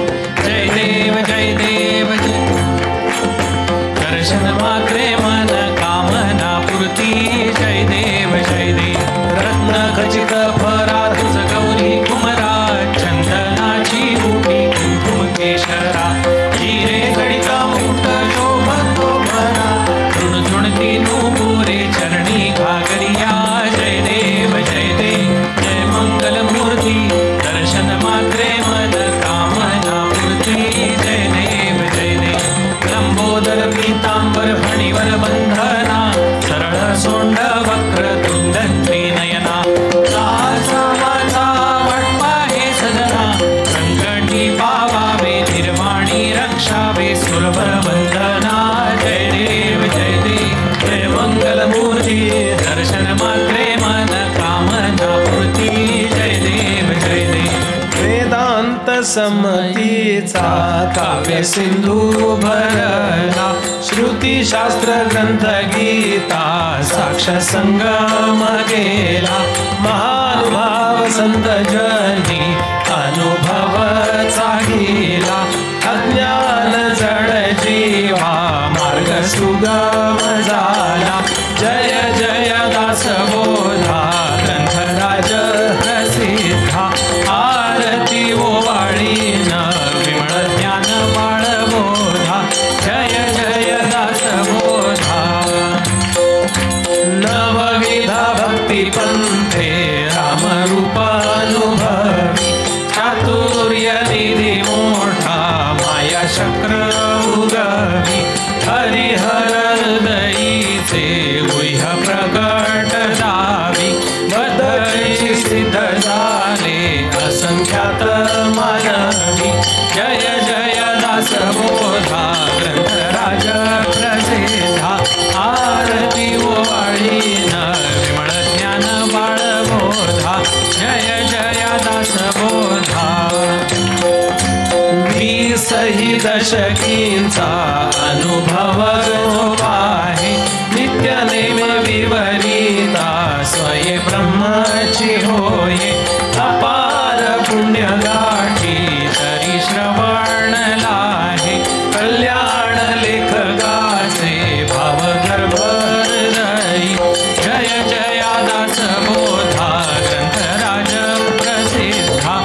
जय देव जय देव जय दर्शन मात्रे मन कामना पूर्ती जय देव जय देव रत्न खचित फरा तुझ गौरी कुमरा चंदनाची उठी कुंकुम केशरा हिरे गडिता मुठ शोभतो भरा झुणझुणती नूपुरे चरणी घागरिया जय देव जय मंगल मूर्ती दर्शन मात्रे मन कामना पूर्ती जय देव लंबोदर पीतांबर फणीवर बंधना सरळ सोंड वक्र तुंडंती नयना माझा वाटपा हे सजना संकटी पावावे निर्वाणी रक्षावे सुरवर वंदना जय देव जय मंगल मूर्ती दर्शन मात्रे मन कामना पूर्ती जय देव वेदांत समतीचा काव्य सिंधू भरला श्रुती शास्त्र ग्रंथ गीता साक्ष संगम गेला महानुभाव संत जनी अनुभव चागिला अज्ञान जड जीवा मार्ग सुगम झाला जय जय दास बोधा ग्रंथराज प्रसिद्धा आरती ओवाळीन विमळ ज्ञान बाळबोधा जय जय दास बोधा नवविध भक्ती पंथे रामरूप अनुभवी चातुर्य निधी मोठा माया चक्र उगवी हरिहर हृदयीचे गुह्य प्रकट दावी बदली सिद्ध झाले असंख्यात मानवी जय जय दास बोधा ग्रंथराज प्रसिद्धा आरती ओवाळीन विमळ ज्ञान बाळबोधा जय जय दास बोधा 20 दशकींचा अनुभव आहे नित्य नेम विवरिता स्वये ब्रह्माची होये अपार पुण्य गाठी तरी श्रवण लाहे कल्याण लेखगाचे भाव गर्भ हृदयी जय जय दास बोधा ग्रंथराज प्रसिद्धा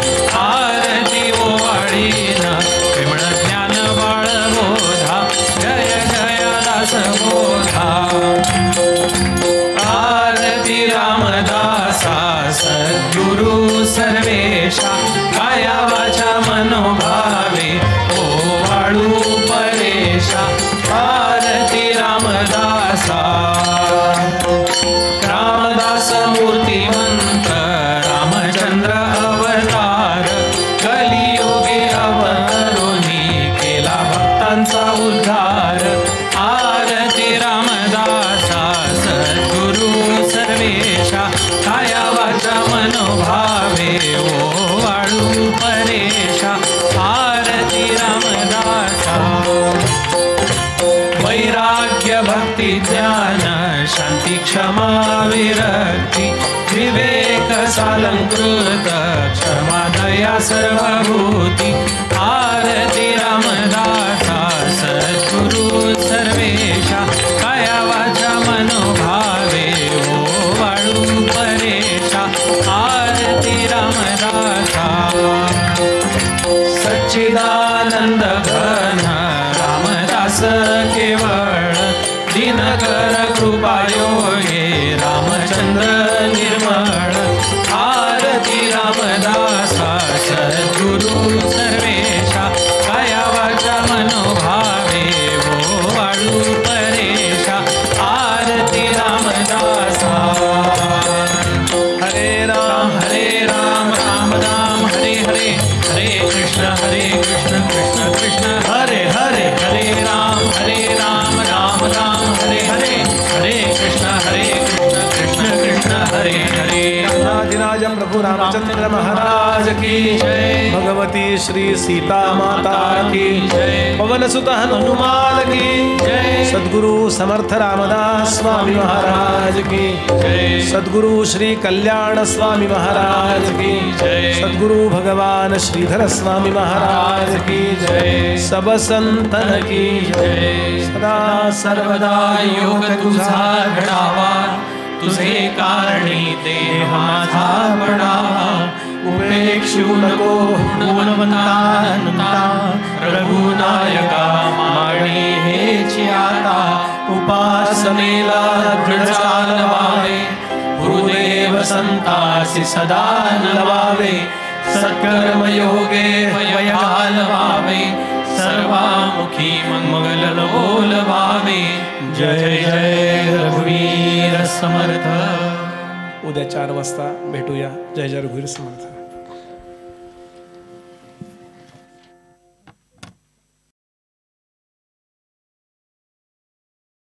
आरती ओवाळीन विमळ ज्ञान बाळबोधा जय जय दास बोधा आरती रामदासा सद्गुरु सर्वेशा काया वाचा मनोभावे ओवाळू परेशा आरती रामदासा रामदास मूर्तिमंत रामचंद्र अवतार कलियुगे अवतरुणी केला भक्तांचा उद्धार आरती रामदासा सद्गुरु सर्वेशा काया वाचा मनोभावे ओवाळू परेशा आरती रामदासा वैराग्य भक्ती ज्ञान शांती क्षमा विरक्ती विवेक सालंकृत क्षमा दया सर्वभूती आरती रामदासा सद्गुरु सर्वेशा काया वाचा मनोभावे ओवाळू परेशा आरती रामदासा सच्चिदानंद घन रामदास केवळ दिनकर कृपा योगे रामचंद्र निर्मळ आरती रामदासा सद्गुरु सर्वेशा काया वाचा मनोभावे ओवाळू परेशा आरती रामदासा हरे राम राम राम हरे हरे हरे कृष्ण कृष्ण कृष्ण हरे हरे हरे राम राम राम हरे हरे हरे कृष्ण कृष्ण कृष्ण हरे हरे राज प्रभु रामचंद्र महाराज की जय। भगवती श्री सीता माता की जय। पवन सुत हनुमान की जय। सद्गुरु समर्थ रामदास स्वामी महाराज की जय। सद्गुरु श्री कल्याण स्वामी महाराज की जय। सद्गुरु भगवान श्रीधर स्वामी महाराज की जय। सब संतन की जय। सदा सर्वदा योग तुझा घडावा, तुझे कारणी देह माझा बडावा। उपेक्षू नको गुणवंतानुता, रघुनायका मागणी हेची आता। उपासनेला दृढ चालवावे, गुरुदेव संतासी सदा लवावे। सत्कर्म योगे वय घालवावे, सर्वामुखी मंगल बोलवावे। जय जय रघुवीर समर्थ। उद्या 4 वाजता भेटूया. जय जय रघुवीर समर्थ.